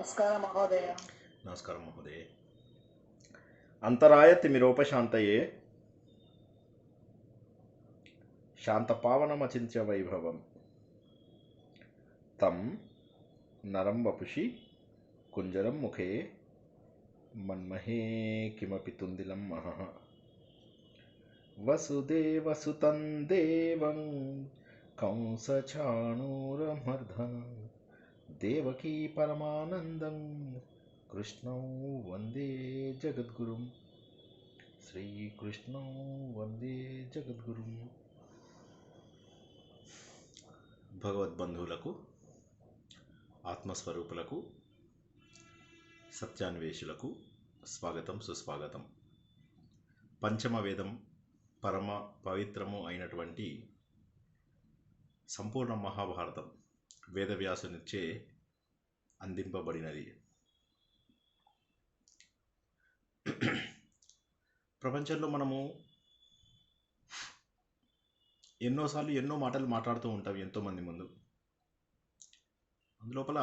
నమస్కారం మహోదయ. నమస్కారం మహోదయ. అంతరాయ తిమిరోపశాంతయే శాంతపావనమచింత్య వైభవం తం నరం వపుషి కుంజరం ముఖే మన్మహే కిమపి తుందిలం మహః వసుదేవసుతం దేవం కంసచాణూరమర్ధనం దేవకీ పరమానందం కృష్ణం వందే జగద్గురుం. శ్రీకృష్ణం వందే జగద్గురుం. భగవద్బంధువులకు, ఆత్మస్వరూపులకు, సత్యాన్వేషులకు స్వాగతం, సుస్వాగతం. పంచమ వేదం, పరమ పవిత్రము అయినటువంటి సంపూర్ణ మహాభారతం వేదవ్యాసునిచే అందింపబడినది. ప్రపంచంలో మనము ఎన్నోసార్లు ఎన్నో మాటలు మాట్లాడుతూ ఉంటాం ఎంతోమంది ముందు. అందులోపల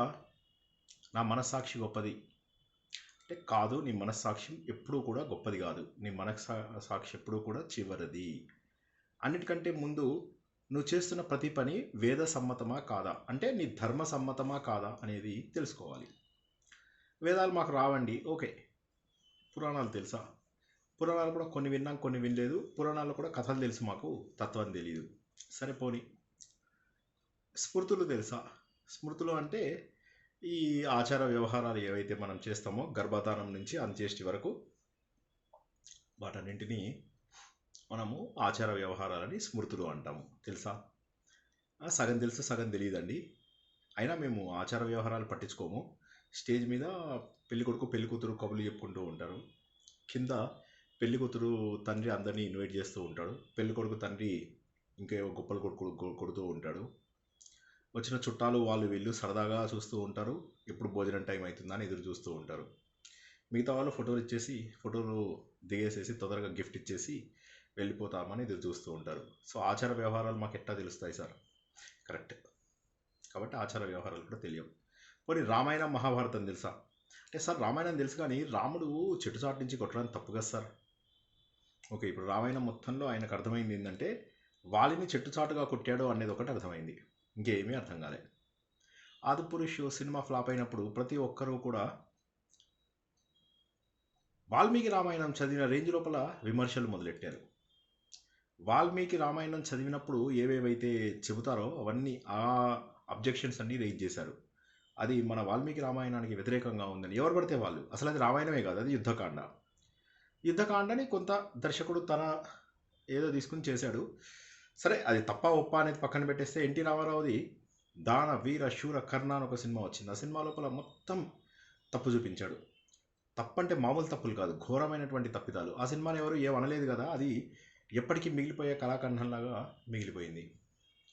నా మనస్సాక్షి గొప్పది అంటే కాదు, నీ మనస్సాక్షి ఎప్పుడూ కూడా గొప్పది కాదు, నీ మనస్సాక్షి ఎప్పుడూ కూడా చివరిది. అన్నిటికంటే ముందు నువ్వు చేస్తున్న ప్రతి పని వేద సమ్మతమా కాదా, అంటే నీ ధర్మ సమ్మతమా కాదా అనేది తెలుసుకోవాలి. వేదాలు మాకు రావండి, ఓకే. పురాణాలు తెలుసా? పురాణాలు కూడా కొన్ని విన్నాం, కొన్ని వినలేదు. పురాణాలు కూడా కథలు తెలుసు, మాకు తత్వం తెలియదు. సరే పోని. స్మృతులు తెలుసా? స్మృతులు అంటే ఈ ఆచార వ్యవహారాలు ఏవైతే మనం చేస్తామో గర్భధానం నుంచి అంత్యేష్టి వరకు వాటన్నింటినీ మనము ఆచార వ్యవహారాలని స్మృతులు అంటాము. తెలుసా? సగం తెలుసు, సగం తెలియదండి. అయినా మేము ఆచార వ్యవహారాలు పట్టించుకోము. స్టేజ్ మీద పెళ్లి కొడుకు పెళ్లి కూతురు కబుర్లు చెప్పుకుంటూ ఉంటారు. కింద పెళ్లి కూతురు తండ్రి అందరినీ ఇన్వైట్ చేస్తూ ఉంటాడు. పెళ్లి కొడుకు తండ్రి ఇంకేవో గొప్పలు కొడుతూ ఉంటాడు. వచ్చిన చుట్టాలు వాళ్ళు వీళ్ళు సరదాగా చూస్తూ ఉంటారు. ఎప్పుడు భోజనం టైం అవుతుందని ఎదురు చూస్తూ ఉంటారు. మిగతా వాళ్ళు ఫోటోలు ఇచ్చేసి, ఫోటోలు దిగేసేసి తొందరగా గిఫ్ట్ ఇచ్చేసి వెళ్ళిపోతామని ఎదురు చూస్తూ ఉంటారు. సో ఆచార వ్యవహారాలు మాకు ఎట్లా తెలుస్తాయి సార్? కరెక్ట్. కాబట్టి ఆచార వ్యవహారాలు కూడా తెలియవు. పోనీ రామాయణం మహాభారతం తెలుసా? అంటే సార్ రామాయణం తెలుసు, కానీ రాముడు చెట్టుచాటు నుంచి కొట్టడానికి తప్పు కదా సార్? ఓకే, ఇప్పుడు రామాయణం మొత్తంలో ఆయనకు అర్థమైంది ఏంటంటే వాలిని చెట్టుచాటుగా కొట్టాడు అనేది ఒకటి అర్థమైంది, ఇంకేమీ అర్థం కాలే. ఆదిపురుష్ సినిమా ఫ్లాప్ అయినప్పుడు ప్రతి ఒక్కరూ కూడా వాల్మీకి రామాయణం చదివిన రేంజ్ లోపల విమర్శలు మొదలెట్టారు. వాల్మీకి రామాయణం చదివినప్పుడు ఏవేవైతే చెబుతారో అవన్నీ ఆ అబ్జెక్షన్స్ అన్నీ రేజ్ చేశారు. అది మన వాల్మీకి రామాయణానికి వ్యతిరేకంగా ఉందని. ఎవరు పడితే వాళ్ళు, అసలు అది రామాయణమే కాదు, అది యుద్ధకాండ. యుద్ధకాండని కొంత దర్శకుడు తన ఏదో తీసుకుని చేశాడు. సరే, అది తప్ప ఒప్ప అనేది పక్కన పెట్టేస్తే ఎన్టీ రామారావుది దాన వీర శూర కర్ణ అని ఒక సినిమా వచ్చింది. ఆ సినిమా లోపల మొత్తం తప్పు చూపించాడు. తప్పంటే మామూలు తప్పులు కాదు, ఘోరమైనటువంటి తప్పిదాలు. ఆ సినిమాని ఎవరు ఏమనలేదు కదా, అది ఎప్పటికీ మిగిలిపోయే కళాఖండంలాగా మిగిలిపోయింది.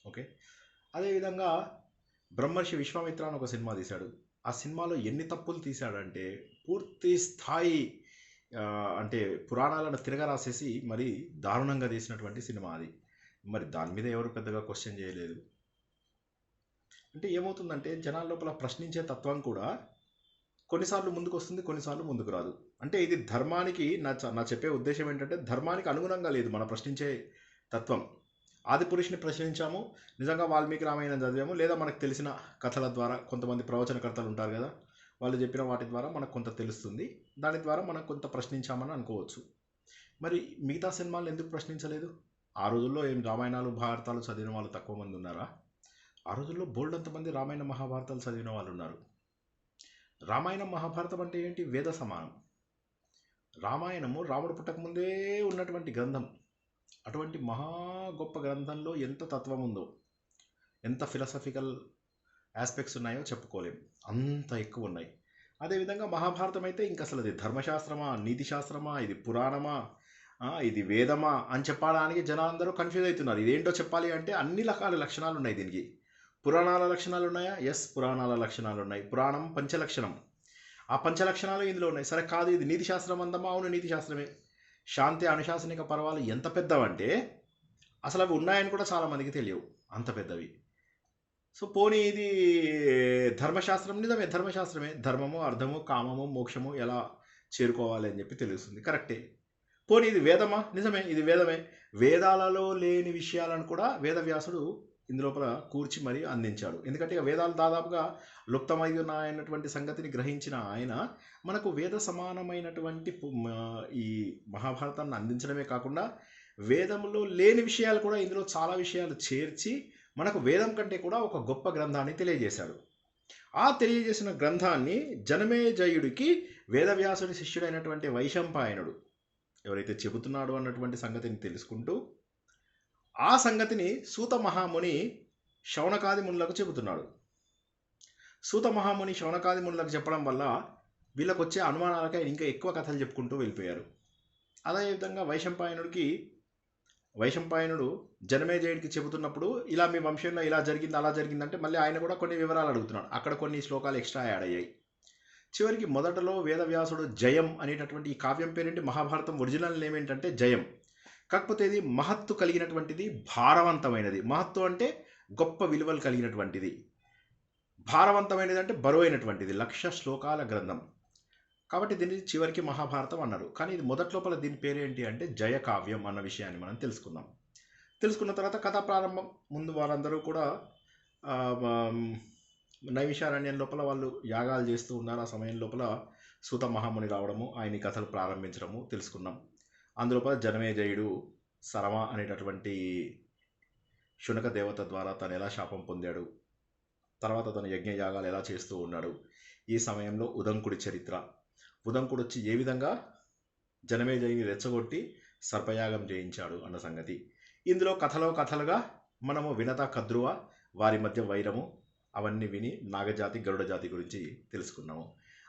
ఓకే. అదేవిధంగా బ్రహ్మర్షి విశ్వామిత్ర అని ఒక సినిమా తీశాడు. ఆ సినిమాలో ఎన్ని తప్పులు తీశాడంటే పూర్తి స్థాయి అంటే పురాణాలను తిరగరాసేసి మరి దారుణంగా తీసినటువంటి సినిమా అది. మరి దాని మీద ఎవరు పెద్దగా క్వశ్చన్ చేయలేదు. అంటే ఏమవుతుందంటే జనాల లోపల ప్రశ్నించే తత్వం కూడా కొన్నిసార్లు ముందుకు వస్తుంది, కొన్నిసార్లు ముందుకు రాదు. అంటే ఇది ధర్మానికి నా చెప్పే ఉద్దేశం ఏంటంటే ధర్మానికి అనుగుణంగా లేదు మన ప్రశ్నించే తత్వం. ఆదిపురుషుని ప్రశ్నించాము, నిజంగా వాల్మీకి రామాయణం చదివాము, లేదా మనకు తెలిసిన కథల ద్వారా కొంతమంది ప్రవచనకర్తలు ఉంటారు కదా, వాళ్ళు చెప్పిన వాటి ద్వారా మనకు కొంత తెలుస్తుంది. దాని ద్వారా మనం కొంత ప్రశ్నించామని అనుకోవచ్చు. మరి మిగతా సినిమాలు ఎందుకు ప్రశ్నించలేదు? ఆ రోజుల్లో ఏం రామాయణాలు భారతాలు చదివిన వాళ్ళు తక్కువ మంది ఉన్నారా? ఆ రోజుల్లో బోల్డ్ అంతమంది రామాయణ మహాభారతాలు చదివిన వాళ్ళు ఉన్నారు. రామాయణం మహాభారతం అంటే ఏంటి? వేద సమానం. రామాయణము రాముడు పుట్టకముందే ఉన్నటువంటి గ్రంథం. అటువంటి మహా గొప్ప గ్రంథంలో ఎంత తత్వం ఉందో, ఎంత ఫిలాసఫికల్ ఆస్పెక్ట్స్ ఉన్నాయో చెప్పుకోలేం, అంత ఎక్కువ ఉన్నాయి. అదేవిధంగా మహాభారతం అయితే ఇంకా అసలు అది ధర్మశాస్త్రమా, నీతి శాస్త్రమా, ఇది పురాణమా, ఇది వేదమా అని చెప్పడానికి జనాలందరూ కన్ఫ్యూజ్ అవుతున్నారు. ఇదేంటో చెప్పాలి అంటే అన్ని రకాల లక్షణాలు ఉన్నాయి దీనికి. పురాణాల లక్షణాలు ఉన్నాయా? ఎస్, పురాణాల లక్షణాలు ఉన్నాయి. పురాణం పంచలక్షణం, ఆ పంచలక్షణాలు ఇందులో ఉన్నాయి. సరే కాదు, ఇది నీతి శాస్త్రం అందమా? అవును, నీతి శాస్త్రమే. శాంతి అనుశాసనిక పర్వాలు ఎంత పెద్దవంటే అసలు అవి ఉన్నాయని కూడా చాలామందికి తెలియవు, అంత పెద్దవి. సో పోనీ ఇది ధర్మశాస్త్రం, నిజమే ధర్మశాస్త్రమే. ధర్మము, అర్థము, కామము, మోక్షము ఎలా చేరుకోవాలి అని చెప్పి తెలుస్తుంది, కరెక్టే. పోనీ ఇది వేదమా? నిజమే, ఇది వేదమే. వేదాలలో లేని విషయాలను కూడా వేదవ్యాసుడు ఇందులోపల కూర్చి మరీ అందించాడు. ఎందుకంటే ఇక వేదాలు దాదాపుగా లుప్తమై ఉన్నాయన్నటువంటి సంగతిని గ్రహించిన ఆయన మనకు వేద సమానమైనటువంటి ఈ మహాభారతాన్ని అందించడమే కాకుండా వేదంలో లేని విషయాలు కూడా ఇందులో చాలా విషయాలు చేర్చి మనకు వేదం కంటే కూడా ఒక గొప్ప గ్రంథాన్ని తెలియజేశాడు. ఆ తెలియజేసిన గ్రంథాన్ని జనమేజయుడికి వేదవ్యాసుడి శిష్యుడైనటువంటి వైశంపాయనుడు ఎవరైతే చెబుతున్నాడో అన్నటువంటి సంగతిని తెలుసుకుంటూ ఆ సంగతిని సూత మహాముని శౌనకాది మునులకు చెబుతున్నాడు. సూత మహాముని శౌనకాది మునులకు చెప్పడం వల్ల వీళ్ళకు వచ్చే అనుమానాలకై ఇంకా ఎక్కువ కథలు చెప్పుకుంటూ వెళ్ళిపోయారు. అదేవిధంగా వైశంపాయనుడు జనమేజయుడికి చెబుతున్నప్పుడు ఇలా మీ వంశంలో ఇలా జరిగింది అలా జరిగిందంటే మళ్ళీ ఆయన కూడా కొన్ని వివరాలు అడుగుతున్నాడు. అక్కడ కొన్ని శ్లోకాలు ఎక్స్ట్రా యాడ్ అయ్యాయి. చివరికి మొదటలో వేదవ్యాసుడు జయం అనేటటువంటి ఈ కావ్యం పేరేంటి, మహాభారతం ఒరిజినల్ నేమ్ ఏంటంటే జయం. కాకపోతే ఇది మహత్తు కలిగినటువంటిది, భారవంతమైనది. మహత్తు అంటే గొప్ప విలువలు కలిగినటువంటిది, భారవంతమైనది అంటే బరువైనటువంటిది, 1,00,000 శ్లోకాల గ్రంథం. కాబట్టి దీన్ని చివరికి మహాభారతం అన్నారు. కానీ ఇది మొదట్లోపల దీని పేరేంటి అంటే జయ కావ్యం అన్న విషయాన్ని మనం తెలుసుకున్న తర్వాత కథా ప్రారంభం. ముందు వారందరూ కూడా నైమిషారణ్యం లోపల వాళ్ళు యాగాలు చేస్తూ ఉన్నారు. ఆ సమయం లోపల సూత మహాముని రావడము, ఆయన ఈ కథలు ప్రారంభించడము తెలుసుకున్నాం. అందులోపల జనమేజయుడు సరమ అనేటటువంటి శునక దేవత ద్వారా తను ఎలా శాపం పొందాడు, తర్వాత తన యజ్ఞ యాగాలు ఎలా చేస్తూ ఉన్నాడు. ఈ సమయంలో ఉదంకుడి చరిత్ర, ఉదంకుడు వచ్చి ఏ విధంగా జనమేజయుని రెచ్చగొట్టి సర్పయాగం చేయించాడు అన్న సంగతి. ఇందులో కథలుగా మనము వినత కద్రువ వారి మధ్య వైరము అవన్నీ విని నాగజాతి గరుడ జాతి గురించి తెలుసుకున్నాము.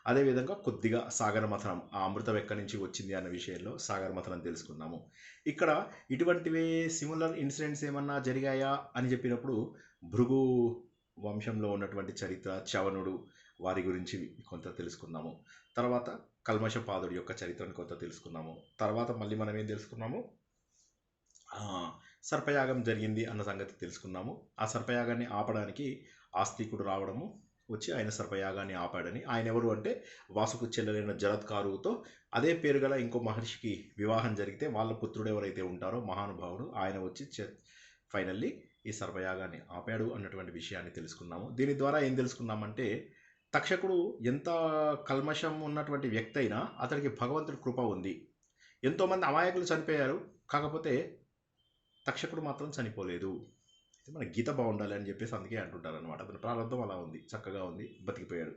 అదేవిధంగా కొద్దిగా సాగర మథనం, ఆ అమృతం ఎక్కడి నుంచి వచ్చింది అన్న విషయంలో సాగర మథనం తెలుసుకున్నాము. ఇక్కడ ఇటువంటివే సిమిలర్ ఇన్సిడెంట్స్ ఏమన్నా జరిగాయా అని చెప్పినప్పుడు భృగు వంశంలో ఉన్నటువంటి చరిత్ర, చవనుడు వారి గురించి కొంత తెలుసుకున్నాము. తర్వాత కల్మషపాదుడి యొక్క చరిత్రను కొంత తెలుసుకున్నాము. తర్వాత మళ్ళీ మనం ఏం తెలుసుకున్నాము, సర్పయాగం జరిగింది అన్న సంగతి తెలుసుకున్నాము. ఆ సర్పయాగాన్ని ఆపడానికి ఆస్తికుడు రావడము, వచ్చి ఆయన సర్పయాగాన్ని ఆపాడని. ఆయన ఎవరు అంటే వాసుకు చెల్లెలైన జరత్కారుతో అదే పేరు గల ఇంకో మహర్షికి వివాహం జరిగితే వాళ్ళ పుత్రుడు ఎవరైతే ఉంటారో మహానుభావుడు, ఆయన వచ్చి ఫైనల్లీ ఈ సర్పయాగాన్ని ఆపాడు అన్నటువంటి విషయాన్ని తెలుసుకున్నాము. దీని ద్వారా ఏం తెలుసుకున్నామంటే తక్షకుడు ఎంత కల్మషం ఉన్నటువంటి వ్యక్తి అయినా అతడికి భగవంతుడి కృప ఉంది. ఎంతోమంది అమాయకులు చనిపోయారు, కాకపోతే తక్షకుడు మాత్రం చనిపోలేదు. మన గీత బాగుండాలి అని చెప్పేసి అందుకే అంటుంటారు అనమాట. అతని ప్రారంభం అలా ఉంది, చక్కగా ఉంది, బతికిపోయాడు.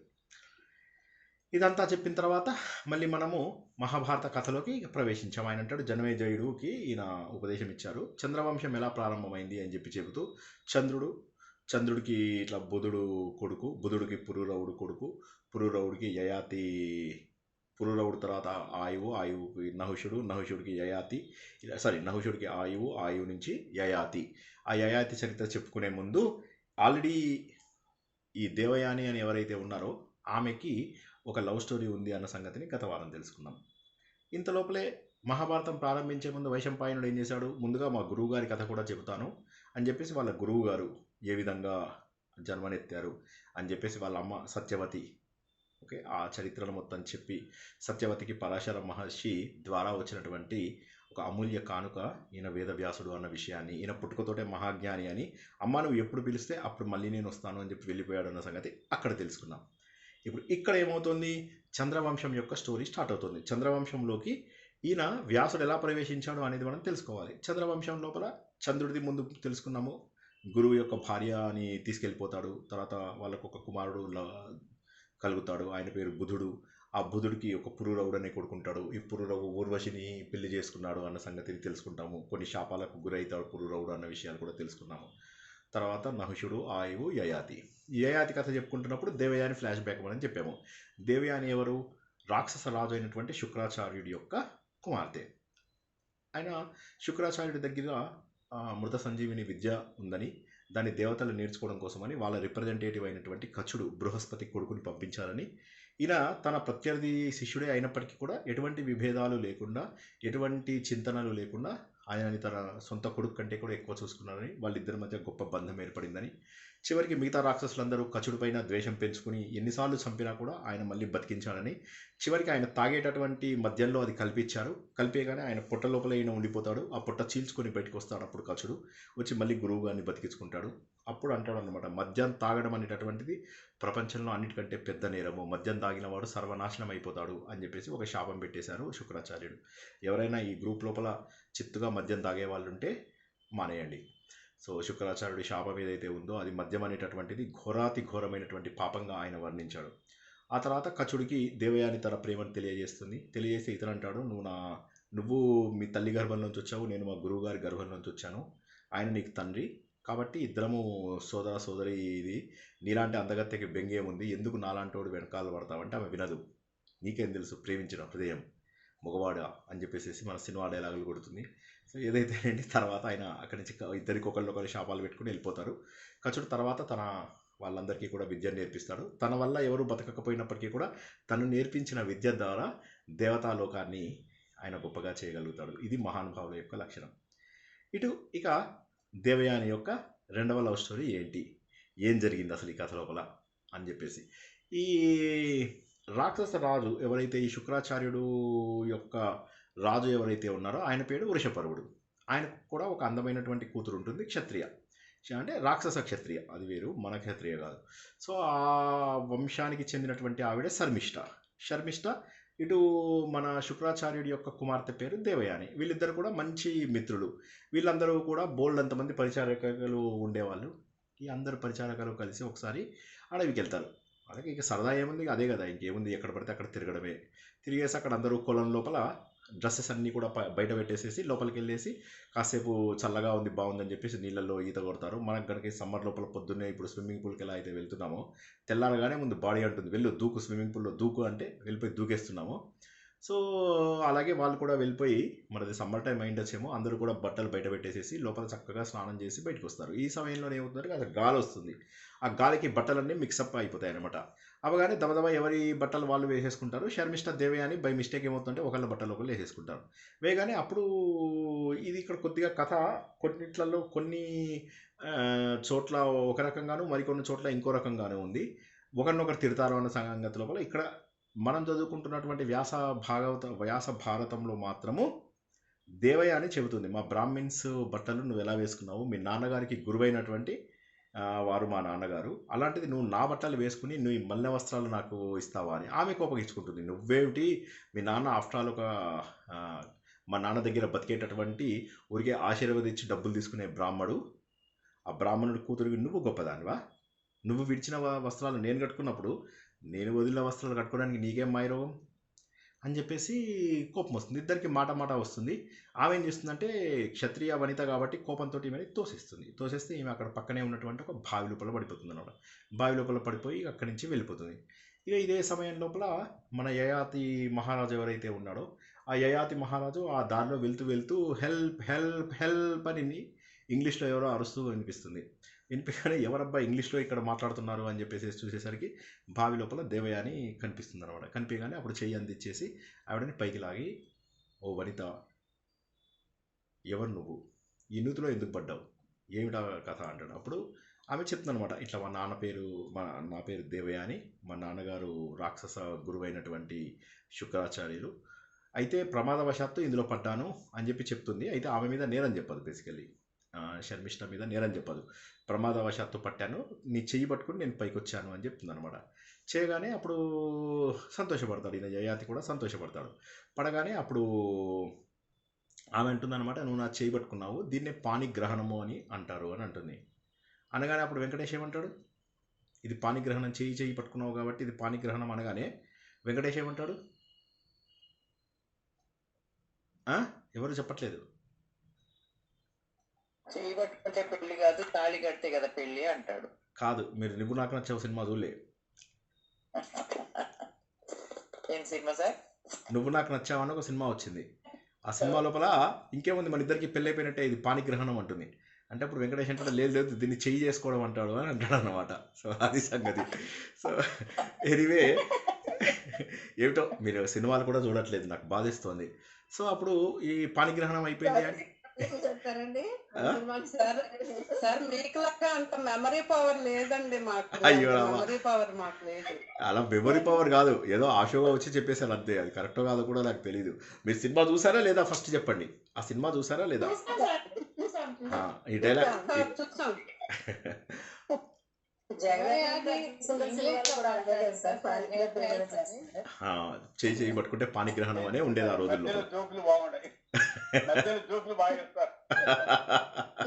ఇదంతా చెప్పిన తర్వాత మళ్ళీ మనము మహాభారత కథలోకి ప్రవేశించాం. ఆయన అంటాడు జనమేజయుడికి ఈయన ఉపదేశం ఇచ్చారు, చంద్రవంశం ఎలా ప్రారంభమైంది అని చెప్పి చెబుతూ చంద్రుడికి ఇట్లా బుధుడు కొడుకు, బుధుడికి పురూరవుడు కొడుకు, పురూరవుడికి యయాతి, పురూరవుడు తర్వాత ఆయువుకి నహుషుడు, నహుషుడికి యయాతి, నహుషుడికి ఆయువు నుంచి యయాతి. ఆ యయాతి చరిత్ర చెప్పుకునే ముందు ఆల్రెడీ ఈ దేవయాని అని ఎవరైతే ఉన్నారో ఆమెకి ఒక లవ్ స్టోరీ ఉంది అన్న సంగతిని గత వారం తెలుసుకున్నాం. ఇంతలోపలే మహాభారతం ప్రారంభించే ముందు వైశంపాయనుడు ఏం చేశాడు, ముందుగా మా గురువు గారి కథ కూడా చెబుతాను అని చెప్పేసి వాళ్ళ గురువు గారు ఏ విధంగా జన్మనెత్తారు అని చెప్పేసి వాళ్ళ అమ్మ సత్యవతి, ఓకే, ఆ చరిత్రను మొత్తం చెప్పి సత్యవతికి పరాశర మహర్షి ద్వారా వచ్చినటువంటి ఒక అమూల్య కానుక ఈయన వేదవ్యాసుడు అన్న విషయాన్ని, ఈయన పుట్టుకతోటే మహాజ్ఞాని అని, అమ్మ నువ్వు ఎప్పుడు పిలిస్తే అప్పుడు మళ్ళీ నేను వస్తాను అని చెప్పి వెళ్ళిపోయాడు అన్న సంగతి అక్కడ తెలుసుకున్నాం. ఇప్పుడు ఇక్కడ ఏమవుతుంది, చంద్రవంశం యొక్క స్టోరీ స్టార్ట్ అవుతుంది. చంద్రవంశంలోకి ఈయన వ్యాసుడు ఎలా ప్రవేశించాడు అనేది మనం తెలుసుకోవాలి. చంద్రవంశం లోపల చంద్రుడిది ముందు తెలుసుకున్నాము, గురువు యొక్క భార్యని తీసుకెళ్ళిపోతాడు, తర్వాత వాళ్ళకు ఒక కుమారుడు కలుగుతాడు, ఆయన పేరు బుధుడు. ఆ బుధుడికి ఒక పురూరవుడు అనే కొడుకుంటాడు. ఈ పురూరవు ఊర్వశిని పెళ్లి చేసుకున్నాడు అన్న సంగతిని తెలుసుకుంటాము. కొన్ని శాపాలకు గురవుతాడు పురూరవుడు అన్న విషయాలు కూడా తెలుసుకున్నాము. తర్వాత నహుషుడు, ఆయువు, యయాతి. యయాతి కథ చెప్పుకుంటున్నప్పుడు దేవయాని ఫ్లాష్ బ్యాక్ అని చెప్పాము. దేవయాని ఎవరు, రాక్షస రాజు అయినటువంటి శుక్రాచార్యుడి యొక్క కుమార్తె. ఆయన శుక్రాచార్యుడి దగ్గర మృత సంజీవిని విద్య ఉందని, దాన్ని దేవతలు నేర్చుకోవడం కోసమని వాళ్ళ రిప్రజెంటేటివ్ అయినటువంటి కచుడు బృహస్పతి కొడుకుని పంపించాలని, ఈయన తన ప్రత్యర్థి శిష్యుడే అయినప్పటికీ కూడా ఎటువంటి విభేదాలు లేకుండా, ఎటువంటి చింతనలు లేకుండా ఆయనని తన సొంత కొడుకు కంటే కూడా ఎక్కువ చూసుకున్నారని, వాళ్ళిద్దరి మధ్య గొప్ప బంధం ఏర్పడిందని, చివరికి మిగతా రాక్షసులందరూ కచుడిపైన ద్వేషం పెంచుకుని ఎన్నిసార్లు చంపినా కూడా ఆయన మళ్ళీ బతికించాడని, చివరికి ఆయన తాగేటటువంటి మద్యంలో అది కల్పించారు. కలిపేగానే ఆయన పొట్ట లోపల ఈయన ఉండిపోతాడు. ఆ పొట్ట చీల్చుకొని బయటకు వస్తాడు. అప్పుడు కచుడు వచ్చి మళ్ళీ గురువు గారిని బతికించుకుంటాడు. అప్పుడు అంటాడు అనమాట, మద్యం తాగడం అనేటటువంటిది ప్రపంచంలో అన్నిటికంటే పెద్ద నేరము, మద్యం తాగిన వాడు సర్వనాశనం అయిపోతాడు అని చెప్పేసి ఒక శాపం పెట్టేశారు శుక్రాచార్యుడు. ఎవరైనా ఈ గ్రూప్ లోపల చిత్తుగా మద్యం తాగే వాళ్ళు ఉంటే మానేయండి. సో శుక్రాచార్యుడి శాపం ఏదైతే ఉందో అది మద్యం అనేటటువంటిది ఘోరాతి ఘోరమైనటువంటి పాపంగా ఆయన వర్ణించాడు. ఆ తర్వాత కచుడికి దేవయాని తన ప్రేమను తెలియజేస్తుంది. తెలియజేస్తే ఇతను అంటాడు, నువ్వు మీ తల్లి గర్భం నుంచి వచ్చావు, నేను మా గురువు గారి గర్భం నుంచి వచ్చాను, ఆయన నీకు తండ్రి, కాబట్టి ఇద్దరము సోదర సోదరి, ఇది నీలాంటి అందగత్తెకి బెంగేముంది, ఎందుకు నాలాంటోడు వెనకాల పడతావంటే ఆమె వినదు. నీకేం తెలుసు ప్రేమించిన హృదయం మగవాడా అని చెప్పేసి మన సినిమా డైలాగులు కొడుతుంది. సో ఏదైతేనండి, తర్వాత ఆయన అక్కడి నుంచి ఇద్దరికి ఒకళ్ళు శాపాలు పెట్టుకుని వెళ్ళిపోతారు. కచుడు తర్వాత తన వాళ్ళందరికీ కూడా విద్యను నేర్పిస్తాడు. తన వల్ల ఎవరు బతకకపోయినప్పటికీ కూడా తను నేర్పించిన విద్య ద్వారా దేవతాలోకాన్ని ఆయన గొప్పగా చేయగలుగుతాడు. ఇది మహానుభావుల యొక్క లక్షణం. ఇక దేవయాని యొక్క రెండవ లవ్ స్టోరీ ఏంటి, ఏం జరిగింది అసలు ఈ కథ లోపల అని చెప్పేసి, ఈ రాక్షస రాజు ఎవరైతే, ఈ శుక్రాచార్యుడు యొక్క రాజు ఎవరైతే ఉన్నారో ఆయన పేరు వృషపర్వుడు. ఆయనకు కూడా ఒక అందమైనటువంటి కూతురు ఉంటుంది, క్షత్రియ, అంటే రాక్షస క్షత్రియ, అది వేరు, మన క్షత్రియ కాదు. సో ఆ వంశానికి చెందినటువంటి ఆవిడ శర్మిష్ట. ఇటు మన శుక్రాచార్యుడి యొక్క కుమార్తె పేరు దేవయాని. వీళ్ళిద్దరు కూడా మంచి మిత్రులు. వీళ్ళందరూ కూడా బోల్డ్ అంతమంది పరిచారకులు ఉండేవాళ్ళు. ఈ అందరు పరిచారకులు కలిసి ఒకసారి అడవికి వెళ్తారు. అలాగే ఇక సరదా ఏముంది, అదే కదా, ఇంకేముంది, ఎక్కడ పడితే అక్కడ తిరగడమే. తిరిగేసి అక్కడ అందరూ కొలం లోపల డ్రెస్సెస్ అన్నీ కూడా బయట పెట్టేసేసి లోపలికి వెళ్ళేసి కాసేపు చల్లగా ఉంది బాగుందని చెప్పేసి నీళ్ళల్లో ఈత కొడతారు. మనకు కనుక సమ్మర్ లోపల పొద్దున్నే ఇప్పుడు స్విమ్మింగ్ పూల్కి ఎలా అయితే వెళ్తున్నామో, తెల్లారగానే ముందు బాడీ అంటుంది వెళ్ళు దూకు, స్విమ్మింగ్ పూల్లో దూకు అంటే వెళ్ళిపోయి దూకేస్తున్నాము. సో అలాగే వాళ్ళు కూడా వెళ్ళిపోయి, మనది సమ్మర్ టైం అయిండొచ్చేమో, అందరూ కూడా బట్టలు బయట పెట్టేసేసి లోపల చక్కగా స్నానం చేసి బయటకు వస్తారు. ఈ సమయంలో ఏమవుతుందంటే అసలు గాలి వస్తుంది. ఆ గాలికి బట్టలన్నీ మిక్సప్ అయిపోతాయి అనమాట. అవగానే దబదబా ఎవరి బట్టలు వాళ్ళు వేసేసుకుంటారు. శర్మిష్ట దేవయాని బై మిస్టేక్ ఏమవుతుందంటే ఒకళ్ళ బట్టలు ఒకళ్ళు వేసేసుకుంటారు. వేయగానే అప్పుడు ఇది ఇక్కడ కొద్దిగా కథ కొన్నిట్లలో కొన్ని చోట్ల ఒక రకంగాను, మరికొన్ని చోట్ల ఇంకో రకంగానే ఉంది. ఒకరినొకరు తిడతారు అన్న సంగతి లోపల ఇక్కడ మనం చదువుకుంటున్నటువంటి వ్యాస భారతంలో మాత్రము దేవయాని చెబుతుంది, మా బ్రాహ్మిన్స్ బట్టలు నువ్వు ఎలా వేసుకున్నావు, మీ నాన్నగారికి గురువైనటువంటి వారు మా నాన్నగారు, అలాంటిది నువ్వు నా బట్టలు వేసుకుని నువ్వు మల్లె వస్త్రాలు నాకు ఇస్తావా అని ఆమె కోపగించుకుంటుంది. నువ్వేమిటి, మీ నాన్న ఆఫ్టర్ ఆల్ ఒక మా నాన్న దగ్గర బతికేటటువంటి ఊరికే ఆశీర్వదించి డబ్బులు తీసుకునే బ్రాహ్మడు, ఆ బ్రాహ్మణుడి కూతురు నువ్వు గొప్పదానివా, నువ్వు విడిచిన వస్త్రాలు నేను కట్టుకున్నప్పుడు నేను వదిలిన వస్త్రాలు కట్టుకోవడానికి నీకేం మాయరోగం అని చెప్పేసి కోపం వస్తుంది. ఇద్దరికి మాట వస్తుంది. ఆమె ఏం చేస్తుందంటే క్షత్రియ వనిత కాబట్టి కోపంతో ఈమెని తోసేస్తే ఈమె అక్కడ పక్కనే ఉన్నటువంటి ఒక బావి లోపల పడిపోతుంది అనమాట. బావి లోపల పడిపోయి అక్కడి నుంచి వెళ్ళిపోతుంది. ఇక ఇదే సమయం లోపల మన యయాతి మహారాజు ఎవరైతే ఉన్నాడో ఆ యయాతి మహారాజు ఆ దారిలో వెళ్తూ హెల్ప్ హెల్ప్ హెల్ప్ అని ఇంగ్లీష్లో ఎవరో అరుస్తూ వినిపించగానే ఎవరబ్బా ఇంగ్లీష్లో ఇక్కడ మాట్లాడుతున్నారు అని చెప్పేసి చూసేసరికి బావి లోపల దేవయాని కనిపిస్తుంది అనమాట. కనిపించగానే అప్పుడు చెయ్యి అందించేసి ఆవిడని పైకి లాగి, ఓ వనిత, ఎవరు నువ్వు, ఈ నూతిలో ఎందుకు పడ్డావు, ఏమిటా కథ అంటాడు. అప్పుడు ఆమె చెప్తుందనమాట, ఇట్లా నా పేరు దేవయాని, మా నాన్నగారు రాక్షస గురువైనటువంటి శుక్రాచార్యులు, అయితే ప్రమాదవశాత్తు ఇందులో పడ్డాను అని చెప్పి చెప్తుంది. అయితే ఆమె మీద నేరం చెప్పదు, బేసికల్లీ శర్మిష్ట మీద నేరం చెప్పదు, ప్రమాదవశాత్తు పట్టాను, నీ చెయ్యి పట్టుకుని నేను పైకి వచ్చాను అని చెప్తుంది అనమాట. చేయగానే అప్పుడు సంతోషపడతాడు, ఈయన యయాతి కూడా సంతోషపడతాడు. పడగానే అప్పుడు ఆమె అంటుందన్నమాట, నువ్వు నా చేయి పట్టుకున్నావు, దీన్నే పాణిగ్రహణము అని అంటారు అని అంటుంది. అనగానే అప్పుడు వెంకటేష్ ఏమంటాడు, ఇది పాణిగ్రహణం, చేయి పట్టుకున్నావు కాబట్టి ఇది పాణిగ్రహణం అనగానే వెంకటేష్ ఏమంటాడు, ఎవరు చెప్పట్లేదు, చేయి పట్టుకుంటే పెళ్లి కాదు, తాళి కడితే కదా పెళ్లి అంటాడు. కాదు, మీరు నువ్వు నాకు నచ్చావు సినిమా చూడలే. ఏం సినిమా సార్? నువ్వు నాకు నచ్చావని ఒక సినిమా వచ్చింది. ఆ సినిమా లోపల ఇంకేముంది, మన ఇద్దరికి పెళ్ళైపోయినట్టే, ఇది పాణిగ్రహణం అంటుంది. అంటే అప్పుడు వెంకటేష్ అంటే లేదు దీన్ని చెయ్యి చేసుకోవడం అంటాడు అని అంటాడు అనమాట. సో అది సంగతి. సో ఎనీవే, ఏమిటో మీరు సినిమాలు కూడా చూడట్లేదు, నాకు బాధిస్తోంది. సో అప్పుడు ఈ పాణిగ్రహణం అయిపోయింది అంటే చెప్తారండి ఆ? సార్ సార్ మీకు లెక్క అంత మెమరీ పవర్ లేదండి మాకు. అయ్యో అంత రామా, మెమరీ పవర్ మాకు లేదు. అలా మెమరీ పవర్ కాదు, ఏదో ఆశోగా వచ్చి చెప్పేశారు అంతే. అది కరెక్టో కాదో కూడా నాకు తెలియదు. మీరు సినిమా చూసారా లేదా ఫస్ట్ చెప్పండి. ఆ సినిమా చూసారా లేదా? చూసాం సార్, చూసాం ఆ, చూసాం. ఈ డైలాగ్ చూసాం చూసాం. జగన్ ఇంగ్లీష్ లో కూడా అదే కదా సార్, పాలిటికల్ ప్రిపేర్ చేస్తారు. చేయి చేయి పట్టుకుంటే పాణిగ్రహణం అనే ఉండేది ఆ రోజుల్లో. మధ్యలో జోకులు బాగుంటాయి, మధ్యలో జోకులు బాగా చెప్తారు.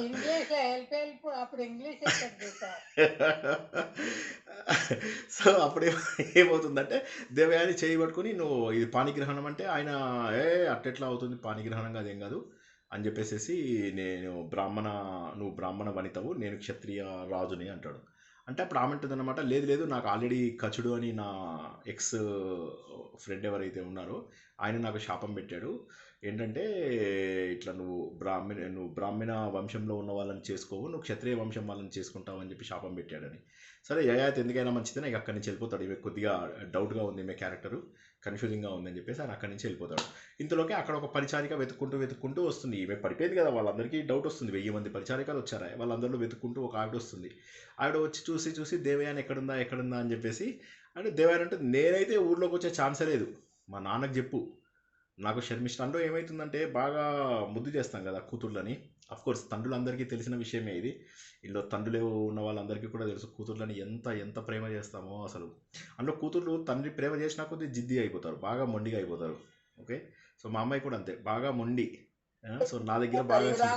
ఇంగ్లీష్ లో హెల్ప్ హెల్ప్ అప్పుడు ఇంగ్లీష్ చెప్తారు సార్. సో అప్పుడు ఏమవుతుందంటే దేవయాని చేయి పట్టుకుని నువ్వు ఇది పాణిగ్రహణం అంటే ఆయన అట్టెట్లా అవుతుంది పాణిగ్రహణంగా, అదేం కాదు అని చెప్పేసేసి, నేను నువ్వు బ్రాహ్మణ వనితవు, నేను క్షత్రియ రాజుని అంటాడు. అంటే అప్పుడు ఆమె అంటుంది అనమాట, లేదు లేదు నాకు ఆల్రెడీ కచుడు అని నా ఎక్స్ ఫ్రెండ్ ఎవరైతే ఉన్నారో ఆయన నాకు శాపం పెట్టాడు. ఏంటంటే ఇట్లా నువ్వు బ్రాహ్మణ వంశంలో ఉన్న వాళ్ళని చేసుకోవు, నువ్వు క్షత్రియ వంశం వాళ్ళని చేసుకుంటావు అని చెప్పి శాపం పెట్టాడని. సరే యయాతి ఎందుకైనా మంచిదని ఇక అక్కడి నుంచి వెళ్ళిపోతాడు. ఇవి కొద్దిగా డౌట్గా ఉంది, ఈమె క్యారెక్టరు కన్ఫ్యూజింగ్గా ఉందని చెప్పేసి ఆయన అక్కడి నుంచి వెళ్ళిపోతాడు. ఇంతలోకి అక్కడ ఒక పరిచారిక వెతుక్కుంటూ వస్తుంది. ఈమె పడిపోయింది కదా, వాళ్ళందరికీ డౌట్ వస్తుంది, 1000 మంది పరిచారికలు వచ్చారా, వాళ్ళందరిలో వెతుక్కుంటూ ఒక ఆవిడ వస్తుంది. ఆవిడ వచ్చి చూసి దేవయాని ఎక్కడుందా అని చెప్పేసి అంటే, దేవయాని అంటే నేనైతే ఊర్లోకి వచ్చే ఛాన్సే లేదు, మా నాన్నకు చెప్పు, నాకు శర్మిష్ట అంటూ ఏమవుతుందంటే బాగా ముద్దు చేస్తాం కదా కూతుర్లని. కోర్స్ తండ్రులందరికీ తెలిసిన విషయమే ఇది, ఇందులో తండ్రులు ఉన్న వాళ్ళందరికీ కూడా తెలుసు కూతుర్లని ఎంత ప్రేమ చేస్తామో అసలు. అందులో కూతుర్లు తండ్రి ప్రేమ చేసినా కొద్దీ జిద్ది అయిపోతారు, బాగా మొండిగా అయిపోతారు. ఓకే, సో మా అమ్మాయి కూడా అంతే, బాగా మొండి. సో నా దగ్గర బాగా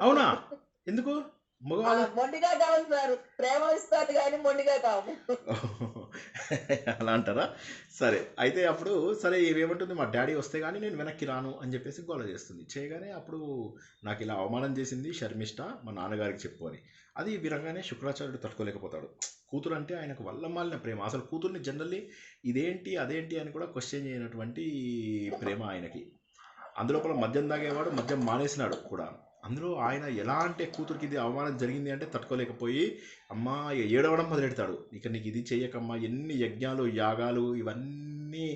అవునా, ఎందుకు మగవాళ్ళు మొండిగా కావాలి సార్, ప్రేమ ఇస్తారు కానీ మొండిగా కావు. అలా అంటారా? సరే అయితే అప్పుడు సరే ఏమంటుంది, మా డాడీ వస్తే కానీ నేను వెనక్కి రాను అని చెప్పేసి గొడవ చేస్తుంది. చేయగానే అప్పుడు నాకు ఇలా అవమానం చేసింది శర్మిష్ట, మా నాన్నగారికి చెప్పు అని. అది వినగానే శుక్రాచార్యుడు తట్టుకోలేకపోతాడు. కూతురు అంటే ఆయనకు వల్లమాలిన ప్రేమ, అసలు కూతుర్ని జనరల్లీ ఇదేంటి అదేంటి అని కూడా క్వశ్చన్ చేయనటువంటి ప్రేమ ఆయనకి. అందులోపల మద్యం తాగేవాడు, మద్యం మానేసినాడు కూడా. అందులో ఆయన ఎలా అంటే కూతురికి ఇది అవమానం జరిగింది అంటే తట్టుకోలేకపోయి అమ్మా ఏడవడం మొదలెడతాడు. ఇక నీకు ఇది చెయ్యకమ్మా, ఎన్ని యజ్ఞాలు యాగాలు ఇవన్నీ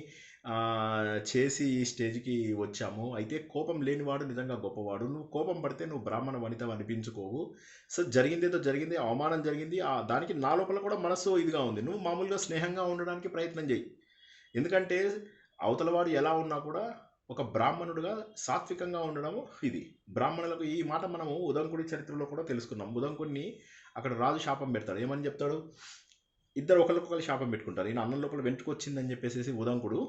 చేసి ఈ స్టేజ్కి వచ్చాము. అయితే కోపం లేనివాడు నిజంగా గొప్పవాడు, నువ్వు కోపం పడితే నువ్వు బ్రాహ్మణ వనిత అనిపించుకోవు. సో జరిగిందేదో జరిగింది, అవమానం జరిగింది, దానికి నా లోపల కూడా మనసు ఇదిగా ఉంది, నువ్వు మామూలుగా స్నేహంగా ఉండడానికి ప్రయత్నం చేయి. ఎందుకంటే అవతలవాడు ఎలా ఉన్నా కూడా ఒక బ్రాహ్మణుడుగా సాత్వికంగా ఉండడం ఇది. బ్రాహ్మణులకు ఈ మాట మనము ఉదంకుడి చరిత్రలో కూడా తెలుసుకున్నాం. ఉదంకుడిని అక్కడ రాజు శాపం పెడతాడు. ఏమని చెప్తాడు, ఇద్దరు ఒకరికొకరు శాపం పెట్టుకుంటారు. ఈయన అన్నం లోపల వెంటుకొచ్చిందని చెప్పేసి ఉదంకుడు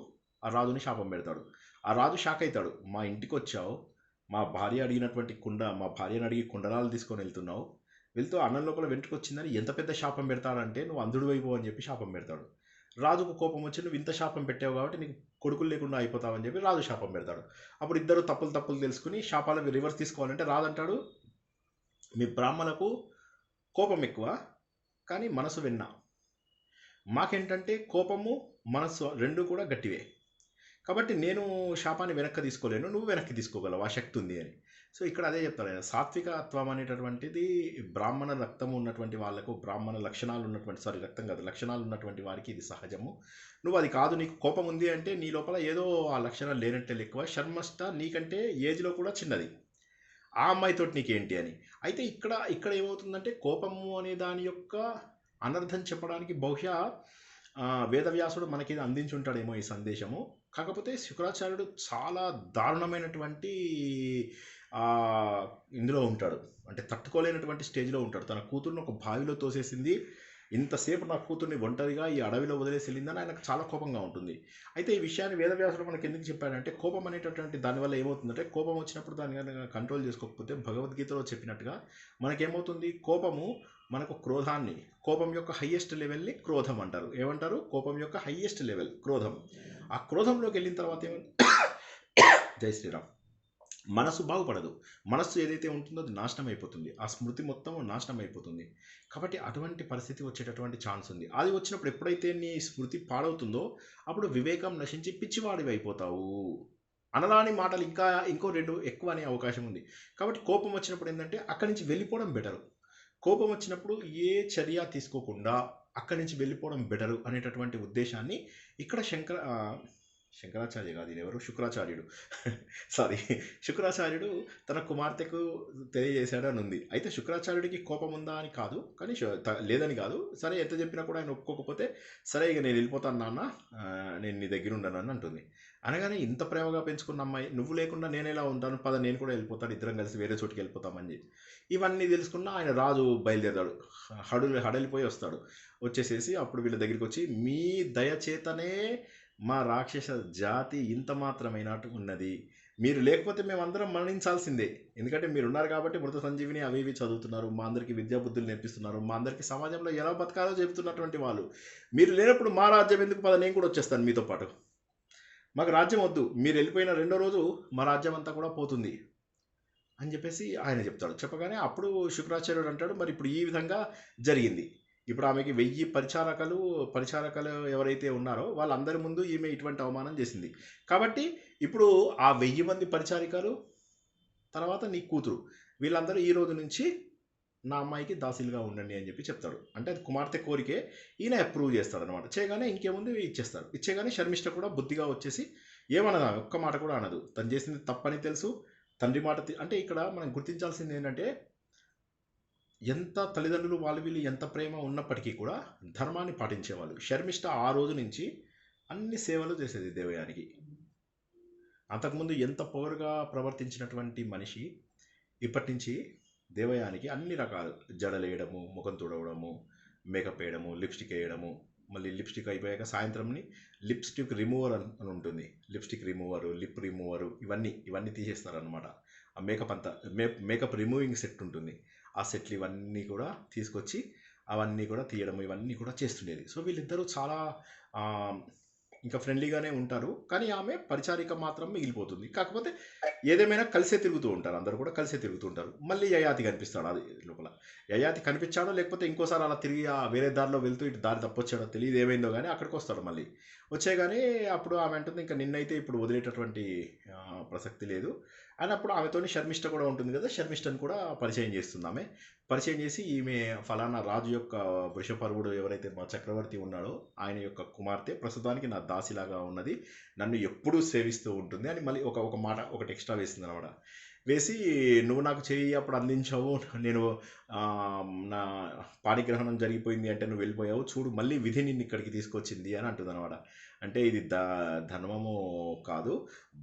ఆ రాజుని శాపం పెడతాడు. ఆ రాజు షాక్ అవుతాడు, మా ఇంటికి వచ్చావు, మా భార్యను అడిగి కుండలాలు తీసుకొని వెళ్తూ అన్నం లోపల వెంటుకొచ్చిందని ఎంత పెద్ద శాపం పెడతాడంటే నువ్వు అంధుడు వైపు అని చెప్పి శాపం పెడతాడు. రాజుకు కోపం వచ్చి నువ్వు ఇంత శాపం పెట్టావు కాబట్టి నీకు కొడుకులు లేకుండా అయిపోతావని చెప్పి రాజు శాపం పెడతాడు. అప్పుడు ఇద్దరు తప్పులు తెలుసుకుని శాపాలను రివర్స్ తీసుకోవాలంటే రాజు అంటాడు, మీ బ్రాహ్మణులకు కోపం ఎక్కువ కానీ మనసు వెన్న, మాకేంటంటే కోపము మనసు రెండు కూడా గట్టివే, కాబట్టి నేను శాపాన్ని వెనక్కి తీసుకోలేను, నువ్వు వెనక్కి తీసుకోగలవు, ఆ శక్తి ఉంది అని. సో ఇక్కడ అదే చెప్తాడు ఆయన, సాత్వికత్వం అనేటటువంటిది బ్రాహ్మణ రక్తం ఉన్నటువంటి వాళ్ళకు, బ్రాహ్మణ లక్షణాలు ఉన్నటువంటి రక్తం కాదు లక్షణాలు ఉన్నటువంటి వారికి ఇది సహజము. నువ్వు అది కాదు, నీకు కోపం ఉంది అంటే నీ లోపల ఏదో ఆ లక్షణాలు లేనట్టే ఎక్కువ. శర్మష్ట నీకంటే ఏజ్లో కూడా చిన్నది, ఆ అమ్మాయితోటి నీకేంటి అని. అయితే ఇక్కడ ఏమవుతుందంటే కోపము అనే దాని యొక్క అనర్థం చెప్పడానికి బహుశా వేదవ్యాసుడు మనకి ఇది అందించుంటాడేమో ఈ సందేశము. కాకపోతే శుక్రాచార్యుడు చాలా దారుణమైనటువంటి ఇందులో ఉంటాడు, అంటే తట్టుకోలేనటువంటి స్టేజ్లో ఉంటాడు. తన కూతుర్ని ఒక బావిలో తోసేసింది, ఇంతసేపు నా కూతుర్ని ఒంటరిగా ఈ అడవిలో వదిలేసి వెళ్ళిందని ఆయనకు చాలా కోపంగా ఉంటుంది. అయితే ఈ విషయాన్ని వేదవ్యాసుడు మనకు ఎందుకు చెప్పాడంటే, కోపం అనేటటువంటి దానివల్ల ఏమవుతుందంటే, కోపం వచ్చినప్పుడు దాన్ని కంట్రోల్ చేసుకోకపోతే భగవద్గీతలో చెప్పినట్టుగా మనకేమవుతుంది, కోపము మనకు క్రోధాన్ని, కోపం యొక్క హయ్యెస్ట్ లెవెల్ని క్రోధం అంటారు. ఏమంటారు, కోపం యొక్క హయ్యెస్ట్ లెవెల్ క్రోధం. ఆ క్రోధంలోకి వెళ్ళిన తర్వాత జై శ్రీరామ్, మనసు బాగుపడదు. మనస్సు ఏదైతే ఉంటుందో అది నాశనం అయిపోతుంది, ఆ స్మృతి మొత్తం నాశనం అయిపోతుంది. కాబట్టి అటువంటి పరిస్థితి వచ్చేటటువంటి ఛాన్స్ ఉంది. అది వచ్చినప్పుడు ఎప్పుడైతే నీ స్మృతి పాడవుతుందో అప్పుడు వివేకం నశించి పిచ్చివాడివి అయిపోతావు. అనరాని మాటలు ఇంకో 2 ఎక్కువ అనే అవకాశం ఉంది. కాబట్టి కోపం వచ్చినప్పుడు ఏంటంటే అక్కడి నుంచి వెళ్ళిపోవడం బెటరు. కోపం వచ్చినప్పుడు ఏ చర్య తీసుకోకుండా అక్కడి నుంచి వెళ్ళిపోవడం బెటరు అనేటటువంటి ఉద్దేశాన్ని ఇక్కడ శంకరాచార్య కాదు, ఈయన ఎవరు, శుక్రాచార్యుడు. సారీ, శుక్రాచార్యుడు తన కుమార్తెకు తెలియజేశాడు అని ఉంది. అయితే శుక్రాచార్యుడికి కోపం ఉందా అని కాదు, కానీ లేదని కాదు. సరే ఎంత చెప్పినా కూడా ఆయన ఒప్పుకోకపోతే, సరే ఇక నేను వెళ్ళిపోతాను నాన్న, నేను నీ దగ్గర ఉండను అని అంటుంది. అనగానే ఇంత ప్రేమగా పెంచుకున్న అమ్మాయి, నువ్వు లేకుండా నేను ఎలా ఉంటాను, పద నేను కూడా వెళ్ళిపోతాను, ఇద్దరం కలిసి వేరే చోటుకి వెళ్ళిపోతామని చెప్పి ఇవన్నీ తెలుసుకున్న ఆయన రాజు బయలుదేరాడు. హడలిపోయి వస్తాడు. వచ్చేసేసి అప్పుడు వీళ్ళ దగ్గరికి వచ్చి, మీ దయచేతనే మా రాక్షస జాతి ఇంత మాత్రమైనట్టు ఉన్నది, మీరు లేకపోతే మేమందరం మరణించాల్సిందే. ఎందుకంటే మీరు ఉన్నారు కాబట్టి మృత సంజీవిని అవి ఇవి చదువుతున్నారు, మా అందరికీ విద్యాబుద్ధులు నేర్పిస్తున్నారు, మా అందరికీ సమాజంలో ఎలా బతకాలో చెబుతున్నటువంటి వాళ్ళు. మీరు లేనప్పుడు మా రాజ్యం ఎందుకు, పద నేను కూడా వచ్చేస్తాను మీతో పాటు, మాకు రాజ్యం వద్దు, మీరు వెళ్ళిపోయిన రెండో రోజు మా రాజ్యం అంతా కూడా పోతుంది అని చెప్పేసి ఆయన చెప్తాడు. చెప్పగానే అప్పుడు శుక్రాచార్యుడు అంటాడు, మరి ఇప్పుడు ఈ విధంగా జరిగింది. ఇప్పుడు ఆమెకి 1000 పరిచారకలు ఎవరైతే ఉన్నారో వాళ్ళందరి ముందు ఈమె ఇటువంటి అవమానం చేసింది. కాబట్టి ఇప్పుడు ఆ 1000 మంది పరిచారికలు తర్వాత నీ కూతురు వీళ్ళందరూ ఈ రోజు నుంచి నా అమ్మాయికి దాసీలుగా ఉండండి అని చెప్పి చెప్తాడు. అంటే అది కుమార్తె కోరికే, ఈయన అప్రూవ్ చేస్తాడు అనమాట. చేయగానే ఇంకేముంది ఇచ్చేస్తాడు. ఇచ్చేగానే శర్మిష్ఠ కూడా బుద్ధిగా వచ్చేసి ఏమనదా, ఒక్క మాట కూడా అనదు. తను చేసింది తప్పని తెలుసు, తండ్రి మాట అంటే ఇక్కడ మనం గుర్తించాల్సింది ఏంటంటే, ఎంత తల్లిదండ్రులు వాళ్ళు వీళ్ళు ఎంత ప్రేమ ఉన్నప్పటికీ కూడా ధర్మాన్ని పాటించేవాళ్ళు. శర్మిష్ఠ ఆ రోజు నుంచి అన్ని సేవలు చేసేది దేవయానికి. అంతకుముందు ఎంత పవర్గా ప్రవర్తించినటువంటి మనిషి ఇప్పటి నుంచి దేవయానికి అన్ని రకాలు, జడలేయడము, ముఖం తుడవడము, మేకప్ వేయడము, లిప్స్టిక్ వేయడము, మళ్ళీ లిప్స్టిక్ అయిపోయాక సాయంత్రంని లిప్స్టిక్ రిమూవర్ అని ఉంటుంది, లిప్స్టిక్ రిమూవరు, లిప్ రిమూవరు, ఇవన్నీ తీసేస్తారనమాట. ఆ మేకప్ అంతా మేకప్ రిమూవింగ్ సెట్ ఉంటుంది, ఆ సెట్లు ఇవన్నీ కూడా తీసుకొచ్చి అవన్నీ కూడా తీయడం ఇవన్నీ కూడా చేస్తుండేది. సో వీళ్ళిద్దరూ చాలా ఇంకా ఫ్రెండ్లీగానే ఉంటారు. కానీ ఆమె పరిచారిక మాత్రం మిగిలిపోతుంది. కాకపోతే ఏదేమైనా కలిసే తిరుగుతూ ఉంటారు, అందరూ కూడా కలిసే తిరుగుతూ ఉంటారు. మళ్ళీ యయాతి కనిపిస్తాడు అది లోపల. యయాతి కనిపించాడో లేకపోతే ఇంకోసారి అలా తిరిగి వేరే దారిలో వెళ్తూ ఇటు దారి తప్పొచ్చాడో తెలియదు, ఏమైందో కానీ అక్కడికి వస్తాడు మళ్ళీ. వచ్చేగానే అప్పుడు ఆమె అంటుంది, ఇంకా నిన్నైతే ఇప్పుడు వదిలేటటువంటి ప్రసక్తి లేదు అని. అప్పుడు ఆమెతోని శర్మిష్ఠ కూడా ఉంటుంది కదా, శర్మిష్ఠను కూడా పరిచయం చేస్తుంది ఆమె. పరిచయం చేసి, ఈమె ఫలానా రాజు యొక్క వృషపర్వుడు ఎవరైతే మా చక్రవర్తి ఉన్నాడో ఆయన యొక్క కుమార్తె, ప్రస్తుతానికి నా దాసిలాగా ఉన్నది, నన్ను ఎప్పుడూ సేవిస్తూ ఉంటుంది అని మళ్ళీ ఒక మాట ఒకటి ఎక్స్ట్రా వేసింది అనమాట. వేసి, నువ్వు నాకు చేయి అప్పుడు అందించావు, నేను నా పాణిగ్రహణం జరిగిపోయింది అంటే నువ్వు వెళ్ళిపోయావు, చూడు మళ్ళీ విధి నిన్ను ఇక్కడికి తీసుకొచ్చింది అని అంటుంది అనమాట. అంటే ఇది ధర్మము కాదు,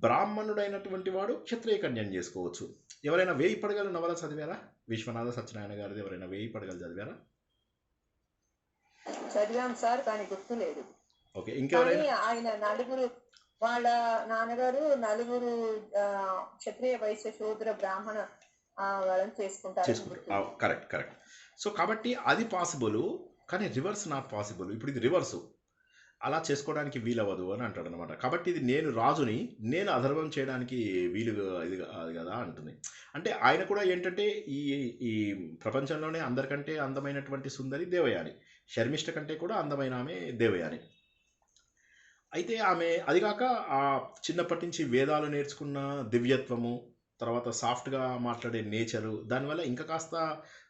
బ్రాహ్మణుడైనటువంటి వాడు క్షత్రియ కన్యను చేసుకోవచ్చు. ఎవరైనా 1000 పడగల నవల చదివారా? విశ్వనాథ సత్యనారాయణ గారిది ఎవరైనా 1000 పడగలు చదివారా? చదివాం సార్, కానీ గుర్తులేదు. ఓకే, ఇంకెవరైనా? ఆయన నలుగురు, వాళ్ళ నాన్నగారు నలుగురు క్షత్రియ వైశ్య శూద్ర బ్రాహ్మణ వాళ్ళని చేసుకుంటారు. కరెక్ట్. సో కాబట్టి అది పాసిబుల్, కానీ రివర్స్ నాట్ పాసిబుల్. ఇప్పుడు ఇది రివర్సు, అలా చేసుకోవడానికి వీలవ్వదు అని అంటాడు అనమాట. కాబట్టి ఇది నేను రాజుని, నేను అధర్మం చేయడానికి వీలు ఇది కాదు కదా అంటుంది. అంటే ఆయన కూడా ఏంటంటే ఈ ప్రపంచంలోనే అందరికంటే అందమైనటువంటి సుందరి దేవయాని, శర్మిష్ఠ కంటే కూడా అందమైన ఆమె దేవయాని. అయితే ఆమె అదిగాక ఆ చిన్నప్పటి నుంచి వేదాలు నేర్చుకున్న దివ్యత్వము, తర్వాత సాఫ్ట్గా మాట్లాడే నేచరు, దానివల్ల ఇంకా కాస్త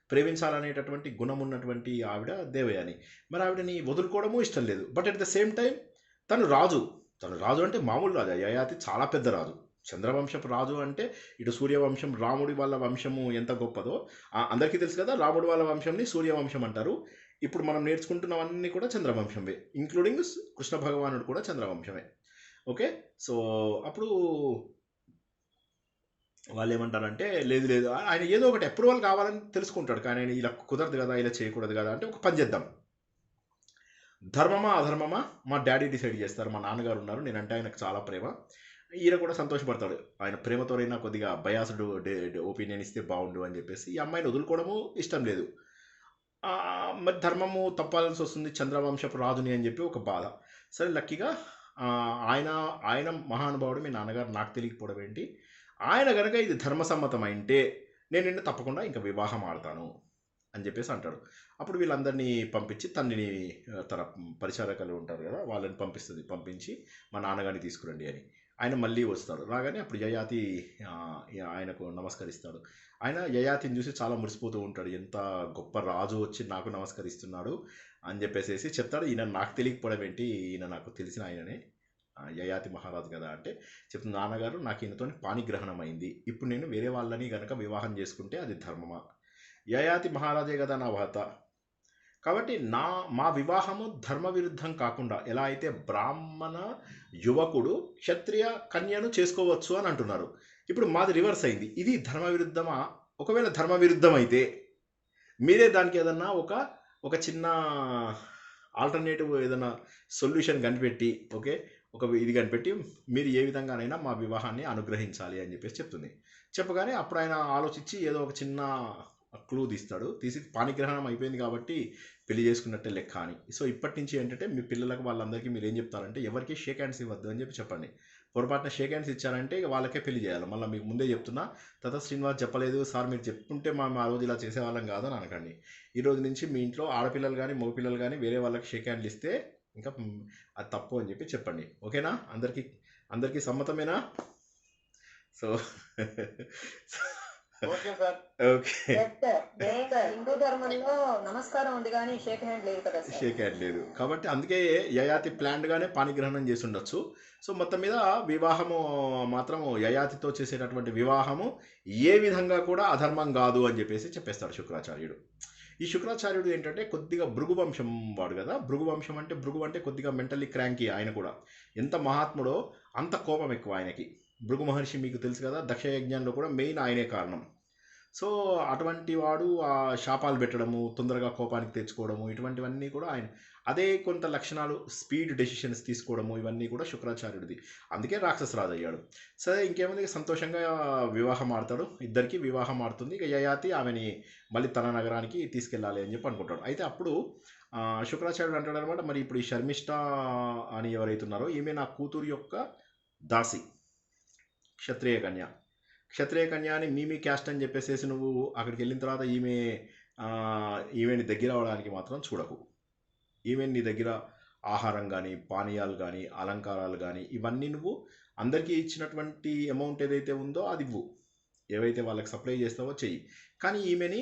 ప్రేమించాలనేటటువంటి గుణం ఉన్నటువంటి ఆవిడ దేవయాని. మరి ఆవిడని వదులుకోవడము ఇష్టం లేదు. But at the same time తను రాజు అంటే మామూలు రాజు. యయాతి చాలా పెద్ద రాజు, చంద్రవంశపు రాజు. అంటే ఇటు సూర్యవంశం, రాముడి వాళ్ళ వంశము ఎంత గొప్పదో అందరికీ తెలుసు కదా. రాముడి వాళ్ళ వంశంని సూర్యవంశం అంటారు. ఇప్పుడు మనం నేర్చుకుంటున్నవన్నీ కూడా చంద్రవంశమే, ఇంక్లూడింగ్ కృష్ణ భగవానుడు కూడా చంద్రవంశమే. ఓకే, సో అప్పుడు వాళ్ళు ఏమంటారంటే, లేదు ఆయన ఏదో ఒకటి అప్రూవల్ కావాలని తెలుసుకుంటాడు, కానీ ఆయన ఇలా కుదరదు కదా, ఇలా చేయకూడదు కదా అంటే, ఒక పని చేద్దాం, ధర్మమా అధర్మమా మా డాడీ డిసైడ్ చేస్తారు, మా నాన్నగారు ఉన్నారు, నేనంటే ఆయనకు చాలా ప్రేమ. ఈయన కూడా సంతోషపడతాడు, ఆయన ప్రేమతోనైనా కొద్దిగా బయాస్డ్ ఒపీనియన్ ఇస్తే బాగుండు అని చెప్పేసి. ఈ అమ్మాయిని వదులుకోవడము ఇష్టం లేదు. మరి ధర్మము తప్పాల్సి వస్తుంది చంద్రవంశపు రాజుని అని చెప్పి ఒక బాధ. సరే, లక్కీగా ఆయన మహానుభావుడు, మీ నాన్నగారు నాకు తెలియకపోవడం ఏంటి, ఆయన కనుక ఇది ధర్మసమ్మతం అంటే నేను నిన్ను తప్పకుండా ఇంకా వివాహం ఆడతాను అని చెప్పేసి అంటాడు. అప్పుడు వీళ్ళందరినీ పంపించి, తండ్రిని, తన పరిచారకులు ఉంటారు కదా వాళ్ళని పంపించి మా నాన్నగారిని తీసుకురండి అని. ఆయన మళ్ళీ వస్తాడు. రాగానే అప్పుడు యయాతి ఆయనకు నమస్కరిస్తాడు. ఆయన యయాతిని చూసి చాలా మురిసిపోతూ ఉంటాడు, ఎంత గొప్ప రాజు వచ్చి నాకు నమస్కరిస్తున్నాడు అని చెప్పేసి చెప్తాడు. ఈయన నాకు తెలియకపోవడం ఏంటి, ఈయన నాకు తెలిసిన ఆయననే యయాతి మహారాజు కదా అంటే చెప్తుంది, నాన్నగారు నాకు ఈయనతో పాణిగ్రహణం అయింది, ఇప్పుడు నేను వేరే వాళ్ళని గనక వివాహం చేసుకుంటే అది ధర్మమా? యయాతి మహారాజే కదా నా భర్త, కాబట్టి మా వివాహము ధర్మ విరుద్ధం కాకుండా ఎలా అయితే బ్రాహ్మణ యువకుడు క్షత్రియ కన్యను చేసుకోవచ్చు అని అంటున్నారు, ఇప్పుడు మాది రివర్స్ అయింది. ఇది ధర్మ విరుద్ధమా? ఒకవేళ ధర్మ విరుద్ధం అయితే మీరే దానికి ఏదన్నా ఒక చిన్న ఆల్టర్నేటివ్ ఏదైనా సొల్యూషన్ కనిపెట్టి ఇది కనిపెట్టి మీరు ఏ విధంగానైనా మా వివాహాన్ని అనుగ్రహించాలి అని చెప్పేసి చెప్తుంది. చెప్పగానే అప్పుడు ఆయన ఆలోచించి ఏదో ఒక చిన్న క్లూ తీసి పాణిగ్రహణం అయిపోయింది కాబట్టి పెళ్లి చేసుకున్నట్టే లెక్క అని. సో ఇప్పటి నుంచి ఏంటంటే మీ పిల్లలకు వాళ్ళందరికీ మీరు ఏం చెప్తారంటే ఎవరికి షేక్ హ్యాండ్స్ ఇవ్వద్దు అని చెప్పండి. పొరపాటున షేక్ హ్యాండ్స్ ఇచ్చారంటే వాళ్ళకే పెళ్లి చేయాలి. మళ్ళీ మీకు ముందే చెప్తున్నా, తత శ్రీనివాస్ చెప్పలేదు సార్, మీరు చెప్పుంటే ఆ రోజు ఇలా చేసేవాళ్ళం కాదని అనకండి. ఈ రోజు నుంచి మీ ఇంట్లో ఆడపిల్లలు కానీ మగపిల్లలు కానీ వేరే వాళ్ళకి షేక్ హ్యాండ్లు ఇస్తే ఇంకా అది తప్పు అని చెప్పండి. ఓకేనా? అందరికీ సమ్మతమేనా? So okay sir. Okay, Hindu ధర్మంలో నమస్కారం ఉంది కానీ షేక్ హ్యాండ్ లేదు కదా సార్. షేక్ హ్యాండ్ లేదు కాబట్టి అందుకే యయాతి ప్లాన్డ్గానే పాణిగ్రహణం చేసి ఉండొచ్చు. సో మొత్తం మీద వివాహము మాత్రం యయాతితో చేసేటటువంటి వివాహము ఏ విధంగా కూడా అధర్మం కాదు అని చెప్పేస్తాడు శుక్రాచార్యుడు. ఈ శుక్రాచార్యుడు ఏంటంటే కొద్దిగా భృగు వంశం వాడు కదా. భృగు వంశం అంటే భృగు అంటే కొద్దిగా మెంటల్లీ క్రాంకీ. ఆయన కూడా ఎంత మహాత్ముడో అంత కోపం ఎక్కువ ఆయనకి. భృగు మహర్షి మీకు తెలుసు కదా, దక్షయజ్ఞంలో కూడా మెయిన్ ఆయనే కారణం. సో అటువంటి వాడు ఆ శాపాలు పెట్టడము, తొందరగా కోపానికి తెచ్చుకోవడము, ఇటువంటివన్నీ కూడా ఆయన అదే కొంత లక్షణాలు, స్పీడ్ డెసిషన్స్ తీసుకోవడము, ఇవన్నీ కూడా శుక్రాచార్యుడిది. అందుకే రాక్షసరాజు అయ్యాడు. సరే ఇంకేముంది, సంతోషంగా వివాహం ఆడతాడు. ఇద్దరికి వివాహం ఆడుతుంది. ఇక యయాతి ఆమెని మళ్ళీ తన నగరానికి తీసుకెళ్ళాలి అని అనుకుంటాడు. అయితే అప్పుడు శుక్రాచార్యుడు అంటాడు అనమాట, మరి ఇప్పుడు ఈ శర్మిష్ఠ అని ఎవరైతే ఉన్నారో ఈమె నా కూతురు యొక్క దాసి, క్షత్రియ కన్య అని మీ క్యాస్ట్ అని చెప్పేసి నువ్వు అక్కడికి వెళ్ళిన తర్వాత ఈమెని దగ్గర అవడానికి మాత్రం చూడకు. ఈవెన్ నీ దగ్గర ఆహారం కానీ, పానీయాలు కానీ, అలంకారాలు కానీ ఇవన్నీ నువ్వు అందరికీ ఇచ్చినటువంటి అమౌంట్ ఏదైతే ఉందో అది ఇవ్వు, ఏవైతే వాళ్ళకి సప్లై చేస్తావో చెయ్యి. కానీ ఈమెని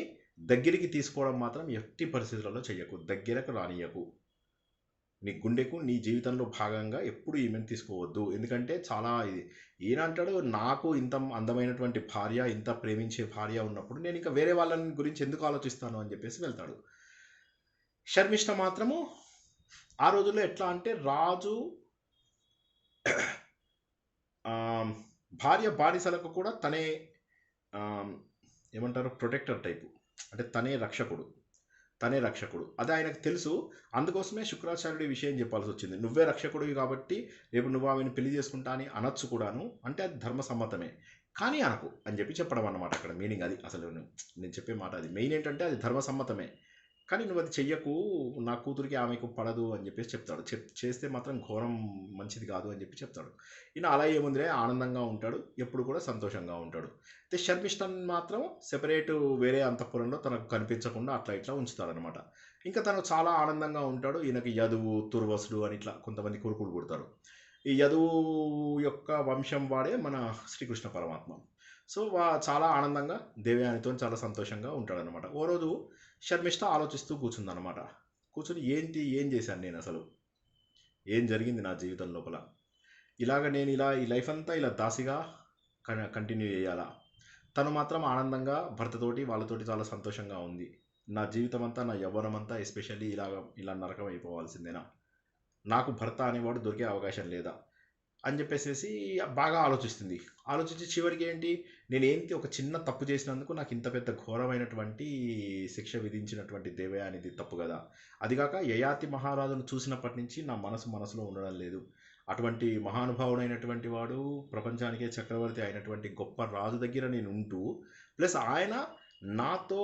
దగ్గరికి తీసుకోవడం మాత్రం ఎట్టి పరిస్థితులలో చెయ్యకు, దగ్గరకు రానియకు. నీ గుండెకు నీ జీవితంలో భాగంగా ఎప్పుడు ఈమెను తీసుకోవద్దు. ఎందుకంటే చాలా ఈయనంటాడు, నాకు ఇంత అందమైనటువంటి భార్య, ఇంత ప్రేమించే భార్య ఉన్నప్పుడు నేను ఇంకా వేరే వాళ్ళని గురించి ఎందుకు ఆలోచిస్తాను అని చెప్పేసి వెళ్తాడు. శర్మిష్ఠ మాత్రము ఆ రోజుల్లో ఎట్లా అంటే రాజు భార్య బానిసలకు కూడా తనే ఏమంటారు ప్రొటెక్టర్ టైపు, అంటే తనే రక్షకుడు. అది ఆయనకు తెలుసు. అందుకోసమే శుక్రాచార్యుడి విషయం చెప్పాల్సి వచ్చింది. నువ్వే రక్షకుడివి కాబట్టి రేపు నువ్వు ఆమెను పెళ్లి చేసుకుంటా అని అనొచ్చు కూడాను, అంటే అది ధర్మసమ్మతమే, కానీ అనకు అని చెప్పడం అన్నమాట అక్కడ మీనింగ్. అది అసలు నేను చెప్పే మాట అది మెయిన్ ఏంటంటే అది ధర్మసమ్మతమే, కానీ నువ్వు అది చెయ్యకు, నా కూతురికి ఆమెకు పడదు అని చెప్పేసి చెప్తాడు. చేస్తే మాత్రం ఘోరం మంచిది కాదు అని చెప్తాడు. ఈయన అలా ఏముందిరే ఆనందంగా ఉంటాడు, ఎప్పుడు కూడా సంతోషంగా ఉంటాడు. అయితే శర్మిష్ఠన్ మాత్రం సెపరేటు వేరే అంతఃపురంలో తనకు కనిపించకుండా అట్లా ఇట్లా ఉంచుతాడనమాట. ఇంకా తను చాలా ఆనందంగా ఉంటాడు. ఈయనకి యదువు, తుర్వసుడు అని ఇట్లా కొంతమంది కొడుకులు పుడతారు. ఈ యదువు యొక్క వంశం వాడే మన శ్రీకృష్ణ పరమాత్మ. సో చాలా ఆనందంగా దేవయానితో చాలా సంతోషంగా ఉంటాడనమాట. ఓ రోజు శర్మిష్ఠ ఆలోచిస్తూ కూర్చుందనమాట. కూర్చుని ఏం చేశాను నేను, అసలు ఏం జరిగింది నా జీవితం లోపల, నేను ఈ లైఫ్ అంతా ఇలా దాసిగా కంటిన్యూ చేయాలా? తను మాత్రం ఆనందంగా భర్తతోటి వాళ్ళతోటి చాలా సంతోషంగా ఉంది. నా జీవితం అంతా, నా యవ్వనం అంతా ఎస్పెషల్లీ ఇలా నరకం అయిపోవాల్సిందేనా? నాకు భర్త అనేవాడు దొరికే అవకాశం లేదా అని చెప్పేసి బాగా ఆలోచించి చివరికి ఏంటి, నేనేంటి ఒక చిన్న తప్పు చేసినందుకు నాకు ఇంత పెద్ద ఘోరమైనటువంటి శిక్ష విధించినటువంటి దేవయానిది తప్పు కదా. అదిగాక యయాతి మహారాజును చూసినప్పటి నుంచి నా మనసులో ఉండడం లేదు. అటువంటి మహానుభావుడైనటువంటి వాడు, ప్రపంచానికే చక్రవర్తి అయినటువంటి గొప్ప రాజు దగ్గర నేను ఉంటూ, ప్లస్ ఆయన నాతో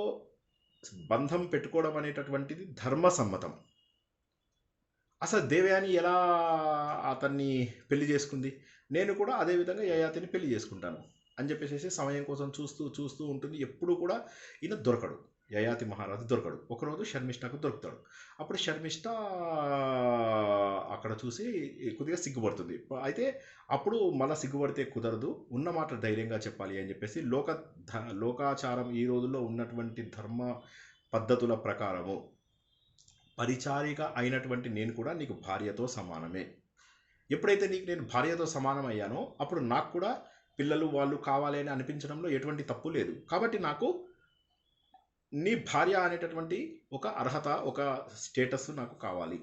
బంధం పెట్టుకోవడం అనేటటువంటిది ధర్మసమ్మతం. అసలు దేవయాని ఎలా అతన్ని పెళ్లి చేసుకుంది, నేను కూడా అదేవిధంగా యయాతిని పెళ్లి చేసుకుంటాను అని చెప్పేసి సమయం కోసం చూస్తూ ఉంటుంది. ఎప్పుడు కూడా ఈయన దొరకడు, యయాతి మహారాజు దొరకడు. ఒకరోజు శర్మిష్ఠకు దొరుకుతాడు. అప్పుడు శర్మిష్ఠ అక్కడ చూసి కొద్దిగా సిగ్గుపడుతుంది. అయితే అప్పుడు మళ్ళీ సిగ్గుపడితే కుదరదు, ఉన్న మాట ధైర్యంగా చెప్పాలి అని చెప్పేసి లోకాచారం ఈ రోజుల్లో ఉన్నటువంటి ధర్మ పద్ధతుల ప్రకారము పరిచారిక అయినటువంటి నేను కూడా నీకు భార్యతో సమానమే, ఎప్పుడైతే నీకు నేను భార్యతో సమానం అయ్యానో అప్పుడు నాకు కూడా పిల్లలు వాళ్ళు కావాలి అని అనిపించడంలో ఎటువంటి తప్పు లేదు. కాబట్టి నాకు నీ భార్య అనేటటువంటి ఒక అర్హత, ఒక స్టేటస్ నాకు కావాలి.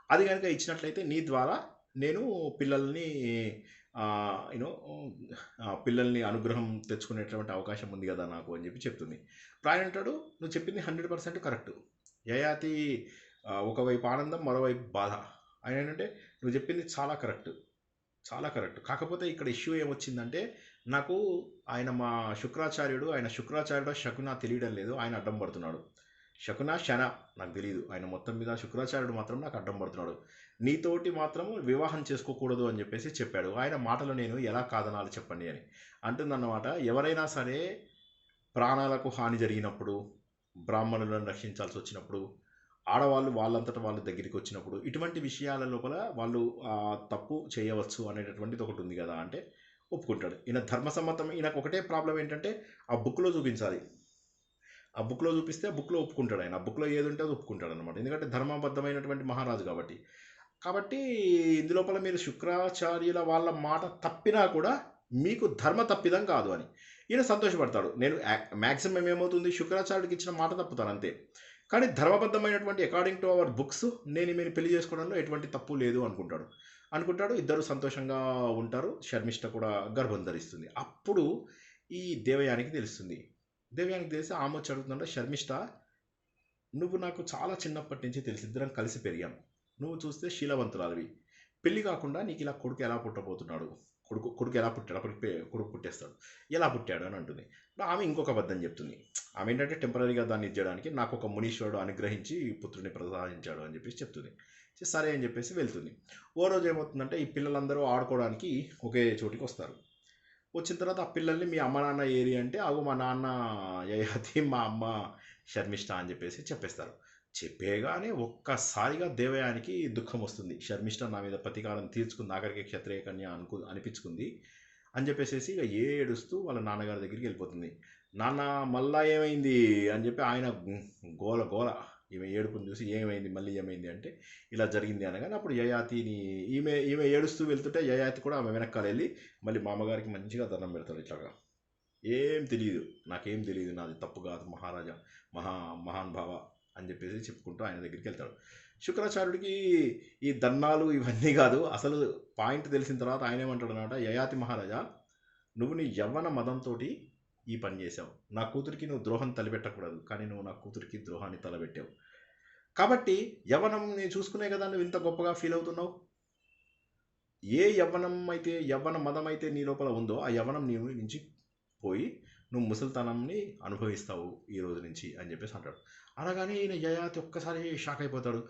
అది కనుక ఇచ్చినట్లయితే నీ ద్వారా నేను పిల్లల్ని యూనో పిల్లల్ని అనుగ్రహం తెచ్చుకునేటువంటి అవకాశం ఉంది కదా నాకు అని చెప్పి చెప్తుంది. ఆయన అంటాడు, నువ్వు చెప్పింది 100% కరెక్ట్. యయాతి ఒకవైపు ఆనందం, మరోవైపు బాధ. ఆయన ఏంటంటే నువ్వు చెప్పింది చాలా కరెక్ట్, చాలా కరెక్ట్. కాకపోతే ఇక్కడ ఇష్యూ ఏమొచ్చిందంటే నాకు మా శుక్రాచార్యుడో శకున తెలియడం లేదు. ఆయన అడ్డం పడుతున్నాడు. శకున శన నాకు తెలియదు. ఆయన మొత్తం మీద శుక్రాచార్యుడు మాత్రం నాకు అడ్డం పడుతున్నాడు. నీతోటి మాత్రం వివాహం చేసుకోకూడదు అని చెప్పేసి చెప్పాడు. ఆయన మాటలు నేను ఎలా కాదనాలి చెప్పండి అని అంటుందన్నమాట. ఎవరైనా సరే ప్రాణాలకు హాని జరిగినప్పుడు, బ్రాహ్మణులను రక్షించాల్సి వచ్చినప్పుడు, ఆడవాళ్ళు వాళ్ళంతటా వాళ్ళ దగ్గరికి వచ్చినప్పుడు, ఇటువంటి విషయాల లోపల వాళ్ళు తప్పు చేయవచ్చు అనేటటువంటిది ఒకటి ఉంది కదా అంటే ఒప్పుకుంటాడు. ఈయన ధర్మసమ్మతం. ఈయనకు ఒకటే ప్రాబ్లం ఏంటంటే ఆ బుక్లో చూపించాలి. ఆ బుక్లో చూపిస్తే ఆ బుక్లో ఒప్పుకుంటాడు. ఆయన ఆ బుక్లో ఏది ఉంటే అది ఒప్పుకుంటాడు అనమాట. ఎందుకంటే ధర్మబద్ధమైనటువంటి మహారాజు కాబట్టి ఇందులోపల మీరు శుక్రాచార్యుల వాళ్ళ మాట తప్పినా కూడా మీకు ధర్మ తప్పిదం కాదు అని ఈయన సంతోషపడతాడు. నేను మ్యాక్సిమం ఏమవుతుంది, శుక్రాచార్యుడికి ఇచ్చిన మాట తప్పుతాను అంతే, కానీ ధర్మబద్ధమైనటువంటి అకార్డింగ్ టు అవర్ బుక్స్ నేను పెళ్లి చేసుకోవడంలో ఎటువంటి తప్పు లేదు అనుకుంటాడు. ఇద్దరు సంతోషంగా ఉంటారు. శర్మిష్ఠ కూడా గర్భం ధరిస్తుంది. అప్పుడు ఈ దేవయానికి తెలుస్తుంది. దేవయానికి తెలిసి ఆమె వచ్చి అడుగుతుందంటే, శర్మిష్ఠ నువ్వు నాకు చాలా చిన్నప్పటి నుంచి తెలిసి, ఇద్దరం కలిసి పెరిగాం. నువ్వు చూస్తే శీలవంతురాలివి. పెళ్లి కాకుండా నీకు ఇలా కొడుకు ఎలా పుట్టబోతున్నాడు, కొడుకు ఎలా పుట్టాడు, కొడుకు పుట్టేస్తాడు, ఎలా పుట్టాడు అని అంటుంది. ఆమె ఇంకొక అబద్ధం చెప్తుంది. ఆమె ఏంటంటే టెంపరీగా దాన్ని ఇచ్చేయడానికి నాకు ఒక మునీశ్వరుడు అనుగ్రహించి పుత్రుని ప్రసాదించాడు అని చెప్పేసి చెప్తుంది. సరే అని చెప్పేసి వెళ్తుంది. ఓ రోజు ఏమవుతుందంటే ఈ పిల్లలందరూ ఆడుకోవడానికి ఒకే చోటికి వస్తారు. వచ్చిన తర్వాత ఆ పిల్లల్ని మీ అమ్మ నాన్న ఏరి అంటే అవు మా నాన్న యయాతి, మా అమ్మ శర్మిష్ఠ అని చెప్పేసి చెప్పేస్తారు. చెప్పేగానే ఒక్కసారిగా దేవయానికి దుఃఖం వస్తుంది. శర్మిష్ఠ నా మీద ప్రతీకారం తీర్చుకుంది, ఆఖరికి క్షత్రియ కన్య అనిపించుకుంది అని చెప్పేసి ఇక ఏడుస్తూ వాళ్ళ నాన్నగారి దగ్గరికి వెళ్ళిపోతుంది. నాన్న మళ్ళా ఏమైంది అని చెప్పి ఆయన గోల ఈమె ఏడుపుని చూసి ఏమైంది మళ్ళీ ఏమైంది అంటే ఇలా జరిగింది అనగానే అప్పుడు యయాతిని ఈమె ఏడుస్తూ వెళ్తుంటే యయాతి కూడా ఆమె వెనకాల వెళ్ళి మళ్ళీ మామగారికి మంచిగా దండం పెడతాడు. ఇట్లాగా నాకేం తెలియదు, నాది తప్పు కాదు మహారాజా, మహాన్ భావ అని చెప్పేసి చెప్పుకుంటూ ఆయన దగ్గరికి వెళ్తాడు. శుక్రాచార్యుడికి ఈ దన్నాలు ఇవన్నీ కాదు, అసలు పాయింట్ తెలిసిన తర్వాత ఆయన ఏమంటాడు అనమాట, యయాతి మహారాజా నువ్వు నీ యవ్వన మదంతో ఈ పని చేసావు. నా కూతురికి నువ్వు ద్రోహం తలపెట్టకూడదు, కానీ నువ్వు నా కూతురికి ద్రోహాన్ని తలపెట్టావు. కాబట్టి యవ్వనం నేను చూసుకునే కదా నువ్వు ఇంత గొప్పగా ఫీల్ అవుతున్నావు. ఏ యవ్వన మదం అయితే నీ లోపల ఉందో ఆ యవ్వనం నీ నుంచి పోయి నువ్వు ముసలితనాన్ని అనుభవిస్తావు ఈ రోజు నుంచి అని చెప్పేసి అంటాడు. అనగానే ఈయన యయాతి ఒక్కసారి షాక్ అయిపోతాడు.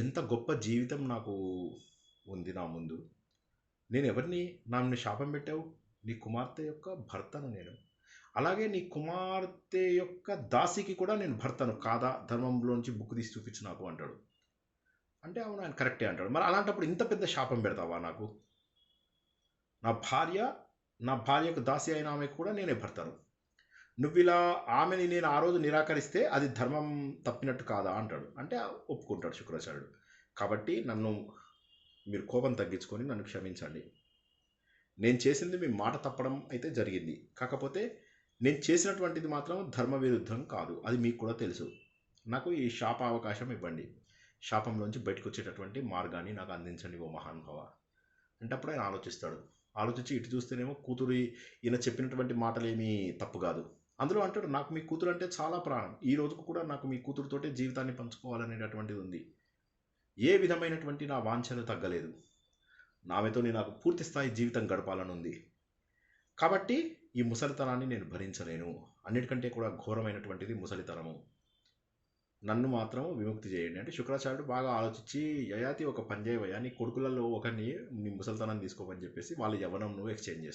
ఎంత గొప్ప జీవితం నాకు ఉంది నా ముందు, నేను ఎవరిని నన్ను శాపం పెట్టావు? నీ కుమార్తె యొక్క భర్తను నేను, అలాగే నీ కుమార్తె యొక్క దాసికి కూడా నేను భర్తను కాదా, ధర్మంలోంచి బుక్ తీసి చూపించు నాకు అంటాడు. అంటే అవును ఆయన కరెక్టే అంటాడు. మరి అలాంటప్పుడు ఇంత పెద్ద శాపం పెడతావా నాకు? నా భార్యకు దాసి అయిన ఆమెకు కూడా నేనే భర్తను. నువ్వు ఇలా ఆమెని నేను ఆ రోజు నిరాకరిస్తే అది ధర్మం తప్పినట్టు కాదా అంటాడు. అంటే ఒప్పుకుంటాడు శుక్రాచార్యుడు. కాబట్టి మీరు కోపం తగ్గించుకొని నన్ను క్షమించండి. నేను చేసింది మీ మాట తప్పడం అయితే జరిగింది, కాకపోతే నేను చేసినటువంటిది మాత్రం ధర్మ విరుద్ధం కాదు, అది మీకు కూడా తెలుసు. నాకు ఈ శాప అవకాశం ఇవ్వండి, శాపంలోంచి బయటకు వచ్చేటటువంటి మార్గాన్ని నాకు అందించండి ఓ మహానుభావ అంటే అప్పుడు ఆయన ఆలోచించి ఇటు చూస్తేనేమో కూతురు ఈయన చెప్పినటువంటి మాటలేమీ తప్పు కాదు. అందులో అంటాడు, నాకు మీ కూతురు అంటే చాలా ప్రాణం, ఈ రోజుకు కూడా నాకు మీ కూతురుతోటే జీవితాన్ని పంచుకోవాలనేటటువంటిది ఉంది. ఏ విధమైనటువంటి నా వాంఛలు తగ్గలేదు, ఆమెతో నాకు పూర్తి స్థాయి జీవితం గడపాలని ఉంది. కాబట్టి ఈ ముసలితనాన్ని నేను భరించలేను, అన్నిటికంటే కూడా ఘోరమైనటువంటిది ముసలితనము, నన్ను మాత్రం విముక్తి చేయండి అంటే శుక్రాచార్యుడు బాగా ఆలోచించి, యయాతి ఒక పని చేయవయ్యా, నీ కొడుకులలో ఒకరిని నీ ముసలితనాన్ని తీసుకోమని చెప్పేసి వాళ్ళ యవ్వనం నువ్వు ఎక్స్చేంజ్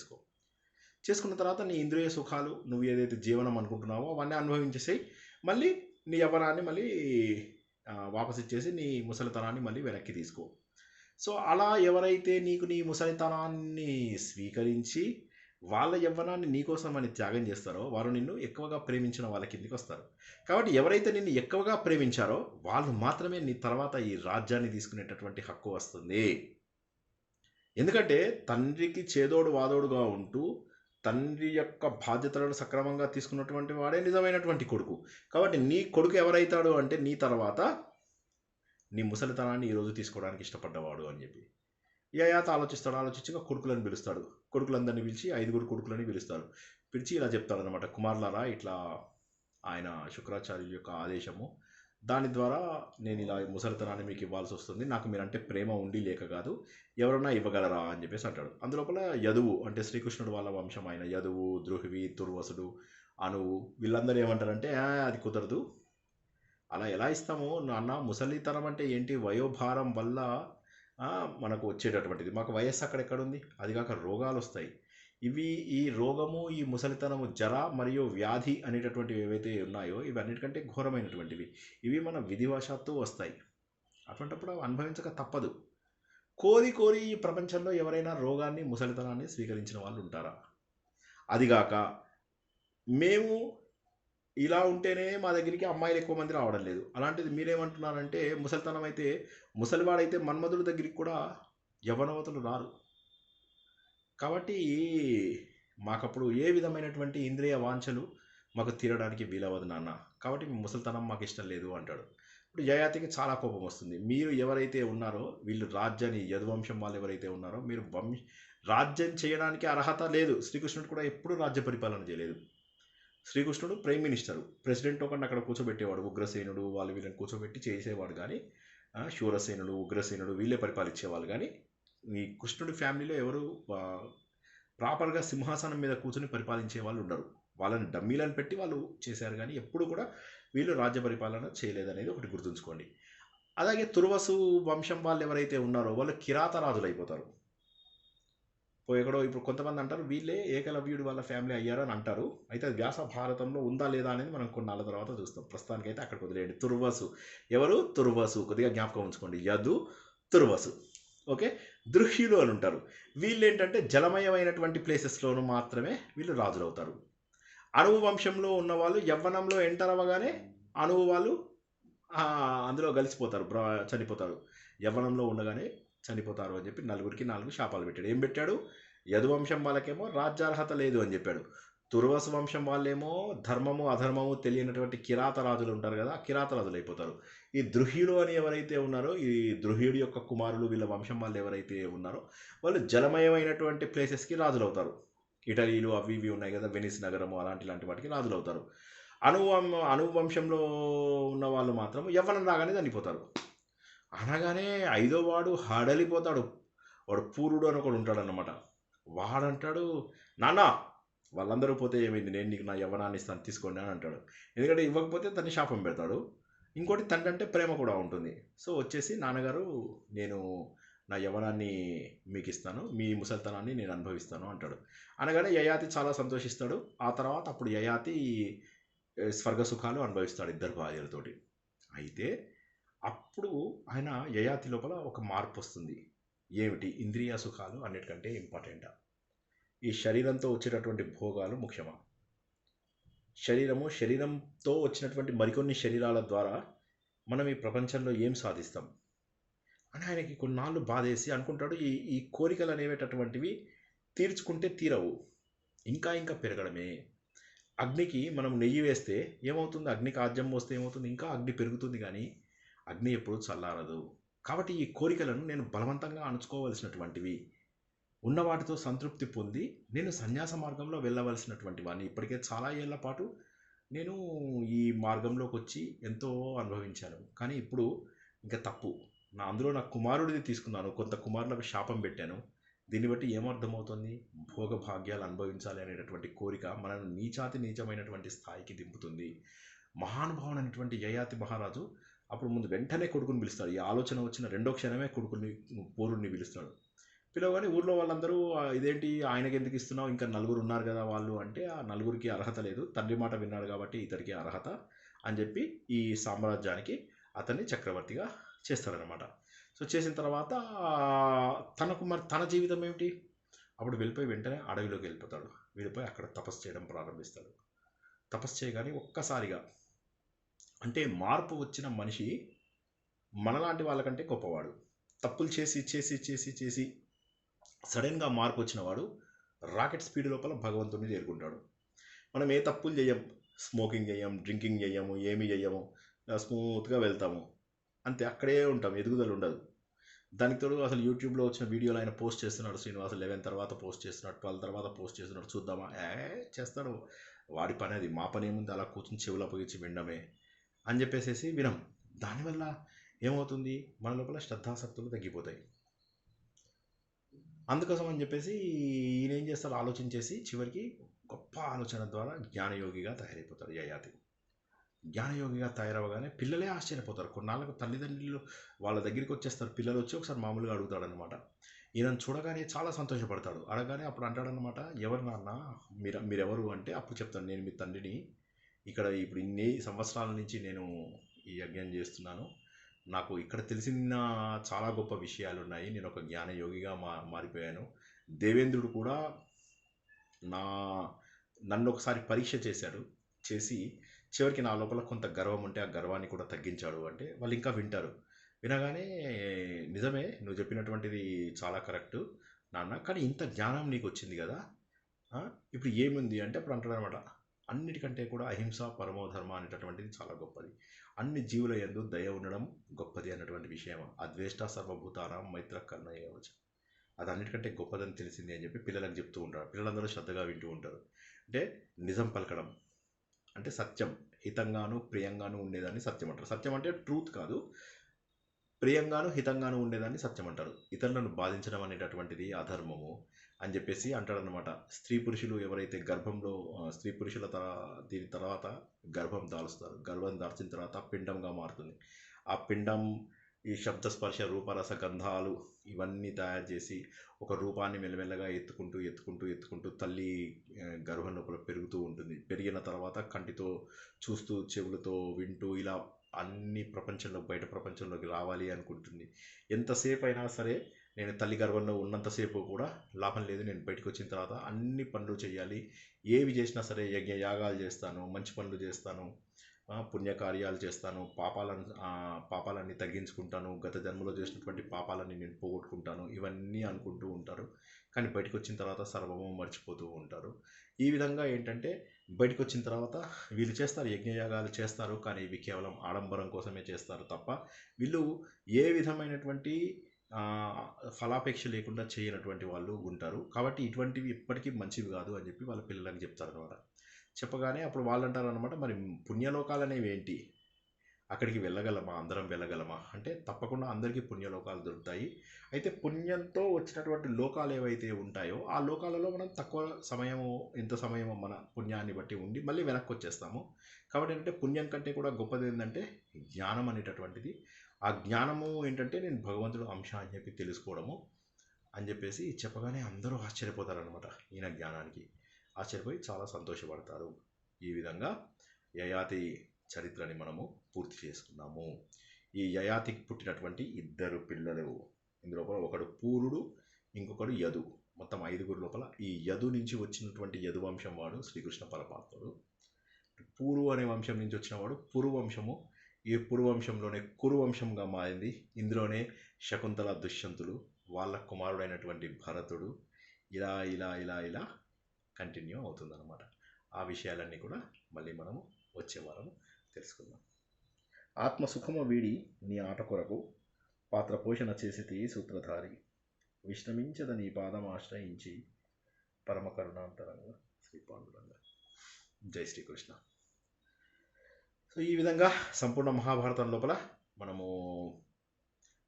చేసుకున్న తర్వాత నీ ఇంద్రియ సుఖాలు నువ్వు ఏదైతే జీవనం అనుకుంటున్నావో అవన్నీ అనుభవించేసేయి, మళ్ళీ నీ యవ్వనాన్ని మళ్ళీ వాపస్ ఇచ్చేసి నీ ముసలితనాన్ని మళ్ళీ వెనక్కి తీసుకో. సో అలా ఎవరైతే నీకు నీ ముసలితనాన్ని స్వీకరించి వాళ్ళ యవ్వనాన్ని నీకోసం అని త్యాగం చేస్తారో వారు నిన్ను ఎక్కువగా ప్రేమించిన వాళ్ళ కిందికి వస్తారు. కాబట్టి ఎవరైతే నిన్ను ఎక్కువగా ప్రేమించారో వాళ్ళు మాత్రమే నీ తర్వాత ఈ రాజ్యాన్ని తీసుకునేటటువంటి హక్కు వస్తుంది. ఎందుకంటే తండ్రికి చేదోడు వాదోడుగా ఉంటూ తండ్రి యొక్క బాధ్యతలను సక్రమంగా తీసుకున్నటువంటి వాడే నిజమైనటువంటి కొడుకు. కాబట్టి నీ కొడుకు ఎవరైతాడు అంటే నీ తర్వాత నీ ముసలితనాన్ని ఈరోజు తీసుకోవడానికి ఇష్టపడ్డవాడు అని చెప్పి యయాతి ఆలోచించి కొడుకులను పిలుస్తాడు. కొడుకులందరినీ పిలిచి 5 కొడుకులని పిలుస్తాడు. పిలిచి ఇలా చెప్తాడనమాట, కుమారులారా ఇట్లా ఆయన శుక్రాచార్యుల యొక్క ఆదేశము, దాని ద్వారా నేను ఇలా ముసలితనాన్ని మీకు ఇవ్వాల్సి వస్తుంది, నాకు మీరంటే ప్రేమ ఉండి లేక కాదు, ఎవరన్నా ఇవ్వగలరా అని చెప్పేసి అంటాడు. అందులోపల యదువు అంటే శ్రీకృష్ణుడు వాళ్ళ వంశం ఆయన యదువు, ద్రుహివి, తుర్వసుడు, అనువు వీళ్ళందరూ ఏమంటారంటే అది కుదరదు, అలా ఎలా ఇస్తాము నాన్న, ముసలితనం అంటే ఏంటి, వయోభారం వల్ల మనకు వచ్చేటటువంటిది, మాకు వయస్సు అక్కడెక్కడుంది, అది కాక రోగాలు వస్తాయి, ఈ రోగము, ఈ ముసలితనము, జర మరియు వ్యాధి అనేటటువంటివి ఏవైతే ఉన్నాయో ఇవన్నిటికంటే ఘోరమైనటువంటివి, ఇవి మన విధివశాత్తు వస్తాయి, అటువంటిప్పుడు అనుభవించక తప్పదు. కోరి ఈ ప్రపంచంలో ఎవరైనా రోగాన్ని, ముసలితనాన్ని స్వీకరించిన వాళ్ళు ఉంటారా? అదిగాక మేము ఇలా ఉంటేనే మా దగ్గరికి అమ్మాయిలు ఎక్కువ మంది రావడం లేదు, అలాంటిది మీరేమంటున్నారంటే ముసలితనం అయితే, ముసలివాడైతే మన్మధుడి దగ్గరికి కూడా యవ్వనవతులు రారు. కాబట్టి మాకప్పుడు ఏ విధమైనటువంటి ఇంద్రియ వాంఛలు మాకు తీరడానికి వీలవదు నాన్న, కాబట్టి ముసలితనం మాకు ఇష్టం లేదు అంటాడు. ఇప్పుడు యయాతికి చాలా కోపం వస్తుంది. మీరు ఎవరైతే ఉన్నారో, వీళ్ళు రాజ్యాన్ని, యదువంశం వాళ్ళు ఎవరైతే ఉన్నారో, మీరు రాజ్యం చేయడానికి అర్హత లేదు. శ్రీకృష్ణుడు కూడా ఎప్పుడూ రాజ్య పరిపాలన చేయలేదు. శ్రీకృష్ణుడు ప్రైమ్ మినిస్టరు, ప్రెసిడెంట్ ఒకటి అక్కడ కూర్చోబెట్టేవాడు, ఉగ్రసేనుడు వాళ్ళు వీళ్ళని కూర్చోబెట్టి చేసేవాడు, కానీ శూరసేనుడు, ఉగ్రసేనుడు వీళ్ళే పరిపాలించేవాళ్ళు. కానీ ఈ కృష్ణుడి ఫ్యామిలీలో ఎవరు ప్రాపర్గా సింహాసనం మీద కూర్చొని పరిపాలించే వాళ్ళు ఉండరు, వాళ్ళని డమ్మీలను పెట్టి వాళ్ళు చేశారు, కానీ ఎప్పుడు కూడా వీళ్ళు రాజ్య పరిపాలన చేయలేదనేది ఒకటి గుర్తుంచుకోండి. అలాగే తుర్వసు వంశం వాళ్ళు ఎవరైతే ఉన్నారో వాళ్ళు కిరాత రాజులు అయిపోతారు. ఎక్కడో ఇప్పుడు కొంతమంది అంటారు వీళ్ళే ఏకలవ్యుడి వాళ్ళ ఫ్యామిలీ అయ్యారు అని అంటారు. అయితే అది వ్యాస భారతంలో ఉందా లేదా అనేది మనం కొన్నాళ్ళ తర్వాత చూస్తాం. ప్రస్తుతానికైతే అక్కడికి వదిలేయండి. తుర్వసు ఎవరు? తుర్వసు, కొద్దిగా జ్ఞాపకం ఉంచుకోండి, యదు, తుర్వసు. ఓకే, దృహ్యులు అని ఉంటారు. వీళ్ళు ఏంటంటే జలమయమైనటువంటి ప్లేసెస్లోనూ మాత్రమే వీళ్ళు రాజులు అవుతారు. అణువు వంశంలో ఉన్న వాళ్ళు యవ్వనంలో ఎంటర్ అవ్వగానే అణువు వాళ్ళు అందులో కలిసిపోతారు, చనిపోతారు. యవ్వనంలో ఉండగానే చనిపోతారు అని చెప్పి 4 శాపాలు పెట్టాడు. ఏం పెట్టాడు? యదువంశం వాళ్ళకేమో రాజ్యార్హత లేదు అని చెప్పాడు. తుర్వసు వంశం వాళ్ళేమో ధర్మము అధర్మము తెలియనటువంటి కిరాత రాజులు ఉంటారు కదా, కిరాత రాజులు అయిపోతారు. ఈ దృహ్యుడు అని ఎవరైతే ఉన్నారో, ఈ దృహ్యుడి యొక్క కుమారులు వీళ్ళ వంశం వాళ్ళు ఎవరైతే ఉన్నారో వాళ్ళు జలమయమైనటువంటి ప్లేసెస్కి రాజులు అవుతారు. ఇటలీలు అవి ఇవి ఉన్నాయి కదా, వెనిస్ నగరము అలాంటి వాటికి రాజులు అవుతారు. అణు వంశంలో ఉన్న వాళ్ళు మాత్రం యవ్వనం రాగానే చనిపోతారు. అనగానే 5వ వాడు హడలిపోతాడు. వాడు పూరుడు అని ఒకడు ఉంటాడు అన్నమాట. వాడంటాడు, నాన్న వాళ్ళందరూ పోతే ఏమైంది, నేను నీకు నా యవ్వనాన్ని ఇస్తాను తీసుకోండి అని అంటాడు. ఎందుకంటే ఇవ్వకపోతే తన్ని శాపం పెడతాడు. ఇంకోటి తండ్రి అంటే ప్రేమ కూడా ఉంటుంది. సో వచ్చేసి నాన్నగారు నేను నా యవ్వనాన్ని మీకు ఇస్తాను, మీ ముసలితనాన్ని నేను అనుభవిస్తాను అంటాడు. అనగానే యయాతి చాలా సంతోషిస్తాడు. ఆ తర్వాత అప్పుడు యయాతి స్వర్గ సుఖాలు అనుభవిస్తాడు 2 భార్యలతోటి. అయితే అప్పుడు ఆయన యయాతి లోపల ఒక మార్పు వస్తుంది. ఏమిటి? ఇంద్రియ సుఖాలు అన్నిటికంటే ఇంపార్టెంటా? ఈ శరీరంతో వచ్చేటటువంటి భోగాలు ముఖ్యమా? శరీరంతో వచ్చినటువంటి మరికొన్ని శరీరాల ద్వారా మనం ఈ ప్రపంచంలో ఏం సాధిస్తాం అని ఆయనకి కొన్నాళ్ళు బాధేసి అనుకుంటాడు. ఈ కోరికలు అనేటటువంటివి తీర్చుకుంటే తీరవు, ఇంకా పెరగడమే. అగ్నికి మనం నెయ్యి వేస్తే ఏమవుతుంది? అగ్నికి ఆజ్యం పోస్తే ఏమవుతుంది? ఇంకా అగ్ని పెరుగుతుంది, కానీ అగ్ని ఎప్పుడు చల్లారదు. కాబట్టి ఈ కోరికలను నేను బలవంతంగా అణుచుకోవలసినటువంటివి, ఉన్న వాటితో సంతృప్తి పొంది నేను సన్యాస మార్గంలో వెళ్ళవలసినటువంటి వాడిని. ఇప్పటికే చాలా ఏళ్ల పాటు నేను ఈ మార్గంలోకి వచ్చి ఎంతో అనుభవించాను, కానీ ఇప్పుడు ఇంకా తప్పు. అందులో నా కుమారుడిది తీసుకున్నాను, కొంత కుమారులకు శాపం పెట్టాను. దీన్ని బట్టి ఏమర్థమవుతుంది? భోగభాగ్యాలు అనుభవించాలి అనేటటువంటి కోరిక మనను నీచమైనటువంటి స్థాయికి దింపుతుంది. మహానుభావుడైనటువంటి యయాతి మహారాజు అప్పుడు ముందు వెంటనే కొడుకుని పిలుస్తాడు. ఈ ఆలోచన వచ్చిన 2వ క్షణమే పూరుడిని పిలుస్తాడు. పిలవగానే ఊర్లో వాళ్ళందరూ ఇదేంటి ఆయనకి ఎందుకు ఇస్తున్నావు, ఇంకా 4 ఉన్నారు కదా వాళ్ళు అంటే, ఆ 4కి అర్హత లేదు, తండ్రి మాట విన్నాడు కాబట్టి ఇతడికి అర్హత అని చెప్పి ఈ సామ్రాజ్యానికి అతన్ని చక్రవర్తిగా చేస్తాడనమాట. సో చేసిన తర్వాత తన జీవితం ఏమిటి? అప్పుడు వెంటనే అడవిలోకి వెళ్ళిపోయి అక్కడ తపస్సు చేయడం ప్రారంభిస్తాడు. తపస్సు చేయగానే ఒక్కసారిగా, అంటే మార్పు వచ్చిన మనిషి మనలాంటి వాళ్ళకంటే గొప్పవాడు. తప్పులు చేసి సడన్గా మార్పు వచ్చిన వాడు రాకెట్ స్పీడ్ లోపల భగవంతుడిని చేరుకుంటాడు. మనం ఏ తప్పులు చేయం, స్మోకింగ్ చేయం, డ్రింకింగ్ చేయము, ఏమీ చేయము, స్మూత్గా వెళ్తాము, అంతే, అక్కడే ఉంటాం, ఎదుగుదల ఉండదు. దానికి తోడు అసలు యూట్యూబ్లో వచ్చిన వీడియోలు ఆయన పోస్ట్ చేస్తున్నాడు, శ్రీనివాస్ 11 తర్వాత పోస్ట్ చేస్తున్నాడు, 12 తర్వాత పోస్ట్ చేస్తున్నాడు, చూద్దామా, చేస్తాడు, వాడి పని అది, మా పని ఏముంది, అలా కూర్చుని చెవులో పోయించి వినడమే అని చెప్పేసి వినం. దానివల్ల ఏమవుతుంది, మన లోపల శ్రద్ధాసక్తులు తగ్గిపోతాయి. అందుకోసం అని చెప్పేసి ఈయన ఏం చేస్తాడు, ఆలోచించేసి చివరికి గొప్ప ఆలోచన ద్వారా జ్ఞానయోగిగా తయారైపోతాడు యయాతి. జ్ఞానయోగిగా తయారవగానే పిల్లలే ఆశ్చర్యపోతారు. కొన్నాళ్ళకు తల్లిదండ్రులు వాళ్ళ దగ్గరికి వచ్చేస్తారు, పిల్లలు వచ్చి ఒకసారి మామూలుగా అడుగుతాడనమాట. ఈయనను చూడగానే చాలా సంతోషపడతాడు. అడగానే అప్పుడు అంటాడనమాట, ఎవరు నాన్న, మీరెవరు అంటే అప్పుడు చెప్తాను, నేను మీ తండ్రిని, ఇక్కడ ఇప్పుడు ఇన్ని సంవత్సరాల నుంచి నేను ఈ యజ్ఞం చేస్తున్నాను, నాకు ఇక్కడ తెలిసిన చాలా గొప్ప విషయాలు ఉన్నాయి, నేను ఒక జ్ఞానయోగిగా మారిపోయాను. దేవేంద్రుడు కూడా నన్ను ఒకసారి పరీక్ష చేసి చివరికి నా లోపల కొంత గర్వం ఉంటే ఆ గర్వాన్ని కూడా తగ్గించాడు అంటే వాళ్ళు ఇంకా వింటారు. వినగానే నిజమే, నువ్వు చెప్పినటువంటిది చాలా కరెక్టు నాన్న, కానీ ఇంత జ్ఞానం నీకు వచ్చింది కదా, ఇప్పుడు ఏముంది అంటే అప్పుడు అంటాడు అనమాట, అన్నిటికంటే కూడా అహింస పరమో ధర్మ అనేటటువంటిది చాలా గొప్పది, అన్ని జీవుల యందు దయ ఉండడం గొప్పది అన్నటువంటి విషయం, అద్వేష్ట సర్వభూతానాం మైత్ర కర్ణయ్యవచ్చు, అది అన్నిటికంటే గొప్పదని తెలిసింది అని చెప్పి పిల్లలకు చెప్తూ ఉంటారు. పిల్లలందరూ శ్రద్ధగా వింటూ ఉంటారు. అంటే నిజం పలకడం అంటే సత్యం, హితంగాను ప్రియంగాను ఉండేదాన్ని సత్యం అంటారు. సత్యం అంటే ట్రూత్ కాదు, ప్రియంగాను హితంగాను ఉండేదాన్ని సత్యం అంటారు. ఇతరులను బాధించడం అనేటటువంటిది అధర్మము అని చెప్పేసి అంటాడనమాట. స్త్రీ పురుషులు ఎవరైతే గర్భంలో స్త్రీ పురుషుల దీని తర్వాత గర్భం దాల్స్తారు, గర్భం దాల్చిన తర్వాత పిండంగా మారుతుంది. ఆ పిండం ఈ శబ్దస్పర్శ రూపరస గంధాలు ఇవన్నీ తయారు చేసి ఒక రూపాన్ని మెల్లమెల్లగా ఎత్తుకుంటూ తల్లి గర్భం లోపల పెరుగుతూ ఉంటుంది. పెరిగిన తర్వాత కంటితో చూస్తూ, చెవులతో వింటూ, ఇలా అన్ని బయట ప్రపంచంలోకి రావాలి అనుకుంటుంది. ఎంతసేపు అయినా సరే నేను తల్లి గర్భంలో ఉన్నంతసేపు కూడా లాభం లేదు, నేను బయటకు వచ్చిన తర్వాత అన్ని పనులు చేయాలి, ఏవి చేసినా సరే యజ్ఞ యాగాలు చేస్తాను, మంచి పనులు చేస్తాను, పుణ్యకార్యాలు చేస్తాను, పాపాలన్నీ తగ్గించుకుంటాను, గత జన్మలో చేసినటువంటి పాపాలన్నీ నేను పోగొట్టుకుంటాను, ఇవన్నీ అనుకుంటూ ఉంటారు. కానీ బయటకు వచ్చిన తర్వాత సర్వము మర్చిపోతూ ఉంటారు. ఈ విధంగా ఏంటంటే బయటకు వచ్చిన తర్వాత వీళ్ళు చేస్తారు, యజ్ఞయాగాలు చేస్తారు, కానీ ఇవి కేవలం ఆడంబరం కోసమే చేస్తారు తప్ప వీళ్ళు ఏ విధమైనటువంటి ఫలాపేక్ష లేకుండా చేయనటువంటి వాళ్ళు ఉంటారు. కాబట్టి ఇటువంటివి ఎప్పటికీ మంచివి కాదు అని చెప్పి వాళ్ళ పిల్లలకు చెప్తారనమాట. చెప్పగానే అప్పుడు వాళ్ళు అంటారనమాట, మరి పుణ్యలోకాలు అనేవి ఏంటి, అక్కడికి వెళ్ళగలమా, అందరం వెళ్ళగలమా అంటే తప్పకుండా అందరికీ పుణ్యలోకాలు దొరుకుతాయి. అయితే పుణ్యంతో వచ్చినటువంటి లోకాలు ఏవైతే ఉంటాయో ఆ లోకాలలో మనం తక్కువ సమయము, ఎంత సమయమో మన పుణ్యాన్ని బట్టి ఉండి మళ్ళీ వెనక్కి వచ్చేస్తాము. కాబట్టి ఏంటంటే పుణ్యం కంటే కూడా గొప్పది ఏంటంటే జ్ఞానం అనేటటువంటిది. ఆ జ్ఞానము ఏంటంటే నేను భగవంతుడు అంశ అని చెప్పి తెలుసుకోవడము అని చెప్పేసి చెప్పగానే అందరూ ఆశ్చర్యపోతారనమాట. ఈయన జ్ఞానానికి ఆశ్చర్యపోయి చాలా సంతోషపడతారు. ఈ విధంగా యయాతి చరిత్రని మనము పూర్తి చేసుకున్నాము. ఈ యయాతికి పుట్టినటువంటి 2 పిల్లలు, ఇందులో ఒకడు పూరుడు, ఇంకొకడు యదు, మొత్తం 5 లోపల ఈ యదు నుంచి వచ్చినటువంటి యదు వంశం వాడు శ్రీకృష్ణ పరమాత్ముడు. పూరు అనే వంశం నుంచి వచ్చినవాడు పురు వంశము. ఈ పురు వంశంలోనే కురు వంశంగా మారింది. ఇందులోనే శకుంతల, దుష్యంతులు, వాళ్ళ కుమారుడైనటువంటి భరతుడు, ఇలా ఇలా ఇలా ఇలా కంటిన్యూ అవుతుందన్నమాట. ఆ విషయాలన్నీ కూడా మళ్ళీ మనము వచ్చే వారం తెలుసుకుందాం. ఆత్మసుఖము వీడి నీ ఆట కొరకు పాత్ర పోషణ చేసి సూత్రధారి, విశ్రమించద నీ పాదం ఆశ్రయించి పరమ కరుణాంతరంగా శ్రీ పాండురంగ. జై శ్రీకృష్ణ. సో ఈ విధంగా సంపూర్ణ మహాభారతం లోపల మనము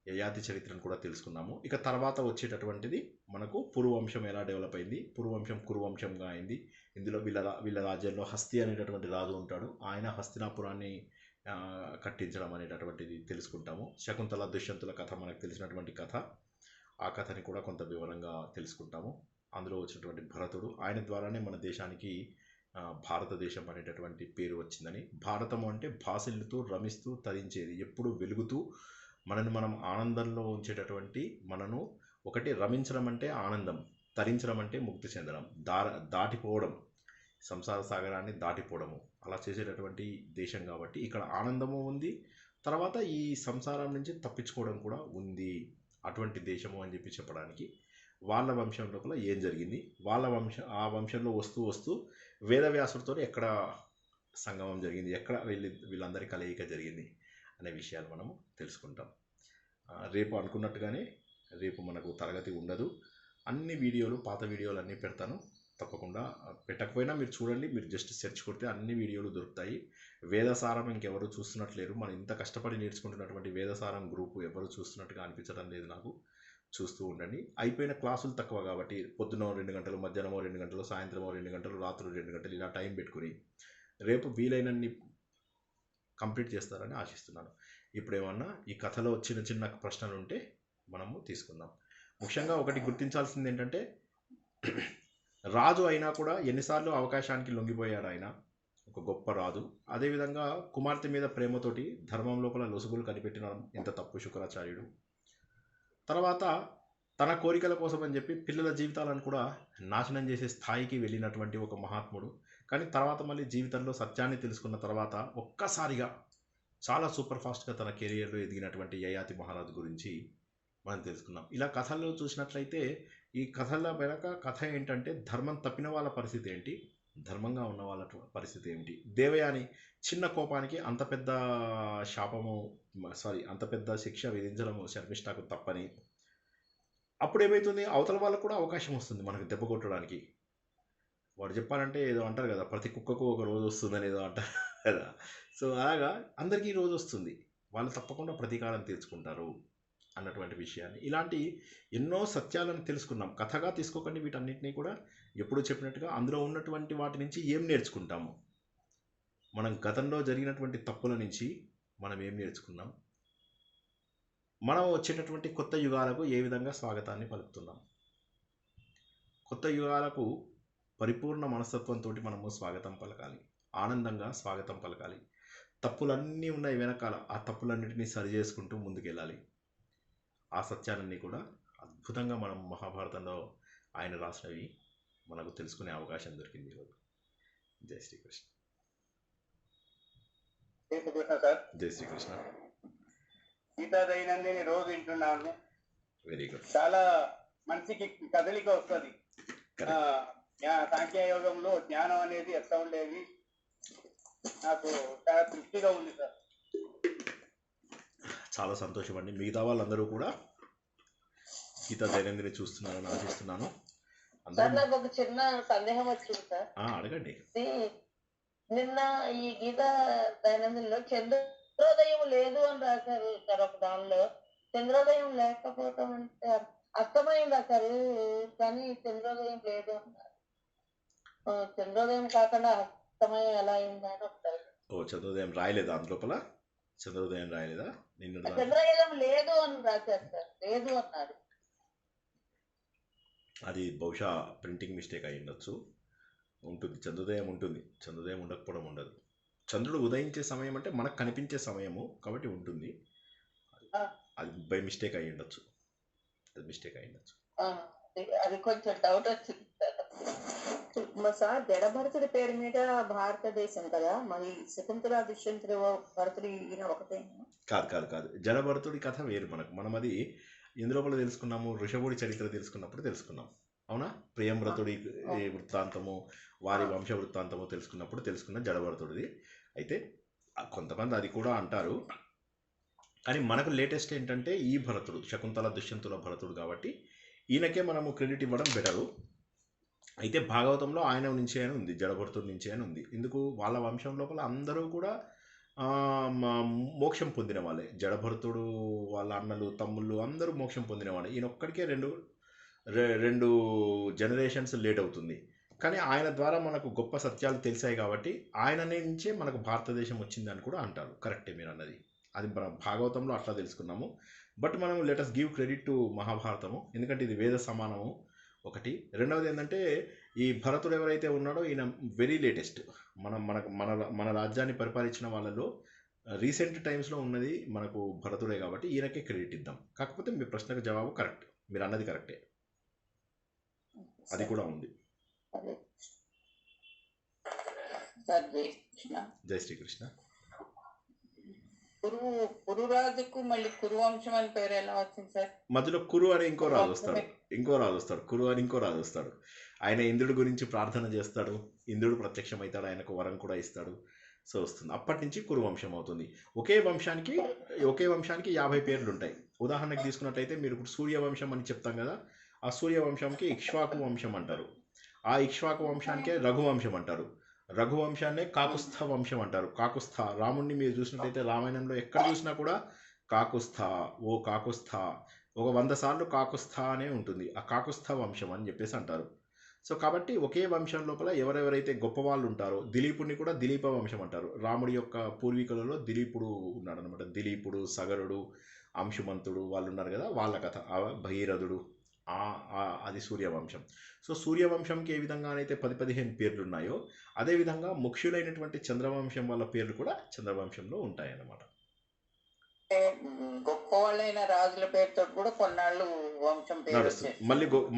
యయాతి చరిత్రను కూడా తెలుసుకున్నాము. ఇక తర్వాత వచ్చేటటువంటిది మనకు పురువంశం ఎలా డెవలప్ అయింది, పురువంశం కురువంశంగా అయింది. ఇందులో వీళ్ళ రాజ్యంలో హస్తి అనేటటువంటి రాజు ఉంటాడు. ఆయన హస్తినాపురాన్ని కట్టించడం అనేటటువంటిది తెలుసుకుంటాము. శకుంతల దుష్యంతుల కథ మనకు తెలిసినటువంటి కథ. ఆ కథని కూడా కొంత వివరంగా తెలుసుకుంటాము. అందులో వచ్చినటువంటి భరతుడు, ఆయన ద్వారానే మన దేశానికి భారతదేశం అనేటటువంటి పేరు వచ్చిందని. భారతము అంటే భాసిల్లుతూ రమిస్తూ తరించేది, ఎప్పుడు వెలుగుతూ మనను మనం ఆనందంలో ఉంచేటటువంటి, మనను ఒకటి రమించడం అంటే ఆనందం, తరించడం అంటే ముక్తి చెందడం, దాటిపోవడం, సంసార సాగరాన్ని దాటిపోవడము, అలా చేసేటటువంటి దేశం కాబట్టి ఇక్కడ ఆనందము ఉంది, తర్వాత ఈ సంసారం నుంచి తప్పించుకోవడం కూడా ఉంది. అటువంటి దేశము అని చెప్పి చెప్పడానికి వాళ్ళ వంశం లోపల ఏం జరిగింది, వాళ్ళ ఆ వంశంలో వస్తూ వస్తూ వేదవ్యాసుడితో ఎక్కడ సంగమం జరిగింది, ఎక్కడ వీళ్ళందరి కలయిక జరిగింది అనే విషయాలు మనము తెలుసుకుంటాం. రేపు అనుకున్నట్టుగానే రేపు మనకు తరగతి ఉండదు. అన్ని వీడియోలు, పాత వీడియోలు అన్నీ పెడతాను. తప్పకుండా పెట్టకపోయినా మీరు చూడండి, మీరు జస్ట్ సెర్చ్ కొడితే అన్ని వీడియోలు దొరుకుతాయి. వేదసారం ఇంకెవరు చూస్తున్నట్లేరు. మనం ఇంత కష్టపడి నేర్చుకుంటున్నటువంటి వేదసారం గ్రూపు ఎవరు చూస్తున్నట్టుగా అనిపించడం లేదు నాకు. చూస్తూ ఉండండి. అయిపోయిన క్లాసులు తక్కువ కాబట్టి పొద్దున 2 గంటలు, మధ్యాహ్నమో 2 గంటలు, సాయంత్రమో 2 గంటలు, రాత్రి 2 గంటలు ఇలా టైం పెట్టుకుని రేపు వీలైనన్ని కంప్లీట్ చేస్తారని ఆశిస్తున్నాను. ఇప్పుడు ఏమన్నా ఈ కథలో చిన్న చిన్న ప్రశ్నలు ఉంటే మనము తీసుకుందాం. ముఖ్యంగా ఒకటి గుర్తించాల్సింది ఏంటంటే, రాజు అయినా కూడా ఎన్నిసార్లు అవకాశానికి లొంగిపోయాడు ఆయన, ఒక గొప్ప రాజు. అదేవిధంగా కుమార్తె మీద ప్రేమతోటి ధర్మం లోపల లొసుగులు కనిపెట్టిన ఎంత తప్పు శుక్రాచార్యుడు. తర్వాత తన కోరికల కోసం అని చెప్పి పిల్లల జీవితాలను కూడా నాశనం చేసే స్థాయికి వెళ్ళినటువంటి ఒక మహాత్ముడు. కానీ తర్వాత మళ్ళీ జీవితంలో సత్యాన్ని తెలుసుకున్న తర్వాత ఒక్కసారిగా చాలా సూపర్ ఫాస్ట్గా తన కెరియర్లో ఎదిగినటువంటి యయాతి మహారాజు గురించి మనం తెలుసుకున్నాం. ఇలా కథల్లో చూసినట్లయితే ఈ కథల వెనక కథ ఏంటంటే, ధర్మం తప్పిన వాళ్ళ పరిస్థితి ఏంటి, ధర్మంగా ఉన్న వాళ్ళ పరిస్థితి ఏమిటి. దేవయాని చిన్న కోపానికి అంత పెద్ద అంత పెద్ద శిక్ష విధించడము శర్మిష్ఠకు తప్పని. అప్పుడు ఏమవుతుంది, అవతల వాళ్ళకు కూడా అవకాశం వస్తుంది మనకు దెబ్బ కొట్టడానికి. వాడు చెప్పాలంటే ఏదో అంటారు కదా, ప్రతి కుక్కకు ఒక రోజు వస్తుందని ఏదో అంటారు కదా. సో అలాగా అందరికీ రోజు వస్తుంది, వాళ్ళు తప్పకుండా ప్రతీకారం తీర్చుకుంటారు అన్నటువంటి విషయాన్ని, ఇలాంటి ఎన్నో సత్యాలను తెలుసుకున్నాం. కథగా తీసుకోకండి వీటన్నిటినీ కూడా. ఎప్పుడూ చెప్పినట్టుగా అందులో ఉన్నటువంటి వాటి నుంచి ఏం నేర్చుకుంటాము, మనం గతంలో జరిగినటువంటి తప్పుల నుంచి మనం ఏం నేర్చుకున్నాం, మనం వచ్చేటటువంటి కొత్త యుగాలకు ఏ విధంగా స్వాగతాన్ని పలుకుతున్నాం. కొత్త యుగాలకు పరిపూర్ణ మనస్తత్వంతో మనము స్వాగతం పలకాలి, ఆనందంగా స్వాగతం పలకాలి. తప్పులన్నీ ఉన్నాయి వెనకాల, ఆ తప్పులన్నింటినీ సరి చేసుకుంటూ ముందుకెళ్ళాలి. ఆ సత్యాలన్నీ కూడా అద్భుతంగా మనం మహాభారతంలో ఆయన రాసినవి మనకు తెలుసుకునే అవకాశం దొరికింది ఈరోజు. జై శ్రీకృష్ణ. సార్, జై శ్రీకృష్ణ. గీతా దైనందిని రోజు వింటున్నాను. Very good. చాలా మనిషికి కదలిక వస్తుంది. సాంఖ్యయోగంలో జ్ఞానం అనేది ఎట్లా ఉండేది నాకు చాలా తృప్తిగా ఉంది సార్. చాలా సంతోషం అండి. మిగతా వాళ్ళందరూ కూడా గీతా దైనందిని చూస్తున్నారని ఆశిస్తున్నాను. సార్ నాకు ఒక చిన్న సందేహం వచ్చింది సార్. అడగండి. నిన్న ఈ గీతా దైనందినిలో చంద్రోదయం లేదు అని రాశారు సార్. ఒక దానిలో చంద్రోదయం లేకపోవటం అంటే అస్తమయం రాశారు, కానీ చంద్రోదయం లేదు అన్నారు. చంద్రోదయం కాకుండా అస్తమయం ఎలా అయిందని ఒకసారి. చంద్రోదయం రాయలేదా అందులోపల? చంద్రోదయం రాయలేదా? చంద్రోదయం లేదు అని రాశారు సార్, లేదు అన్నారు. అది బహుశా ప్రింటింగ్ మిస్టేక్ అయి ఉండొచ్చు. ఉంటుంది, చంద్రోదయం ఉంటుంది, చంద్రోదయం ఉండకపోవడం ఉండదు. చంద్రుడు ఉదయించే సమయం అంటే మనకు కనిపించే సమయము కాబట్టి ఉంటుంది. అది బై మిస్టేక్ అయి ఉండొచ్చు, అది కొంచెం డౌట్ వచ్చింది సార్. జడభరతుడి పేరు మీద భారతదేశం కదా, మరి శకుంతల దుష్యంతుడు భరతుడు ఈయన ఒకటే? కాదు. జడభరతుడి కథ వేరు. మనం అది ఇందులోపల తెలుసుకున్నాము, ఋషభుడి చరిత్ర తెలుసుకున్నప్పుడు తెలుసుకున్నాం. అవునా? ప్రియంవ్రతుడి వృత్తాంతము, వారి వంశ వృత్తాంతము తెలుసుకున్న జడభరతుడిది. అయితే కొంతమంది అది కూడా అంటారు, కానీ మనకు లేటెస్ట్ ఏంటంటే ఈ భరతుడు, శకుంతల దుష్యంతుల భరతుడు కాబట్టి ఈయనకే మనము క్రెడిట్ ఇవ్వడం బెటరు. అయితే భాగవతంలో ఆయన నుంచి అని ఉంది, జడభరతుడి నుంచి అని ఉంది. ఎందుకు? వాళ్ళ వంశం లోపల అందరూ కూడా మోక్షం పొందిన వాళ్ళే. జడభరతుడు వాళ్ళ అన్నలు తమ్ముళ్ళు అందరూ మోక్షం పొందిన వాళ్ళే. ఈయన ఒక్కడికే రెండు జనరేషన్స్ లేట్ అవుతుంది. కానీ ఆయన ద్వారా మనకు గొప్ప సత్యాలు తెలిసాయి కాబట్టి ఆయన నుంచే మనకు భారతదేశం వచ్చిందని కూడా అంటారు. కరెక్టే మీరు అన్నది. అది మన భాగవతంలో అట్లా తెలుసుకున్నాము. బట్ మనం లెటస్ గివ్ క్రెడిట్ టు మహాభారతము, ఎందుకంటే ఇది వేద సమానము ఒకటి. రెండవది ఏంటంటే ఈ భరతుడు ఎవరైతే ఉన్నాడో ఈయన వెరీ లేటెస్ట్. మన రాజ్యాన్ని పరిపాలించిన వాళ్ళలో రీసెంట్ టైమ్స్లో ఉన్నది మనకు భరతుడే కాబట్టి ఈయనకే క్రెడిట్ ఇద్దాం. కాకపోతే మీ ప్రశ్నకు జవాబు కరెక్ట్, మీరు అన్నది కరెక్టే, అది కూడా ఉంది. జై శ్రీకృష్ణ. కురురాజుకు మళ్ళీ కురువంశం అని పేరు ఎలా వచ్చింది సార్? మధ్యలో కురు అని ఇంకో రాజు వస్తాడు, కురు అని ఇంకో రాజు వస్తాడు. ఆయన ఇంద్రుడి గురించి ప్రార్థన చేస్తాడు, ఇంద్రుడు ప్రత్యక్షమవుతాడు, ఆయనకు వరం కూడా ఇస్తాడు. సో వస్తుంది, అప్పటి నుంచి కురు వంశం అవుతుంది. ఒకే వంశానికి 50 పేర్లు ఉంటాయి. ఉదాహరణకి తీసుకున్నట్టయితే మీరు ఇప్పుడు సూర్యవంశం అని చెప్తాం కదా, ఆ సూర్యవంశంకి ఇక్ష్వాకు వంశం అంటారు. ఆ ఇక్ష్వాకు వంశానికే రఘువంశం అంటారు. రఘువంశాన్నే కాకుస్థ వంశం అంటారు. కాకుస్థ, రాముణ్ణి మీరు చూసినట్టయితే రామాయణంలో ఎక్కడ చూసినా కూడా కాకుస్థ, ఓ కాకుస్థ, ఒక 100 సార్లు కాకుస్థ అనే ఉంటుంది. ఆ కాకుస్థ వంశం అని చెప్పేసి అంటారు. సో కాబట్టి ఒకే వంశం లోపల ఎవరెవరైతే గొప్ప వాళ్ళు ఉంటారో, దిలీపుడిని కూడా దిలీప వంశం అంటారు. రాముడి యొక్క పూర్వీకులలో దిలీపుడు ఉన్నాడు అనమాట. దిలీపుడు, సగరుడు, అంశుమంతుడు వాళ్ళు ఉన్నారు కదా, వాళ్ళ కథ. భగీరథుడు, అది సూర్యవంశం. సో సూర్యవంశంకి ఏ విధంగానైతే 10-15 పేర్లు ఉన్నాయో, అదేవిధంగా ముఖ్యులైనటువంటి చంద్రవంశం వాళ్ళ పేర్లు కూడా చంద్రవంశంలో ఉంటాయన్నమాట. గొప్ప వాళ్ళైన రాజుల పేరుతో కూడా కొన్నాళ్ళు వంశం నడుస్తుంది,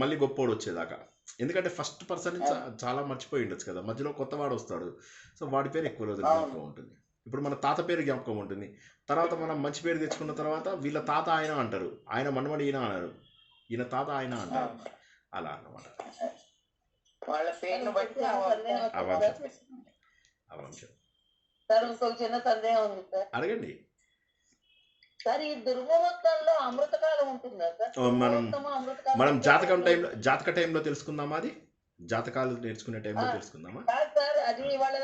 మళ్ళీ గొప్పోడు వచ్చేదాకా. ఎందుకంటే ఫస్ట్ పర్సన్ చాలా మర్చిపోయి ఉండొచ్చు కదా, మధ్యలో కొత్తవాడు వస్తాడు. సో వాడి పేరు ఎక్కువ రోజులు జ్ఞాపకం ఉంటుంది. ఇప్పుడు మన తాత పేరు జ్ఞాపకం ఉంటుంది. తర్వాత మనం మంచి పేరు తెచ్చుకున్న తర్వాత వీళ్ళ తాత ఆయన అంటారు, ఆయన మనమడి ఈయన అన్నారు, ఈయన తాత ఆయన అంటారు. అలా అన్నమాట. వాళ్ళ పేరును బట్టి అవంశం. సార్ ఇంకొక చిన్న సందేహం ఉంది సార్, అడగండి సార్. ఈ దుర్ముహూర్తంలో అమృతకాలం ఉంటుందా సార్? మనం జాతక టైంలో తెలుసుకుందామా? అది జాతకాలు నేర్చుకునే టైంలో తెలుసుకుందామా? సార్ అది వాళ్ళ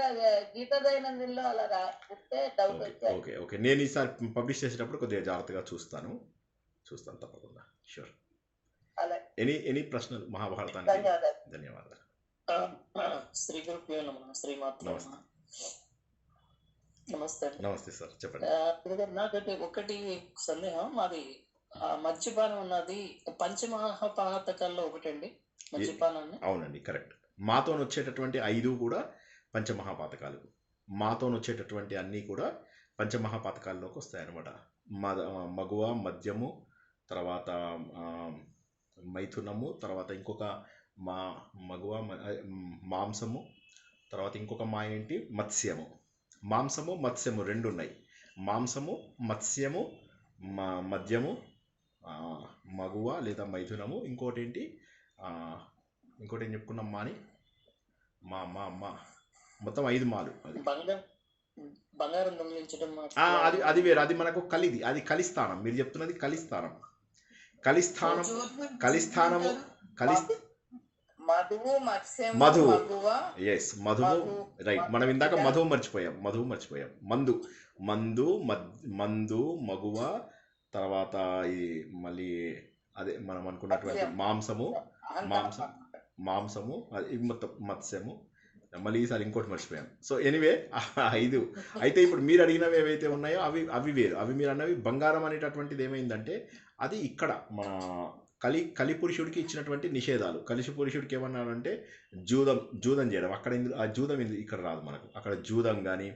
గీత దైనందిలో అలా డౌట్ వచ్చాయి. ఓకే నేను ఈసారి పబ్లిష్ చేసేటప్పుడు కొద్దిగా జాగ్రత్తగా చూస్తాను తప్పకుండా. షూర్. ఎనీ ప్రశ్నలు మహాభారతానికి? ధన్యవాదాలు. శ్రీ గురుభ్యో నమః. శ్రీమాత్రే నమః. నమస్తే సార్, చెప్పండి. నాకైతే ఒకటి సందేహం. మాది మద్యపానం ఉన్నది పంచమహాపాతకాల్లో ఒకటండి మద్యపానాన్ని. అవునండి, కరెక్ట్. మాతో వచ్చేటటువంటి 5 కూడా పంచమహాపాతకాలు. మాతో వచ్చేటటువంటి అన్నీ కూడా పంచమహాపాతకాల్లోకి వస్తాయన్నమాట. మగువ, మద్యము, తర్వాత మైథునము, తర్వాత ఇంకొక మగువ, మాంసము, తర్వాత ఇంకొక ఏంటి, మత్స్యము. మాంసము, మత్స్యము 2 ఉన్నాయి. మాంసము, మత్స్యము, మద్యము, మగువ లేదా మైథునము, ఇంకోటి ఏం చెప్పుకున్నాం అని మొత్తం 5 మాలు. బంగారం దొంగిలించడం అది వేరు, అది మనకు కలిది, అది కలిస్థానం. మీరు చెప్తున్నది కలిస్థానము. మధువు రైట్. మనం ఇందాక మధువు మర్చిపోయాం. మందు, మగువ, తర్వాత ఈ మళ్ళీ అదే మనం అనుకున్నటువంటి మాంసము అది మొత్తం మత్స్యము. మళ్ళీ ఈసారి ఇంకోటి మర్చిపోయాం. సో ఎనీవే 5 అయితే ఇప్పుడు మీరు అడిగినవి ఏవైతే ఉన్నాయో అవి వేరు. అవి మీరు అన్నవి బంగారం అనేటటువంటిది ఏమైందంటే అది ఇక్కడ మన కలిపురుషుడికి ఇచ్చినటువంటి నిషేధాలు. కలిపురుషుడికి ఏమన్నారంటే జూదం చేయడం. అక్కడ ఆ జూదం ఇక్కడ రాదు మనకు. అక్కడ జూదం కానీ,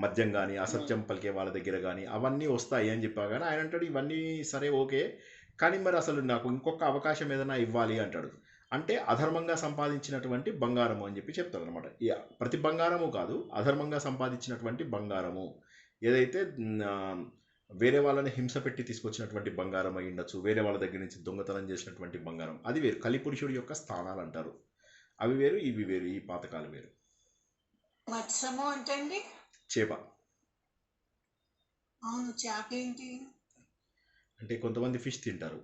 మద్యం కానీ, అసత్యం పలికే వాళ్ళ దగ్గర కానీ అవన్నీ వస్తాయి అని చెప్పా. కానీ ఆయన అంటాడు ఇవన్నీ సరే ఓకే, కానీ మరి అసలు నాకు ఇంకొక అవకాశం ఏదైనా ఇవ్వాలి అంటాడు. అంటే అధర్మంగా సంపాదించినటువంటి బంగారము అని చెప్పి చెప్తారు అనమాట. ప్రతి బంగారము కాదు, అధర్మంగా సంపాదించినటువంటి బంగారము ఏదైతే వేరే వాళ్ళని హింస పెట్టి తీసుకొచ్చినటువంటి బంగారం అయి ఉండొచ్చు, వేరే వాళ్ళ దగ్గర నుంచి దొంగతనం చేసినటువంటి బంగారం, అది వేరు. కలిపురుషుడి యొక్క స్థానాలు అంటారు. అవి వేరు, ఇవి వేరు, ఈ పాతకాలు వేరు. మత్స్యము అంటే అండి చేప. అవును, చేప ఏంటి అంటే కొంతమంది ఫిష్ తింటారు.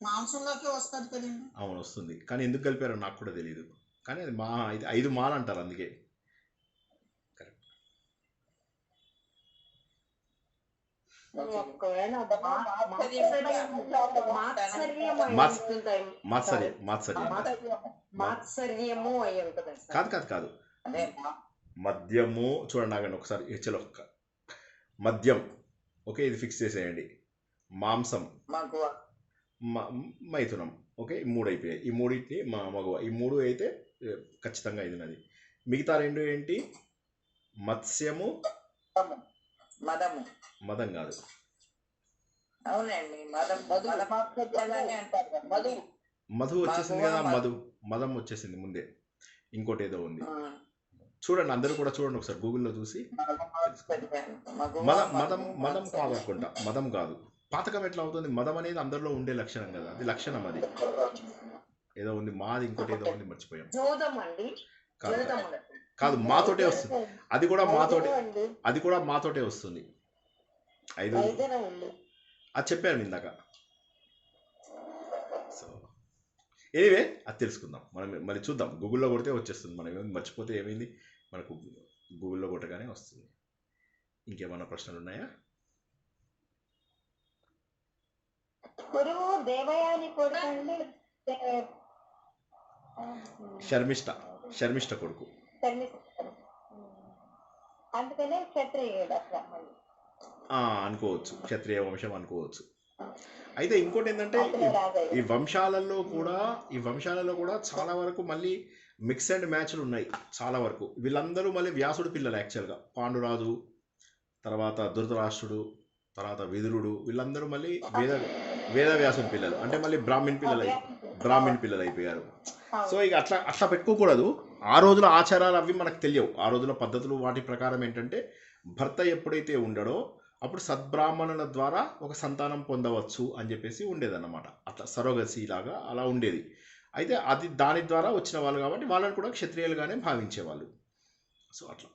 మాంసంలోకి వస్తుంది కదండి. అవును వస్తుంది, కానీ ఎందుకు కలిపారో నాకు కూడా తెలియదు. కానీ అది 5 మాలు అంటారు, అందుకే. కాదు మద్యము చూడండి, ఆగండి ఒకసారి. చలో, మద్యం ఓకే, ఇది ఫిక్స్ చేసేయండి. మాంసం, మైథునం ఓకే, ఈ 3 అయిపోయాయి. ఈ 3టిని మగవ, ఈ 3 అయితే ఖచ్చితంగా ఇది. మిగతా 2 ఏంటి? మత్స్యము, మదం కాదు. అవునండి, మధు వచ్చేసింది కదా, మదం వచ్చేసింది ముందే. ఇంకోటి ఏదో ఉంది, చూడండి, అందరూ కూడా చూడండి ఒకసారి గూగుల్లో చూసి తెలుసుకోండి. మదం కాదనుకుంటా, మదం కాదు. పాతకం ఎట్లా అవుతుంది? మదం అనేది అందరిలో ఉండే లక్షణం కదా, అది లక్షణం. అది ఏదో ఉంది, మాది ఇంకోటి ఏదో ఉంది, మర్చిపోయాం. జూదం అండి, కాదు జూదం కాదు. అన్నట్టు. కాదు, మాతోటే వస్తుంది. అది కూడా మాతోటే వస్తుంది. ఐదు అది చెప్పాను ఇందాక. సో ఎనీవే, అది తెలుసుకుందాం మనం, మళ్ళీ చూద్దాం. గూగుల్లో కొడితే వచ్చేస్తుంది. మనం ఏమైంది మర్చిపోతే ఏమైంది, మనకు గూగుల్లో కొట్టగానే వస్తుంది. ఇంకేమైనా ప్రశ్నలు ఉన్నాయా? గురువు దేవయాని కొడుకండి, శర్మిష్ట కొడుకు. అందుకనే క్షత్రియుడు అట్లా అనుకోవచ్చు, క్షత్రియ వంశం అనుకోవచ్చు. అయితే ఇంకోటి ఏంటంటే ఈ వంశాలలో కూడా చాలా వరకు మళ్ళీ మిక్స్ అండ్ మ్యాచ్లు ఉన్నాయి. చాలా వరకు వీళ్ళందరూ మళ్ళీ వ్యాసుడు పిల్లలు. యాక్చువల్గా పాండురాజు, తర్వాత ధృతరాష్ట్రుడు, తర్వాత విదురుడు, వీళ్ళందరూ మళ్ళీ వేదవ్యాసుడి పిల్లలు. అంటే మళ్ళీ బ్రాహ్మణ్ పిల్లలు అయిపోయారు. సో ఇక అట్లా పెట్టుకోకూడదు. ఆ రోజుల ఆచారాలు అవి మనకు తెలియవు. ఆ రోజుల పద్ధతులు వాటి ప్రకారం ఏంటంటే భర్త ఎప్పుడైతే ఉండడో అప్పుడు సద్బ్రాహ్మణుల ద్వారా ఒక సంతానం పొందవచ్చు అని చెప్పేసి ఉండేదన్నమాట. అట్లా సరోగసి లాగా అలా ఉండేది. అయితే అది దాని ద్వారా వచ్చిన వాళ్ళు కాబట్టి వాళ్ళని కూడా క్షత్రియులుగానే భావించేవాళ్ళు. సో అట్లా.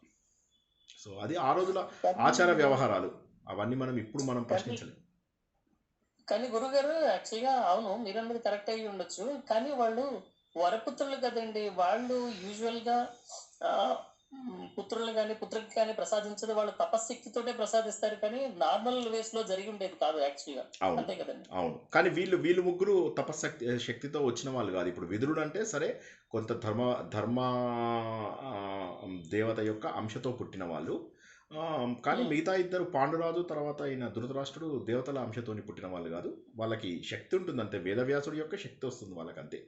సో అది ఆ రోజుల ఆచార వ్యవహారాలు. అవన్నీ మనం ప్రశ్నించలేము. కానీ గురుగారు యాక్చువల్గా అవును, మీరన్నది కరెక్ట్ అయ్యి ఉండొచ్చు. కానీ వాళ్ళు వరపుత్రులు కదండి. వాళ్ళు యూజువల్గా పుత్రులు కానీ పుత్రికి కానీ ప్రసాదించదు, వాళ్ళు తపశక్తితోటే ప్రసాదిస్తారు. కానీ నార్మల్ వేస్ లో జరిగి ఉండేది కాదు యాక్చువల్గా. అంతే కదండి. అవును. కానీ వీళ్ళు ముగ్గురు శక్తితో వచ్చిన వాళ్ళు కాదు. ఇప్పుడు విదురుడు అంటే సరే కొంత ధర్మ దేవత యొక్క అంశతో పుట్టిన వాళ్ళు. కానీ మిగతా ఇద్దరు పాండురాజు తర్వాత అయిన ధృతరాష్ట్రుడు దేవతల అంశతోని పుట్టిన వాళ్ళు కాదు. వాళ్ళకి శక్తి ఉంటుంది అంతే, వేదవ్యాసుడి యొక్క శక్తి వస్తుంది వాళ్ళకి అంతే.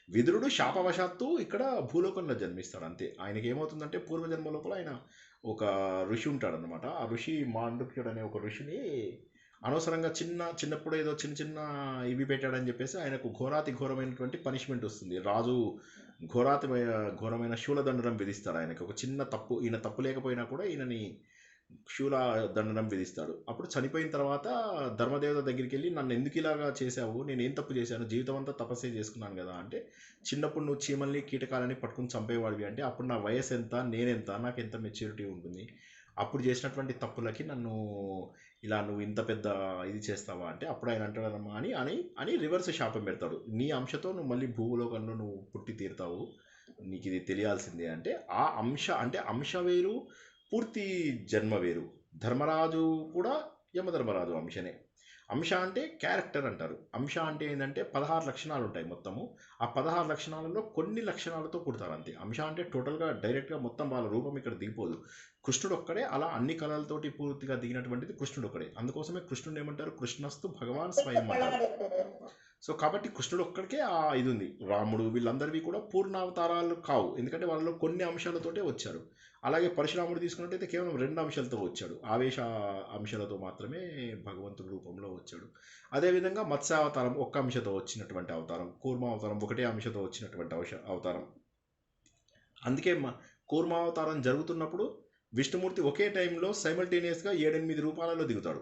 విదురుడు శాపవశాత్తు ఇక్కడ భూలోకంలో జన్మిస్తాడు అంతే. ఆయనకి ఏమవుతుందంటే పూర్వజన్మ లోపల ఆయన ఒక ఋషి ఉంటాడనమాట. ఆ ఋషి మాండుక్యుడు అనే ఒక ఋషిని అనవసరంగా చిన్నప్పుడు ఏదో చిన్న ఇవి పెట్టాడని చెప్పేసి ఆయనకు ఘోరమైనటువంటి పనిష్మెంట్ వస్తుంది. రాజు ఘోరమైన శూలదండనం విధిస్తాడు ఆయనకు. ఒక చిన్న తప్పు, ఈయన తప్పు లేకపోయినా కూడా ఈయనని శూలదండనం విధిస్తాడు. అప్పుడు చనిపోయిన తర్వాత ధర్మదేవత దగ్గరికి వెళ్ళి, నన్ను ఎందుకు ఇలాగా చేశావు, నేను ఏం తప్పు చేశాను, జీవితం అంతా తపస్సే చేసుకున్నాను కదా అంటే, చిన్నప్పుడు నువ్వు చీమల్ని కీటకాలని పట్టుకుని చంపేవాడివి అంటే అప్పుడు నా వయసు ఎంత, నేనెంత, నాకు ఎంత మెచ్యూరిటీ ఉంటుంది, అప్పుడు చేసినటువంటి తప్పులకి నన్ను ఇలా నువ్వు ఇంత పెద్ద ఇది చేస్తావా అంటే అప్పుడు ఆయన అంటాడమ్మా అని రివర్స్ శాపం పెడతాడు. నీ అంశతో నువ్వు మళ్ళీ భూలోకంలో నువ్వు పుట్టి తీరుతావు, నీకు ఇది తెలియాల్సిందే అంటే. ఆ అంశ వేరు, పూర్తి జన్మ వేరు. ధర్మరాజు కూడా యమధర్మరాజు అంశనే. అంశ అంటే క్యారెక్టర్ అంటారు. అంశ అంటే ఏంటంటే 16 లక్షణాలు ఉంటాయి మొత్తము. ఆ 16 లక్షణాలలో కొన్ని లక్షణాలతో పుడతారు అంతే. అంశ అంటే టోటల్గా డైరెక్ట్గా మొత్తం వాళ్ళ రూపం ఇక్కడ దిగిపోదు. కృష్ణుడు ఒక్కడే అలా అన్ని కళలతోటి పూర్తిగా దిగినటువంటిది కృష్ణుడు ఒక్కడే. అందుకోసమే కృష్ణుడు ఏమంటారు, కృష్ణస్తు భగవాన్ స్వయం అంటారు. సో కాబట్టి కృష్ణుడు ఒక్కడికే ఆ ఇది ఉంది. రాముడు వీళ్ళందరివి కూడా పూర్ణావతారాలు కావు, ఎందుకంటే వాళ్ళలో కొన్ని అంశాలతోటే వచ్చారు. అలాగే పరశురాముడు తీసుకున్నట్టయితే కేవలం 2 అంశాలతో వచ్చాడు, ఆవేశ అంశాలతో మాత్రమే భగవంతుడి రూపంలో వచ్చాడు. అదేవిధంగా మత్స్యావతారం ఒక్క అంశతో వచ్చినటువంటి అవతారం, కూర్మావతారం ఒకటే అంశతో వచ్చినటువంటి అవతారం. అందుకే కూర్మావతారం జరుగుతున్నప్పుడు విష్ణుమూర్తి ఒకే టైంలో సైమల్టేనియస్గా 7-8 రూపాలలో దిగుతాడు.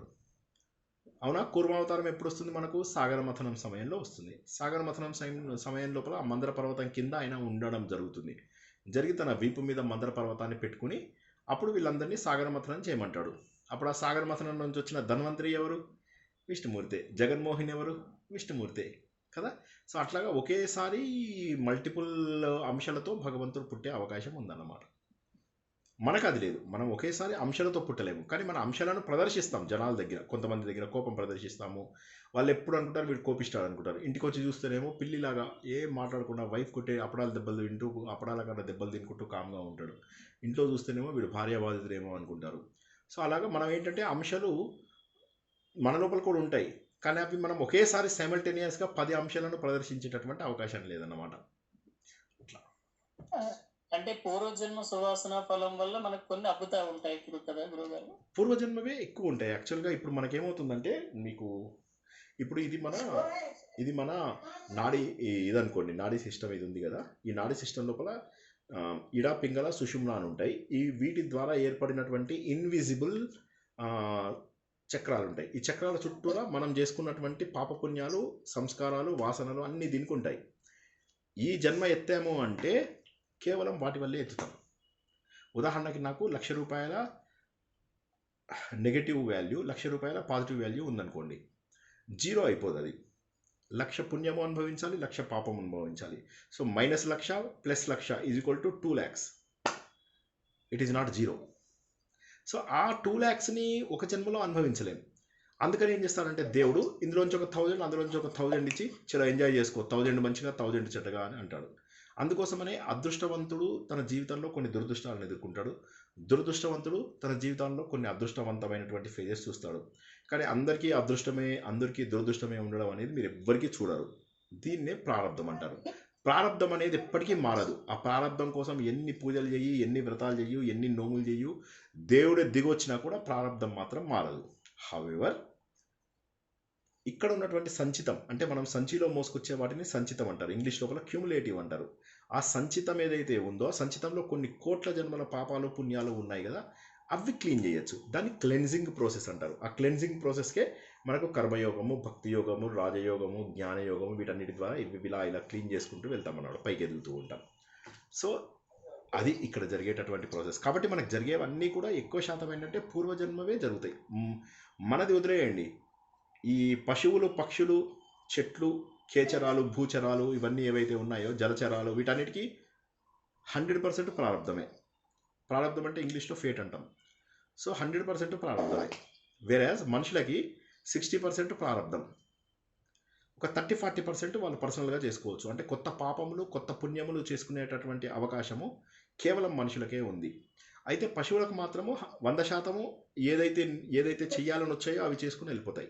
అవునా? కూర్మావతారం ఎప్పుడు వస్తుంది మనకు? సాగర మథనం సమయంలో వస్తుంది. సాగర మథనం సమయం లోపల ఆ మందర పర్వతం కింద ఆయన ఉండడం జరుగుతుంది. జరిగి తన వీపు మీద మందర పర్వతాన్ని పెట్టుకుని అప్పుడు వీళ్ళందరినీ సాగర మథనం చేయమంటాడు. అప్పుడు ఆ సాగర మథనం నుంచి వచ్చిన ధన్వంతరి ఎవరు? విష్ణుమూర్తే. జగన్మోహిని ఎవరు? విష్ణుమూర్తే కదా. సో అట్లాగా ఒకేసారి మల్టిపుల్ అంశాలతో భగవంతుడు పుట్టే అవకాశం ఉందన్నమాట. మనకు అది లేదు. మనం ఒకేసారి అంశాలతో పుట్టలేము, కానీ మన అంశాలను ప్రదర్శిస్తాం జనాల దగ్గర. కొంతమంది దగ్గర కోపం ప్రదర్శిస్తాము. వాళ్ళు ఎప్పుడు అనుకుంటారు వీడు కోపిస్తాడు అనుకుంటారు. ఇంటికి వచ్చి చూస్తేనేమో పిల్లిలాగా ఏం మాట్లాడకుండా వైఫ్ కొట్టే అప్పడాలు దెబ్బలు తింటూ అప్పడాల కన్నా దెబ్బలు తినుకుంటూ కామ్గా ఉంటాడు. ఇంట్లో చూస్తేనేమో వీడు భార్యాబాధితుడేమో అనుకుంటారు. సో అలాగా మనం ఏంటంటే అంశాలు మన లోపల కూడా ఉంటాయి, కానీ అవి మనం ఒకేసారి సైమల్టేనియస్గా 10 అంశాలను ప్రదర్శించేటటువంటి అవకాశం లేదన్నమాట. అంటే పూర్వజన్మ సువాసన ఫలం వల్ల మనకు కొన్ని అద్భుతాలు ఉంటాయి ఇప్పుడు కదా గురువుగారు? పూర్వజన్మవే ఎక్కువ ఉంటాయి యాక్చువల్గా. ఇప్పుడు మనకేమవుతుందంటే మీకు ఇప్పుడు ఇది మన నాడీ ఇది అనుకోండి, నాడీ సిస్టమ్ ఇది ఉంది కదా. ఈ నాడీ సిస్టమ్ లోపల ఇడా పింగళ సుషుమ్న అని ఉంటాయి. వీటి ద్వారా ఏర్పడినటువంటి ఇన్విజిబుల్ చక్రాలు ఉంటాయి. ఈ చక్రాల చుట్టూరా మనం చేసుకున్నటువంటి పాపపుణ్యాలు, సంస్కారాలు, వాసనలు అన్నీ దీనికి ఉంటాయి. ఈ జన్మ ఎత్తాము అంటే కేవలం వాటి వల్లే ఎత్తుతాం. ఉదాహరణకి నాకు ₹1,00,000 నెగటివ్ వాల్యూ, ₹1,00,000 పాజిటివ్ వాల్యూ ఉందనుకోండి, జీరో అయిపోదు. అది 1,00,000 పుణ్యము అనుభవించాలి, 1,00,000 పాపం అనుభవించాలి. So -1,00,000 + 1,00,000 is equal to 2 lakhs. It is not zero. So ఆ 2 lakhsని ఒక జన్మలో అనుభవించలేము. అందుకని ఏం చేస్తారంటే దేవుడు ఇందులోంచి ఒక 1000, అందులోంచి ఒక 1000 ఇచ్చి చలో ఎంజాయ్ చేసుకో, 1000 మంచిగా 1000 చెడ్డగా అని అంటాడు. అందుకోసమనే అదృష్టవంతుడు తన జీవితంలో కొన్ని దురదృష్టాలను ఎదుర్కొంటాడు, దురదృష్టవంతుడు తన జీవితంలో కొన్ని అదృష్టవంతమైనటువంటి ఫేజెస్ చూస్తాడు. కానీ అందరికీ అదృష్టమే, అందరికీ దురదృష్టమే ఉండడం అనేది మీరు ఎవ్వరికీ చూడరు. దీన్నే ప్రారంధం అంటారు. ప్రారంధం అనేది ఎప్పటికీ మారదు. ఆ ప్రారంధం కోసం ఎన్ని పూజలు చెయ్యి, ఎన్ని వ్రతాలు చెయ్యు, ఎన్ని నోములు చెయ్యు, దేవుడే దిగొచ్చినా కూడా ప్రారంధం మాత్రం మారదు. హౌఎవర్ ఇక్కడ ఉన్నటువంటి సంచితం, అంటే మనం సంచిలో మోసుకొచ్చే వాటిని సంచితం అంటారు. ఇంగ్లీష్ లోపల క్యూములేటివ్ అంటారు. ఆ సంచితం ఏదైతే ఉందో ఆ సంచితంలో కొన్ని కోట్ల జన్మల పాపాలు పుణ్యాలు ఉన్నాయి కదా, అవి క్లీన్ చేయొచ్చు. దాన్ని క్లెన్జింగ్ ప్రాసెస్ అంటారు. ఆ క్లెన్జింగ్ ప్రాసెస్కే మనకు కర్మయోగము, భక్తి యోగము, రాజయోగము, జ్ఞానయోగము, వీటన్నిటి ద్వారా ఇలా క్లీన్ చేసుకుంటూ వెళ్తాం అన్నమాట, పైకి ఎదుగుతూ ఉంటాం. సో అది ఇక్కడ జరిగేటటువంటి ప్రాసెస్. కాబట్టి మనకు జరిగేవన్నీ కూడా ఎక్కువ శాతం ఏంటంటే పూర్వజన్మవే జరుగుతాయి. మనది వదిలేయండి, ఈ పశువులు, పక్షులు, చెట్లు, కేచరాలు, భూచరాలు, ఇవన్నీ ఏవైతే ఉన్నాయో, జలచరాలు, వీటన్నిటికీ 100% ప్రారంధమే. ప్రారంధం అంటే ఇంగ్లీష్లో ఫేట్ అంటాం. సో 100% ప్రారంధమే. వేరేజ్ మనుషులకి 60% ప్రారంధం, ఒక 30-40% వాళ్ళు పర్సనల్గా చేసుకోవచ్చు. అంటే కొత్త పాపములు, కొత్త పుణ్యములు చేసుకునేటటువంటి అవకాశము కేవలం మనుషులకే ఉంది. అయితే పశువులకు మాత్రము 100% ఏదైతే చెయ్యాలని వచ్చాయో అవి చేసుకుని వెళ్ళిపోతాయి.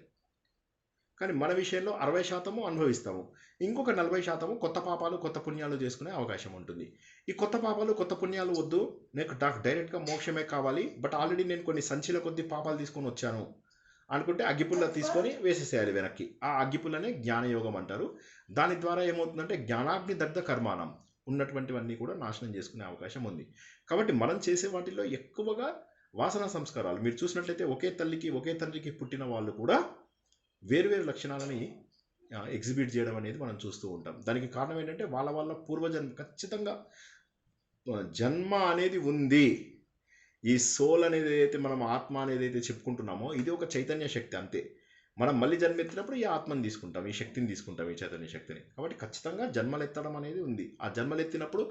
కానీ మన విషయంలో 60% అనుభవిస్తాము, ఇంకొక 40% కొత్త పాపాలు, కొత్త పుణ్యాలు చేసుకునే అవకాశం ఉంటుంది. ఈ కొత్త పాపాలు, కొత్త పుణ్యాలు వద్దు, నాకు డైరెక్ట్గా మోక్షమే కావాలి, బట్ ఆల్రెడీ నేను కొన్ని సంచిల కొద్ది పాపాలు తీసుకొని వచ్చాను అనుకుంటే అగ్గిపుల్ల తీసుకొని వేసేసేయాలి వెనక్కి. ఆ అగ్గిపుల్లనే జ్ఞానయోగం అంటారు. దాని ద్వారా ఏమవుతుందంటే జ్ఞానాగ్ని దగ్ధ కర్మాణం, ఉన్నటువంటివన్నీ కూడా నాశనం చేసుకునే అవకాశం ఉంది. కాబట్టి మనం చేసే వాటిల్లో ఎక్కువగా వాసన సంస్కారాలు. మీరు చూసినట్లయితే ఒకే తల్లికి, ఒకే తండ్రికి పుట్టిన వాళ్ళు కూడా వేరువేరు లక్షణాలని ఎగ్జిబిట్ చేయడం అనేది మనం చూస్తూ ఉంటాం. దానికి కారణం ఏంటంటే వాళ్ళ పూర్వజన్మ, ఖచ్చితంగా జన్మ అనేది ఉంది. ఈ సోల్ అనేది ఏదైతే మనం ఆత్మ అనేది అయితే చెప్పుకుంటున్నామో ఇది ఒక చైతన్య శక్తి అంతే. మనం మళ్ళీ జన్మెత్తినప్పుడు ఈ ఆత్మని తీసుకుంటాం, ఈ శక్తిని తీసుకుంటాం, ఈ చైతన్య శక్తిని. కాబట్టి ఖచ్చితంగా జన్మలెత్తడం అనేది ఉంది. ఆ జన్మలెత్తినప్పుడు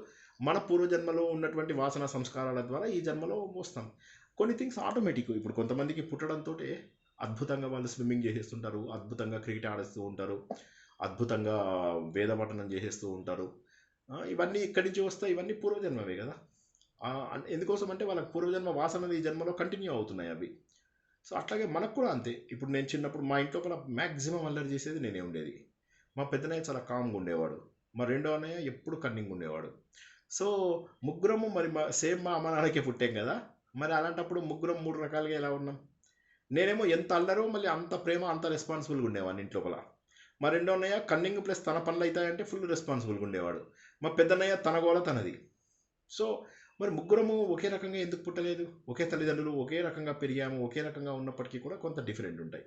మన పూర్వజన్మలో ఉన్నటువంటి వాసన సంస్కారాల ద్వారా ఈ జన్మలో వస్తాం. కొన్ని థింగ్స్ ఆటోమేటిక్. ఇప్పుడు కొంతమందికి పుట్టడంతో అద్భుతంగా వాళ్ళు స్విమ్మింగ్ చేసేస్తుంటారు, అద్భుతంగా క్రికెట్ ఆడేస్తూ ఉంటారు, అద్భుతంగా వేదపఠనం చేసేస్తూ ఉంటారు. ఇవన్నీ ఇక్కడి నుంచి వస్తాయి, ఇవన్నీ పూర్వజన్మవే కదా. ఎందుకోసం అంటే వాళ్ళకి పూర్వజన్మ వాసనలు ఈ జన్మలో కంటిన్యూ అవుతున్నాయి అవి. సో అట్లాగే మనకు కూడా అంతే. ఇప్పుడు నేను చిన్నప్పుడు మా ఇంట్లో కూడా మ్యాక్సిమం అల్లరి చేసేది నేనే ఉండేది. మా పెద్దనయ్య చాలా కామ్గా ఉండేవాడు, మా రెండో అన్నయ్య ఎప్పుడు కన్నింగ్ ఉండేవాడు. సో ముగ్గురము మరి సేమ్ మా అమ్మ నాన్నకే పుట్టాం కదా, మరి అలాంటప్పుడు ముగ్గురం 3 రకాలుగా ఎలా ఉన్నాం. నేనేమో ఎంత అల్లరో మళ్ళీ అంత ప్రేమ, అంత రెస్పాన్సిబుల్గా ఉండేవాడిని ఇంట్లోపల. మా రెండో అన్నయ్య కన్నింగ్ ప్లస్ తన పనులు అవుతాయంటే ఫుల్ రెస్పాన్సిబుల్గా ఉండేవాడు. మా పెద్దన్నయ్య తన గోడ తనది. సో మరి ముగ్గురము ఒకే రకంగా ఎందుకు పుట్టలేదు? ఒకే తల్లిదండ్రులు, ఒకే రకంగా పెరిగాము, ఒకే రకంగా ఉన్నప్పటికీ కూడా కొంత డిఫరెంట్ ఉంటాయి.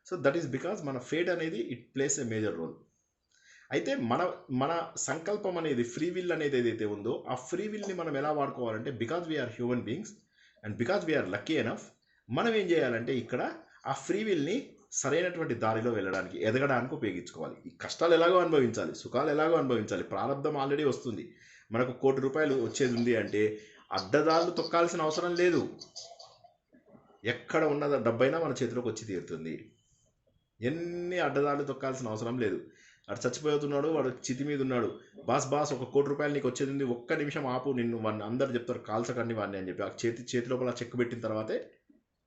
సో దట్ ఈస్ బికాజ్ మన ఫేట్ అనేది it plays a major role. అయితే మన సంకల్పం అనేది, ఫ్రీ విల్ అనేది ఏదైతే ఉందో ఆ ఫ్రీ విల్ని మనం ఎలా వాడుకోవాలంటే, because we are human beings and because we are lucky enough, మనం ఏం చేయాలంటే ఇక్కడ ఆ ఫ్రీ విల్ని సరైనటువంటి దారిలో వెళ్ళడానికి, ఎదగడానికి ఉపయోగించుకోవాలి. ఈ కష్టాలు ఎలాగో అనుభవించాలి, సుఖాలు ఎలాగో అనుభవించాలి. ప్రారంధం ఆల్రెడీ వస్తుంది. మనకు ₹1,00,00,000 వచ్చేది ఉంది అంటే అడ్డదారులు తొక్కాల్సిన అవసరం లేదు. ఎక్కడ ఉన్న డబ్బైనా మన చేతిలోకి వచ్చి తీరుతుంది. ఎన్ని అడ్డదారులు తొక్కాల్సిన అవసరం లేదు. అటు చచ్చిపోతున్నాడు, వాడు చితి మీద ఉన్నాడు, బాస్ ఒక ₹1,00,00,000 నీకు వచ్చేది ఉంది, ఒక్క నిమిషం ఆపు, నిన్ను వాడిని అందరు చెప్తారు కాల్చకండి వాడిని అని చెప్పి ఆ చేతి లోపల చెక్ పెట్టిన తర్వాతే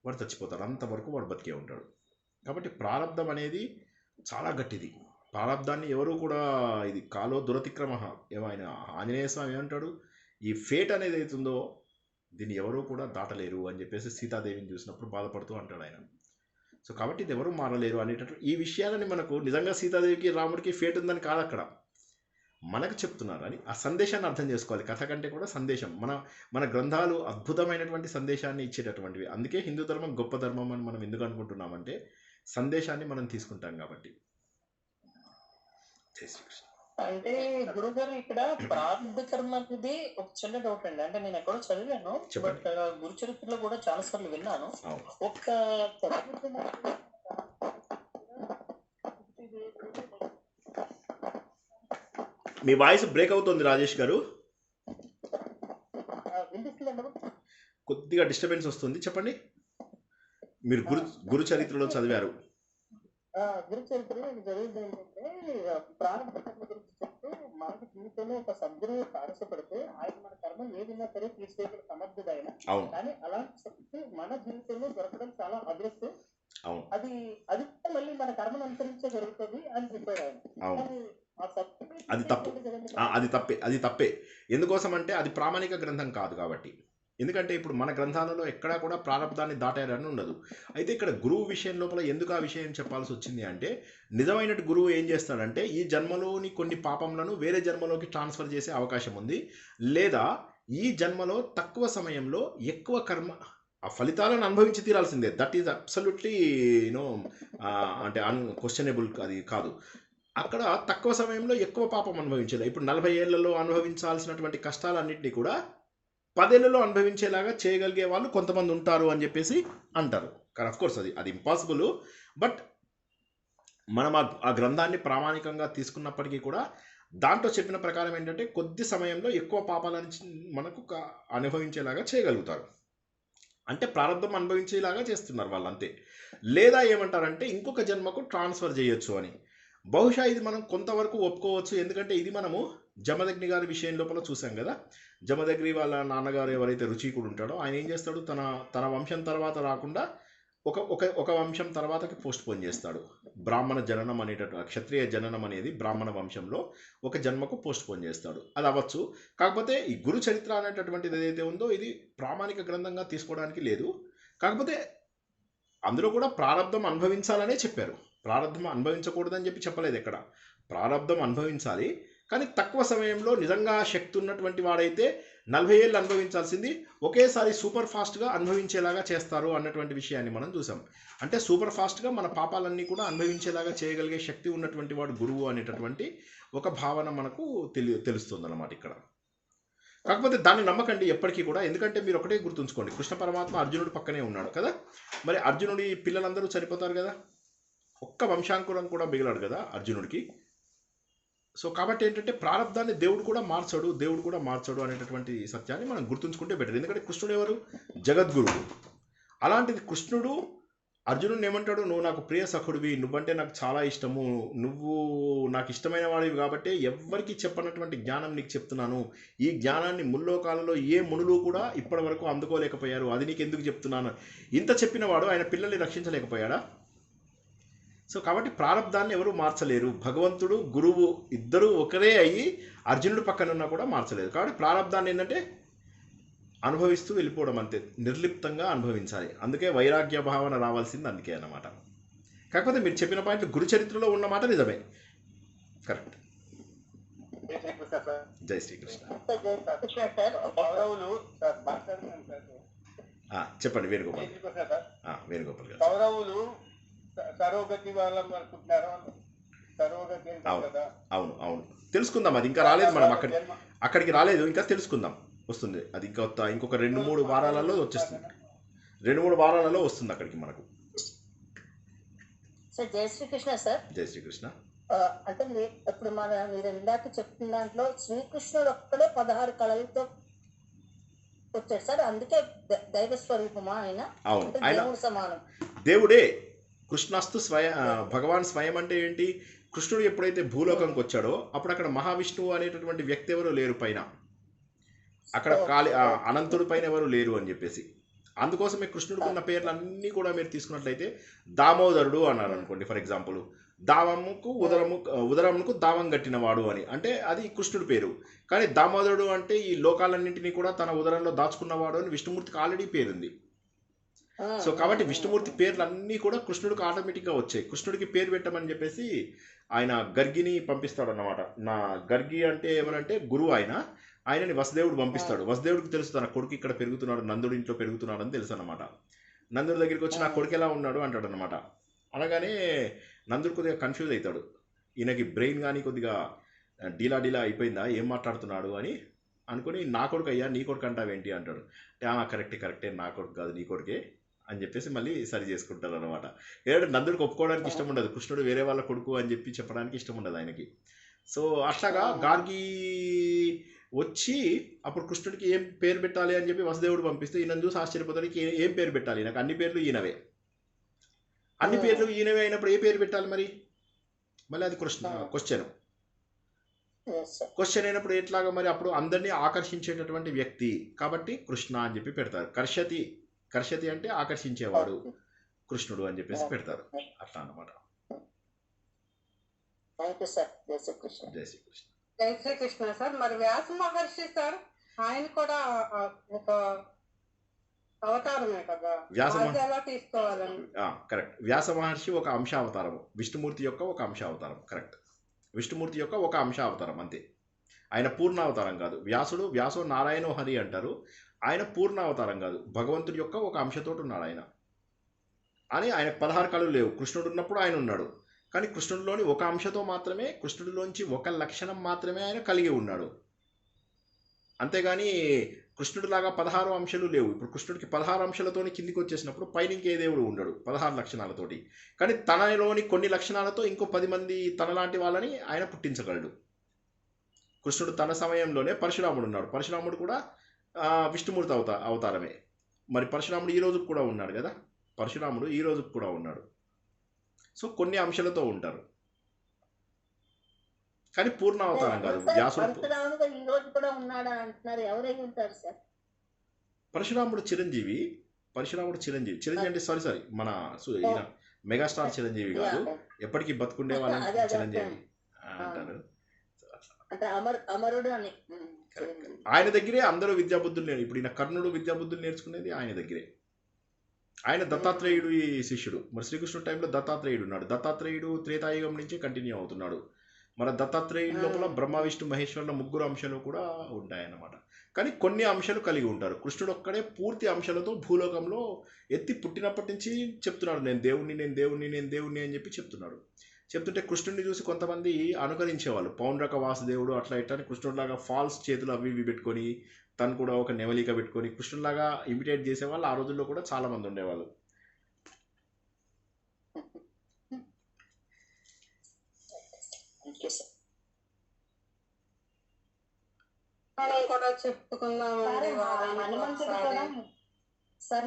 వాడు చచ్చిపోతాడు. అంతవరకు వాడు బతికే ఉంటాడు. కాబట్టి ప్రారంధం అనేది చాలా గట్టిది. ప్రారంధాన్ని ఎవరు కూడా, ఇది కాలో దురతిక్రమ, ఏమైనా ఆంజనేయ స్వామి ఏమంటాడు, ఈ ఫేట్ అనేది అవుతుందో దీన్ని ఎవరూ కూడా దాటలేరు అని చెప్పేసి సీతాదేవిని చూసినప్పుడు బాధపడుతూ అంటాడు ఆయన. సో కాబట్టి ఇది ఎవరు మారలేరు అనేటట్టు ఈ విషయాలని మనకు నిజంగా సీతాదేవికి రాముడికి ఫేట్ ఉందని కాదు అక్కడ. మనకు చెప్తున్నారు అని ఆ సందేశాన్ని అర్థం చేసుకోవాలి. కథ కంటే కూడా సందేశం. మన గ్రంథాలు అద్భుతమైనటువంటి సందేశాన్ని ఇచ్చేటటువంటివి. అందుకే హిందూ ధర్మం గొప్ప ధర్మం అని మనం ఎందుకు అనుకుంటున్నామంటే సందేశాన్ని మనం తీసుకుంటాం కాబట్టి. జై శ్రీకృష్ణ. అంటే గురుగారు ఇక్కడ ప్రారంభ కర్మ అనేది ఒక చిన్న డౌట్ అండి. అంటే నేను ఎక్కడో చదివాను, చెప్పండి. బట్ గురు చరిత్రలో కూడా చాలా సార్లు విన్నాను. అవును. ఒక తరగతి మీ వాయిస్ బ్రేక్ అవుతుంది రాజేష్ గారు, వినిపిస్తుందండి. కొద్దిగా డిస్టర్బెన్స్ వస్తుంది. చెప్పండి. మీరు గురు చరిత్రలో చదివారు. గురు చరిత్ర జరిగింది ఏంటంటే ప్రారంభ కర్మ గురించి చెప్తూ మనకి జీవితంలో ఒక సద్గురువు తారసపడితే ఆయన మన కర్మ ఏదైనా సరే తీసుకోగల సమర్థుడైన, అవును కానీ అలాంటి శక్తి మన జీవితంలో దొరకడం చాలా అదృష్టం. అవును అది అది మళ్ళీ మన కర్మను అనుసరించే జరుగుతుంది అని చెప్పాడు ఆయన. అవును. కానీ ఆ శక్తి అది తప్పు. అది తప్పే. ఎందుకోసం అంటే అది ప్రామాణిక గ్రంథం కాదు కాబట్టి. ఎందుకంటే ఇప్పుడు మన గ్రంథాలలో ఎక్కడా కూడా ప్రారంభాన్ని దాటారని ఉండదు. అయితే ఇక్కడ గురువు విషయం లోపల ఎందుకు ఆ విషయం చెప్పాల్సి వచ్చింది అంటే, నిజమైన గురువు ఏం చేస్తాడంటే ఈ జన్మలోని కొన్ని పాపంలను వేరే జన్మలోకి ట్రాన్స్ఫర్ చేసే అవకాశం ఉంది, లేదా ఈ జన్మలో తక్కువ సమయంలో ఎక్కువ కర్మ ఆ ఫలితాలను అనుభవించి తీరాల్సిందే. దట్ ఈజ్ అబ్సల్యూట్లీ అంటే అన్క్వశ్చనబుల్ అది కాదు. అక్కడ తక్కువ సమయంలో ఎక్కువ పాపం అనుభవించేలా, ఇప్పుడు 40 ఏళ్లలో అనుభవించాల్సినటువంటి కష్టాలన్నింటినీ కూడా 10 ఏళ్లలో అనుభవించేలాగా చేయగలిగే వాళ్ళు కొంతమంది ఉంటారు అని చెప్పేసి అంటారు. కానీ అఫ్కోర్స్ అది ఇంపాసిబుల్. బట్ మనం ఆ గ్రంథాన్ని ప్రామాణికంగా తీసుకున్నప్పటికీ కూడా దాంట్లో చెప్పిన ప్రకారం ఏంటంటే కొద్ది సమయంలో ఎక్కువ పాపాలను మనకు అనుభవించేలాగా చేయగలుగుతారు. అంటే ప్రారంభం అనుభవించేలాగా చేస్తున్నారు వాళ్ళు, అంతే. లేదా ఏమంటారంటే ఇంకొక జన్మకు ట్రాన్స్ఫర్ చేయొచ్చు అని. బహుశా ఇది మనం కొంతవరకు ఒప్పుకోవచ్చు. ఎందుకంటే ఇది మనము జమదగ్ని గారి విషయం లోపల చూసాం కదా. జమదగ్ని వాళ్ళ నాన్నగారు ఎవరైతే రుచికుడు ఉంటాడో ఆయన ఏం చేస్తాడు, తన వంశం తర్వాత రాకుండా ఒక వంశం తర్వాతకి పోస్ట్ పోన్ చేస్తాడు. బ్రాహ్మణ జననం అనేటటువంటి క్షత్రియ జననం అనేది బ్రాహ్మణ వంశంలో ఒక జన్మకు పోస్ట్ పోన్ చేస్తాడు. అది అవ్వచ్చు. కాకపోతే ఈ గురు చరిత్ర అనేటటువంటిది ఏదైతే ఉందో ఇది ప్రామాణిక గ్రంథంగా తీసుకోవడానికి లేదు. కాకపోతే అందులో కూడా ప్రారంధం అనుభవించాలనే చెప్పారు. ప్రారంధం అనుభవించకూడదని చెప్పలేదు ఎక్కడ. ప్రారంధం అనుభవించాలి, కానీ తక్కువ సమయంలో నిజంగా శక్తి ఉన్నటువంటి వాడైతే 40 ఏళ్ళు అనుభవించాల్సింది ఒకేసారి సూపర్ ఫాస్ట్గా అనుభవించేలాగా చేస్తారు అన్నటువంటి విషయాన్ని మనం చూసాం. అంటే సూపర్ ఫాస్ట్గా మన పాపాలన్నీ కూడా అనుభవించేలాగా చేయగలిగే శక్తి ఉన్నటువంటి వాడు గురువు అనేటటువంటి ఒక భావన మనకు తెలుస్తుంది అన్నమాట ఇక్కడ. కాకపోతే దాన్ని నమ్మకండి ఎప్పటికీ కూడా. ఎందుకంటే మీరు ఒకటే గుర్తుంచుకోండి, కృష్ణ పరమాత్మ అర్జునుడు పక్కనే ఉన్నాడు కదా. మరి అర్జునుడి పిల్లలందరూ చనిపోతారు కదా, ఒక్క వంశాంకురం కూడా మిగిలాడు కదా అర్జునుడికి. సో కాబట్టి ఏంటంటే ప్రారంధాన్ని దేవుడు కూడా మార్చడు అనేటటువంటి సత్యాన్ని మనం గుర్తుంచుకుంటే బెటర్. ఎందుకంటే కృష్ణుడు ఎవరు? జగద్గురువు. అలాంటిది కృష్ణుడు అర్జునుడిని ఏమంటాడు, నువ్వు నాకు ప్రియ సఖుడివి, నువ్వంటే నాకు చాలా ఇష్టము, నువ్వు నాకు ఇష్టమైన వాడివి కాబట్టి ఎవ్వరికి చెప్పనటువంటి జ్ఞానం నీకు చెప్తున్నాను. ఈ జ్ఞానాన్ని ముల్లోకాలలో ఏ మునులు కూడా ఇప్పటి వరకు అందుకోలేకపోయారు, అది నీకు ఎందుకు చెప్తున్నాను. ఇంత చెప్పిన వాడు ఆయన పిల్లల్ని రక్షించలేకపోయాడా? సో కాబట్టి ప్రారంధాన్ని ఎవరు మార్చలేరు. భగవంతుడు గురువు ఇద్దరూ ఒకరే అయ్యి అర్జునుడు పక్కన ఉన్నా కూడా మార్చలేదు. కాబట్టి ప్రారంధాన్ని ఏంటంటే అనుభవిస్తూ వెళ్ళిపోవడం, అంతే. నిర్లిప్తంగా అనుభవించాలి. అందుకే వైరాగ్య భావన రావాల్సింది అందుకే అన్నమాట. కాకపోతే మీరు చెప్పిన పాయింట్లు గురు చరిత్రలో ఉన్నమాట నిజమే, కరెక్ట్. జై శ్రీకృష్ణ. చెప్పండి వేణుగోపాల్ గారు. కౌరవులు సరోగతి వాళ్ళని అనుకుంటున్నారు. సరోగతి అవును తెలుసుకుందాం. అది ఇంకా రాలేదు, మనం అక్కడికి రాలేదు, ఇంకా తెలుసుకుందాం. వస్తుంది అది ఇంకొక 2-3 వారాలలో వచ్చేస్తుంది. 2-3 వారాలలో వస్తుంది అక్కడికి మనకు. సార్ జై శ్రీకృష్ణ. సార్ జై శ్రీకృష్ణ. అంటే ఇప్పుడు మీరు ఇందాక చెప్తున్న దాంట్లో శ్రీకృష్ణుడు ఒక్కడే 16 కళలతో వచ్చాడు సార్. అందుకే దైవ స్వరూపమా ఆయన? అవును, దేవుడు సమానం. దేవుడే. కృష్ణస్తు భగవాన్ స్వయం అంటే ఏంటి? కృష్ణుడు ఎప్పుడైతే భూలోకంకి వచ్చాడో అప్పుడు అక్కడ మహావిష్ణువు అనేటటువంటి వ్యక్తి ఎవరు లేరు పైన. అక్కడ అనంతుడి పైన ఎవరు లేరు అని చెప్పేసి. అందుకోసమే కృష్ణుడికి ఉన్న పేర్లు అన్నీ కూడా మీరు తీసుకున్నట్లయితే దామోదరుడు అన్నారు అనుకోండి. ఫర్ ఎగ్జాంపుల్ ఉదరముకు దావం కట్టినవాడు అని అంటే అది కృష్ణుడి పేరు. కానీ దామోదరుడు అంటే ఈ లోకాలన్నింటినీ కూడా తన ఉదరంలో దాచుకున్నవాడు అని విష్ణుమూర్తికి ఆల్రెడీ పేరుంది. సో కాబట్టి విష్ణుమూర్తి పేర్లు అన్నీ కూడా కృష్ణుడికి ఆటోమేటిక్గా వచ్చాయి. కృష్ణుడికి పేరు పెట్టమని చెప్పేసి ఆయన గర్గిని పంపిస్తాడు అన్నమాట. నా గర్గి అంటే ఎవరంటే గురువు ఆయనని వసుదేవుడు పంపిస్తాడు. వసుదేవుడికి తెలుసు తన కొడుకు ఇక్కడ పెరుగుతున్నాడు, నందుడి ఇంట్లో పెరుగుతున్నాడు అని తెలుసు అనమాట. నందుడి దగ్గరికి వచ్చి నా కొడుకు ఎలా ఉన్నాడు అంటాడు అనమాట. అనగానే నందుడు కొద్దిగా కన్ఫ్యూజ్ అవుతాడు. ఈయనకి బ్రెయిన్ కానీ కొద్దిగా డీలా అయిపోయిందా, ఏం మాట్లాడుతున్నాడు అని అనుకుని, నా కొడుకు అయ్యా నీ కొడుకు అంటావేంటి అంటాడు. కరెక్టే నా కొడుకు కాదు నీ కొడుకే అని చెప్పేసి మళ్ళీ సరి చేసుకుంటారు అనమాట. ఎందుకంటే నందుడికి ఒప్పుకోవడానికి ఇష్టం ఉండదు, కృష్ణుడు వేరే వాళ్ళ కొడుకు అని చెప్పి చెప్పడానికి ఇష్టం ఉండదు ఆయనకి. సో అట్లాగా గార్గి వచ్చి అప్పుడు కృష్ణుడికి ఏం పేరు పెట్టాలి అని చెప్పి వసుదేవుడు పంపిస్తే ఈయన చూసి ఆశ్చర్యపోతానికి ఏం పేరు పెట్టాలి, నాకు అన్ని పేర్లు ఈయనవే, అన్ని పేర్లు ఈయనవే అయినప్పుడు ఏ పేరు పెట్టాలి మరి? మళ్ళీ అది క్వశ్చన్ అయినప్పుడు ఎట్లాగా మరి? అప్పుడు అందరినీ ఆకర్షించేటటువంటి వ్యక్తి కాబట్టి కృష్ణ అని చెప్పి పెడతారు. కర్షతి అంటే ఆకర్షించేవాడు కృష్ణుడు అని చెప్పేసి పెడతారు. అట్లా అన్నమాట. జై శ్రీకృష్ణ. జై శ్రీకృష్ణ సార్. మరి వ్యాస మహర్షి సార్ ఆయన కూడా ఒక అవతారమే కదా, ఎలా తీసుకోవాలని? కరెక్ట్. వ్యాస మహర్షి ఒక అంశావతారము, విష్ణుమూర్తి యొక్క ఒక అంశావతారం. కరెక్ట్, విష్ణుమూర్తి యొక్క ఒక అంశావతారం అంతే. ఆయన పూర్ణావతారం కాదు. వ్యాసో నారాయణో హరి అంటారు, ఆయన పూర్ణావతారం కాదు, భగవంతుడి యొక్క ఒక అంశతోటి ఉన్నాడు ఆయన. అని ఆయనకు 16 కళ్ళు లేవు. కృష్ణుడు ఉన్నప్పుడు ఆయన ఉన్నాడు, కానీ కృష్ణుడిలోని ఒక అంశతో మాత్రమే, కృష్ణుడిలోంచి ఒక లక్షణం మాత్రమే ఆయన కలిగి ఉన్నాడు. అంతేగాని కృష్ణుడిలాగా 16 అంశాలు లేవు. ఇప్పుడు కృష్ణుడికి 16 అంశాలతో కిందికి వచ్చేసినప్పుడు పైన ఇంకే దేవుడు ఉండడు 16 లక్షణాలతోటి. కానీ తనలోని కొన్ని లక్షణాలతో ఇంకో 10 మంది తనలాంటి వాళ్ళని ఆయన పుట్టించగలడు. కృష్ణుడు తన సమయంలోనే పరశురాముడు ఉన్నాడు. పరశురాముడు కూడా విష్ణుమూర్తి అవతారమే. మరి పరశురాముడు ఈ రోజుకు కూడా ఉన్నాడు కదా, పరశురాముడు ఈ రోజుకు కూడా ఉన్నాడు. సో కొన్ని అంశాలతో ఉంటారు, కానీ పూర్ణ అవతారం కాదు. పరశురాముడు చిరంజీవి అంటే సారీ మన మెగాస్టార్ చిరంజీవి కాదు, ఎప్పటికీ బతుకుండే వాళ్ళని చిరంజీవి అంటారు. ఆయన దగ్గరే అందరూ విద్యాబుద్ధులు ఇప్పుడు ఈయన కర్ణుడు విద్యాబుద్ధులు నేర్చుకునేది ఆయన దగ్గరే. ఆయన దత్తాత్రేయుడు ఈ శిష్యుడు. మరి శ్రీకృష్ణుడు టైంలో దత్తాత్రేయుడు ఉన్నాడు. దత్తాత్రేయుడు త్రేతాయుగం నుంచి కంటిన్యూ అవుతున్నాడు. మన దత్తాత్రేయుడు లోపల బ్రహ్మ విష్ణు మహేశ్వరుల 3 అంశాలు కూడా ఉంటాయన్నమాట. కానీ కొన్ని అంశాలు కలిగి ఉంటారు. కృష్ణుడు ఒక్కడే పూర్తి అంశాలతో భూలోకంలో ఎత్తి పుట్టినప్పటి నుంచి చెప్తున్నాడు, నేను దేవుణ్ణి అని చెప్పి చెప్తున్నాడు. చెప్తుంటే కృష్ణుడిని చూసి కొంతమంది అనుకరించేవాళ్ళు, పౌండ్రక వాసుదేవుడు అట్లా ఇట్లా కృష్ణుడిలాగా ఫాల్స్ చేతులు అవి ఇవి పెట్టుకొని, తను కూడా ఒక నెవలిక పెట్టుకొని కృష్ణుడిలాగా ఇమిటేట్ చేసేవాళ్ళు ఆ రోజుల్లో కూడా చాలా మంది ఉండేవాళ్ళు.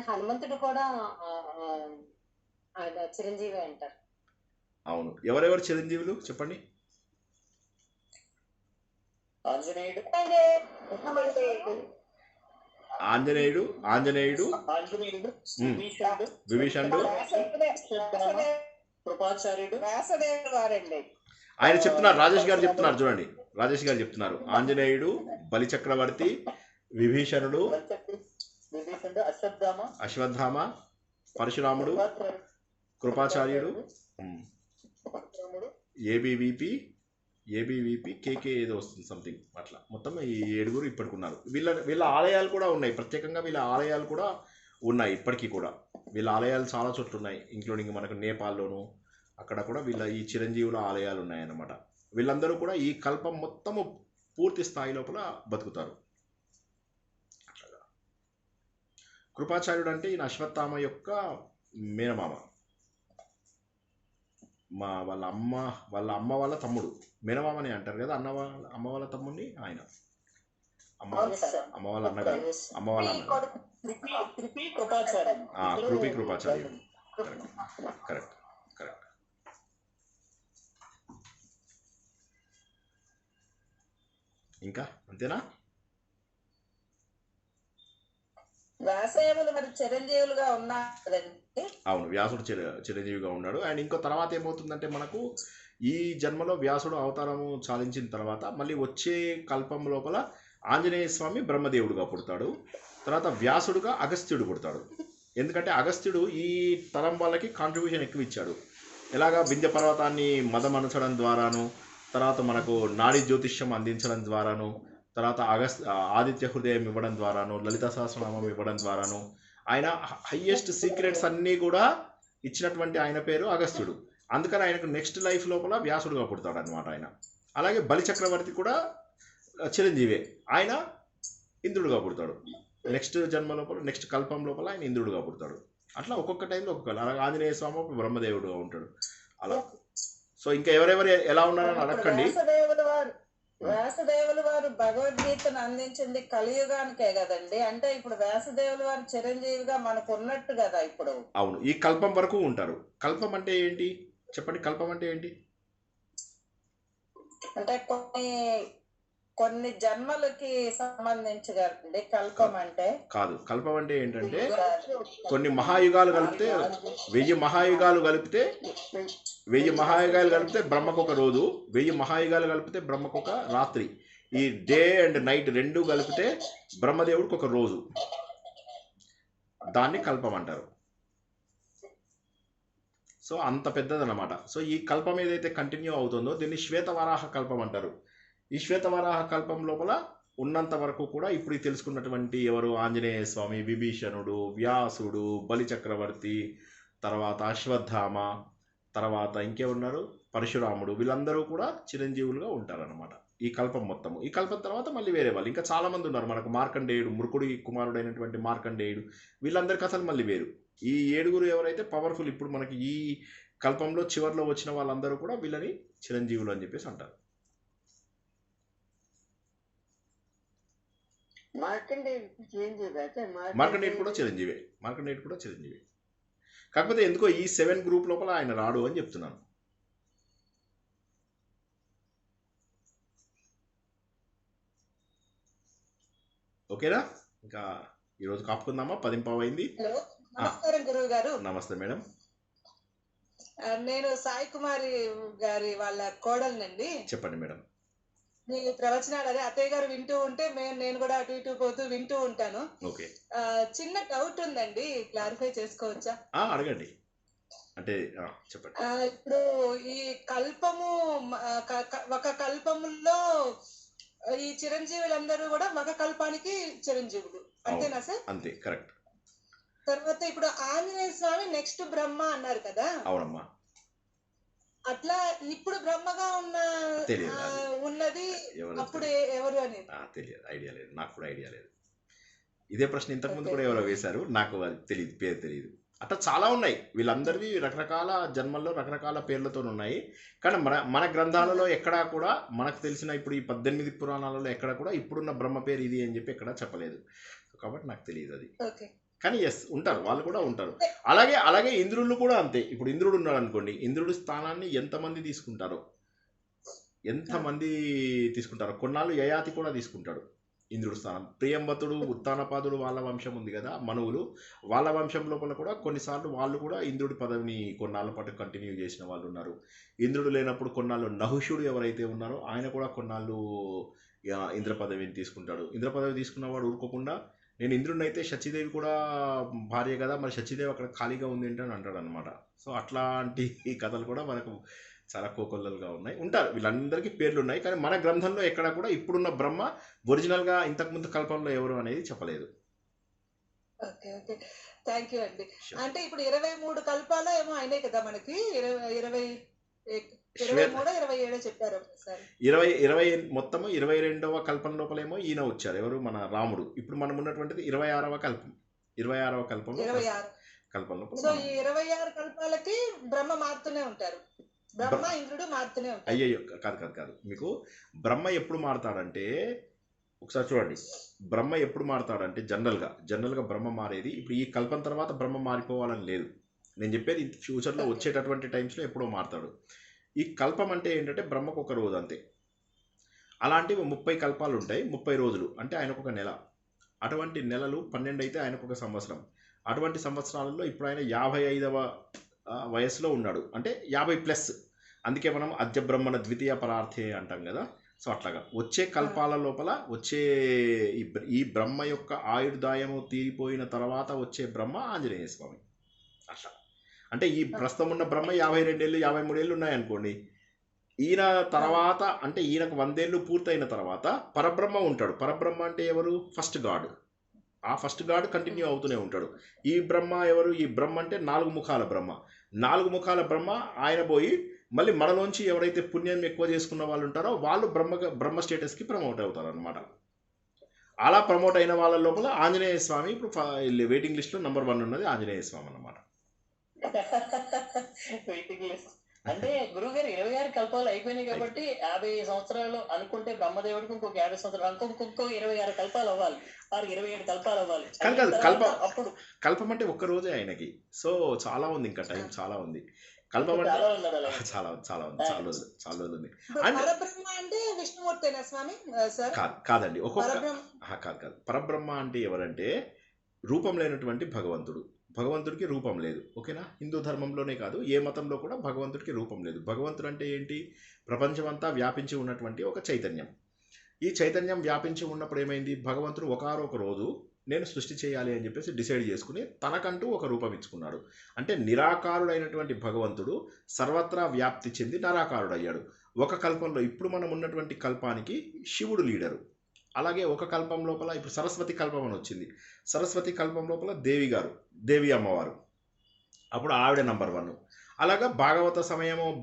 హనుమంతుడు కూడా చిరంజీవి అంటారు. అవును, ఎవరెవరు చిరంజీవులు చెప్పండి? ఆంజనేయుడు, విభీషణుడు, ఆయన చెప్తున్నారు. రాజేష్ గారు చెప్తున్నారు ఆంజనేయుడు, బలి చక్రవర్తి, విభీషణుడు, అశ్వత్థామ, పరశురాముడు, కృపాచార్యుడు, ఏబీవీపీ, కేకే ఏదో వస్తుంది సంథింగ్ అట్లా. మొత్తం ఈ 7 ఇప్పటికున్నారు. వీళ్ళ ఆలయాలు కూడా ఉన్నాయి, ప్రత్యేకంగా వీళ్ళ ఆలయాలు కూడా ఉన్నాయి ఇప్పటికీ కూడా. వీళ్ళ ఆలయాలు చాలా చోట్ల ఉన్నాయి, ఇంక్లూడింగ్ మనకు నేపాల్లోను అక్కడ కూడా వీళ్ళ ఈ చిరంజీవుల ఆలయాలు ఉన్నాయన్నమాట. వీళ్ళందరూ కూడా ఈ కల్పం మొత్తము పూర్తి స్థాయి లోపల బతుకుతారు. అట్లాగా కృపాచార్యుడు అంటే ఈయన అశ్వత్థామ యొక్క మేనమామ. వాళ్ళ అమ్మ వాళ్ళ తమ్ముడు, మేనమామని అంటారు కదా, అమ్మ వాళ్ళ తమ్ముడిని ఆయన, అమ్మ వాళ్ళ అన్నగారు, కృపాచార్యుడు. కరెక్ట్. ఇంకా అంతేనా? వ్యాసదేవులు మరి చిరంజీవులుగా ఉన్నారు. అవును, వ్యాసుడు చిరంజీవిగా ఉన్నాడు. అండ్ ఇంకో తర్వాత ఏమవుతుందంటే మనకు ఈ జన్మలో వ్యాసుడు అవతారము చాలించిన తర్వాత మళ్ళీ వచ్చే కల్పం లోపల ఆంజనేయ స్వామి బ్రహ్మదేవుడుగా పుడతాడు. తర్వాత వ్యాసుడుగా అగస్త్యుడు పుడతాడు. ఎందుకంటే అగస్త్యుడు ఈ తరం వాళ్ళకి కాంట్రిబ్యూషన్ ఎక్కువ ఇచ్చాడు. ఎలాగా వింధ్య పర్వతాన్ని మదం అనచడం ద్వారాను, తర్వాత మనకు నాడీ జ్యోతిష్యం అందించడం ద్వారాను, తర్వాత ఆదిత్య హృదయం ఇవ్వడం ద్వారాను, లలిత సహస్రనామం ఇవ్వడం ద్వారాను, ఆయన హయ్యెస్ట్ సీక్రెట్స్ అన్నీ కూడా ఇచ్చినటువంటి ఆయన పేరు అగస్త్యుడు. అందుకని ఆయనకు నెక్స్ట్ లైఫ్ లోపల వ్యాసుడుగా పుడతాడు అనమాట ఆయన. అలాగే బలిచక్రవర్తి కూడా చిరంజీవే, ఆయన ఇంద్రుడుగా పుడతాడు. నెక్స్ట్ జన్మ లోపల, నెక్స్ట్ కల్పం లోపల ఆయన ఇంద్రుడుగా పుడతాడు. అట్లా ఒక్కొక్క టైంలో ఒక్కొక్క, అలాగే ఆంజనేయ స్వామి ఒక బ్రహ్మదేవుడుగా ఉంటాడు అలా. సో ఇంకా ఎవరెవరు ఎలా ఉన్నారని అడగండి. వ్యాసదేవుల వారు భగవద్గీతను అందించింది కలియుగానికే కదండి. అంటే ఇప్పుడు వ్యాసదేవుల వారు చిరంజీవిగా మనకు ఉన్నట్టు కదా ఇప్పుడు. అవును, ఈ కల్పం వరకు ఉంటారు. కల్పం అంటే ఏంటి చెప్పండి? కల్పం అంటే ఏంటి? అంటే కొన్ని జన్మలకి సంబంధించి కదండి కల్పం అంటే. కాదు, కల్పం అంటే ఏంటంటే కొన్ని మహాయుగాలు కలిపితే, 1000 మహాయుగాలు కలిపితే, 1000 మహాయుగాలు కలిపితే బ్రహ్మకు ఒక రోజు, 1000 మహాయుగాలు కలిపితే బ్రహ్మకు ఒక రాత్రి. ఈ డే అండ్ నైట్ రెండు కలిపితే బ్రహ్మదేవుడికి ఒక రోజు. దాన్ని కల్పం అంటారు. సో అంత పెద్దదన్నమాట. సో ఈ కల్పం ఏదైతే కంటిన్యూ అవుతుందో దీన్ని శ్వేతవరాహ కల్పం అంటారు. ఈ శ్వేతవరాహ కల్పం లోపల ఉన్నంత వరకు కూడా ఇప్పుడు తెలుసుకున్నటువంటి ఎవరు, ఆంజనేయ స్వామి, విభీషణుడు, వ్యాసుడు, బలిచక్రవర్తి, తర్వాత అశ్వత్థామ, తర్వాత ఇంకేమున్నారు, పరశురాముడు, వీళ్ళందరూ కూడా చిరంజీవులుగా ఉంటారన్నమాట ఈ కల్పం మొత్తము. ఈ కల్పం తర్వాత మళ్ళీ వేరే వాళ్ళు ఇంకా చాలామంది ఉన్నారు మనకు. మార్కండేయుడు, మృకుడి కుమారుడైనటువంటి మార్కండేయుడు, వీళ్ళందరి కథలు మళ్ళీ వేరు. ఈ 7 ఎవరైతే పవర్ఫుల్ ఇప్పుడు మనకి ఈ కల్పంలో చివరిలో వచ్చిన వాళ్ళందరూ కూడా వీళ్ళని చిరంజీవులు అని చెప్పేసి అంటారు. మార్కండేయుడు కూడా చిరంజీవే. మార్కండేయుడు కూడా చిరంజీవే. కాకపోతే ఎందుకో ఈ 7 గ్రూప్ లోపల ఆయన రాడు అని చెప్తున్నాను. ఓకేనా? ఇంకా ఈరోజు కాపుకుందామా? 10:15 అయింది. నమస్కారం గురువు గారు. నమస్తే మేడం. నేను సాయి కుమారి గారి వాళ్ళ కోడలునండి. చెప్పండి మేడం. మీ ప్రవచనాలు అదే అత్తయ్య గారు వింటూ ఉంటే నేను కూడా అటు ఇటు పోతూ వింటూ ఉంటాను. ఓకే. చిన్న డౌట్ ఉందండి, క్లారిఫై చేసుకోవచ్చా? అడగండి. అంటే చెప్పండి. ఇప్పుడు ఈ కల్పము ఒక కల్పములో ఈ చిరంజీవులందరూ కూడా ఒక కల్పానికి చిరంజీవులు, అంతేనా సార్? అంతే, కరెక్ట్. తర్వాత ఇప్పుడు ఆంజనేయ స్వామి నెక్స్ట్ బ్రహ్మ అన్నారు కదా. అవునమ్మా. అట్లా ఇప్పుడు బ్రహ్మగా ఉన్నది అప్పుడు ఎవరు అనేది తెలియదు, ఐడియా లేదు. నాకు కూడా ఐడియా లేదు. ఇదే ప్రశ్న ఇంతకుముందు కూడా ఎవరో వేశారు, నాకు అది తెలియదు, పేరు తెలియదు. అట్లా చాలా ఉన్నాయి. వీళ్ళందరివి రకరకాల జన్మల్లో రకరకాల పేర్లతో ఉన్నాయి. కానీ మన గ్రంథాలలో ఎక్కడా కూడా మనకు తెలిసిన ఇప్పుడు ఈ 18 పురాణాలలో ఎక్కడ కూడా ఇప్పుడున్న బ్రహ్మ పేరు ఇది అని చెప్పి ఎక్కడా చెప్పలేదు. కాబట్టి నాకు తెలియదు అది. కానీ ఎస్, ఉంటారు, వాళ్ళు కూడా ఉంటారు. అలాగే ఇంద్రుళ్ళు కూడా అంతే. ఇప్పుడు ఇంద్రుడు ఉన్నాడు అనుకోండి, ఇంద్రుడి స్థానాన్ని ఎంతమంది తీసుకుంటారో కొన్నాళ్ళు యయాతి కూడా తీసుకుంటాడు ఇంద్రుడి స్థానం. ప్రియంవతుడు, ఉత్తానపాదుడు వాళ్ళ వంశం ఉంది కదా, మనువులు, వాళ్ళ వంశం లోపల కూడా కొన్నిసార్లు వాళ్ళు కూడా ఇంద్రుడి పదవిని కొన్నాళ్ళ పాటు కంటిన్యూ చేసిన వాళ్ళు ఉన్నారు. ఇంద్రుడు లేనప్పుడు కొన్నాళ్ళు నహుషుడు ఎవరైతే ఉన్నారో ఆయన కూడా కొన్నాళ్ళు ఇంద్ర పదవిని తీసుకుంటాడు. ఇంద్ర పదవి తీసుకున్నవాడు ఊరుకోకుండా నేను ఇంద్రుడిని అయితే శచీదేవి కూడా భార్య కదా, మరి శచీదేవి అక్కడ ఖాళీగా ఉంది ఏంటని అంటాడు అనమాట. సో అట్లాంటి కథలు కూడా మనకు చాలా కోకొల్లలుగా ఉన్నాయి. ఉంటారు, వీళ్ళందరికీ పేర్లు ఉన్నాయి. కానీ మన గ్రంథంలో ఎక్కడ కూడా ఇప్పుడున్న బ్రహ్మ ఒరిజినల్గా ఇంతకుముందు కల్పంలో ఎవరు అనేది చెప్పలేదు. ఓకే ఓకే, థ్యాంక్ యూ అండి. అంటే ఇప్పుడు 23 కల్పాలు ఏమో అయినాయి కదా మనకి, 27 చెప్పారు సార్. 20 మొత్తము 22వ కల్పం లోపలేమో ఈయన వచ్చారు, ఎవరు, మన రాముడు. ఇప్పుడు మనం ఉన్నటువంటిది 26వ కల్పం. 26వ కల్పం కల్పంలో. సో ఈ 26 కల్పాలకి బ్రహ్మ మారుతూనే ఉంటారు, బ్రహ్మ ఇంద్రుడు మారుతూనే ఉంటారు. అయ్యయ్యో, కాదు. మీకు బ్రహ్మ ఎప్పుడు మారుతాడంటే, ఒకసారి చూడండి, బ్రహ్మ ఎప్పుడు మారుతాడంటే జనరల్గా బ్రహ్మ మారేది ఇప్పుడు ఈ కల్పం తర్వాత బ్రహ్మ మారిపోవాలని లేదు. నేను చెప్పేది ఫ్యూచర్లో వచ్చేటటువంటి టైమ్స్లో ఎప్పుడో మారుతాడు. ఈ కల్పం అంటే ఏంటంటే బ్రహ్మకు ఒక రోజు అంతే. అలాంటివి 30 కల్పాలు ఉంటాయి, 30 రోజులు అంటే ఆయనకు ఒక నెల. అటువంటి నెలలు 12 అయితే ఆయనకు ఒక సంవత్సరం. అటువంటి సంవత్సరాలలో ఇప్పుడు ఆయన 55వ వయసులో ఉన్నాడు, అంటే 50+. అందుకే మనం అద్య బ్రహ్మణ ద్వితీయ పరార్థే అంటాం కదా. సో అట్లాగా వచ్చే కల్పాల లోపల వచ్చే ఈ బ్రహ్మ యొక్క ఆయుర్దాయము తీరిపోయిన తర్వాత వచ్చే బ్రహ్మ ఆంజనేయ స్వామి. అట్లా అంటే ఈ ప్రస్తుతం ఉన్న బ్రహ్మ 52 ఏళ్ళు 53 ఏళ్ళు ఉన్నాయనుకోండి, ఈయన తర్వాత అంటే ఈయనకు 100 ఏళ్ళు పూర్తయిన తర్వాత పరబ్రహ్మ ఉంటాడు. పరబ్రహ్మ అంటే ఎవరు? First God. ఆ ఫస్ట్ గాడ్ కంటిన్యూ అవుతూనే ఉంటాడు. ఈ బ్రహ్మ ఎవరు? ఈ బ్రహ్మ అంటే 4 ముఖాల బ్రహ్మ. 4 ముఖాల బ్రహ్మ ఆయన పోయి మళ్ళీ మనలోంచి ఎవరైతే పుణ్యం ఎక్కువ చేసుకున్న వాళ్ళు ఉంటారో వాళ్ళు బ్రహ్మ స్టేటస్కి ప్రమోట్ అవుతారు అనమాట. అలా ప్రమోట్ అయిన వాళ్ళ లోపల ఆంజనేయ స్వామి ఇప్పుడు వెయిటింగ్ లిస్ట్లో నెంబర్ 1 ఉన్నది ఆంజనేయ స్వామి అన్నమాట. వెయిటింగ్ లిస్ట్ అంటే గురువుగారు 26 కల్పాలు అయిపోయినాయి కాబట్టి 50 సంవత్సరాలు అనుకుంటే బ్రహ్మదేవుడికి ఇంకొక 50 సంవత్సరాలు ఇంకొక 26 కల్పాలు అవ్వాలి, 27 కల్పాలు అవ్వాలి. అప్పుడు కల్పం అంటే ఒక్క రోజే ఆయనకి. సో చాలా ఉంది, ఇంకా టైం చాలా ఉంది. కల్పం అంటే చాలా చాలా ఉంది, చాలా రోజులు ఉంది. పరబ్రహ్మ అంటే విష్ణుమూర్తేనా స్వామి? కాదండి, కాదు. పరబ్రహ్మ అంటే ఎవరంటే రూపం లేనటువంటి భగవంతుడు. భగవంతుడికి రూపం లేదు. ఓకేనా? హిందూ ధర్మంలోనే కాదు, ఏ మతంలో కూడా భగవంతుడికి రూపం లేదు. భగవంతుడు అంటే ఏంటి? ప్రపంచమంతా వ్యాపించి ఉన్నటువంటి ఒక చైతన్యం. ఈ చైతన్యం వ్యాపించి ఉన్నప్పుడు ఏమైంది? భగవంతుడు ఒకనొక రోజు నేను సృష్టి చేయాలి అని చెప్పేసి డిసైడ్ చేసుకుని తనకంటూ ఒక రూపం ఇచ్చుకున్నాడు. అంటే నిరాకారుడైనటువంటి భగవంతుడు సర్వత్రా వ్యాప్తి చెంది నిరాకారుడయ్యాడు. ఒక కల్పంలో ఇప్పుడు మనం ఉన్నటువంటి కల్పానికి శివుడు లీడరు. అలాగే ఒక కల్పం లోపల ఇప్పుడు సరస్వతి కల్పం అని వచ్చింది. సరస్వతి కల్పం లోపల దేవి అమ్మవారు, అప్పుడు ఆవిడ నంబర్ 1. అలాగా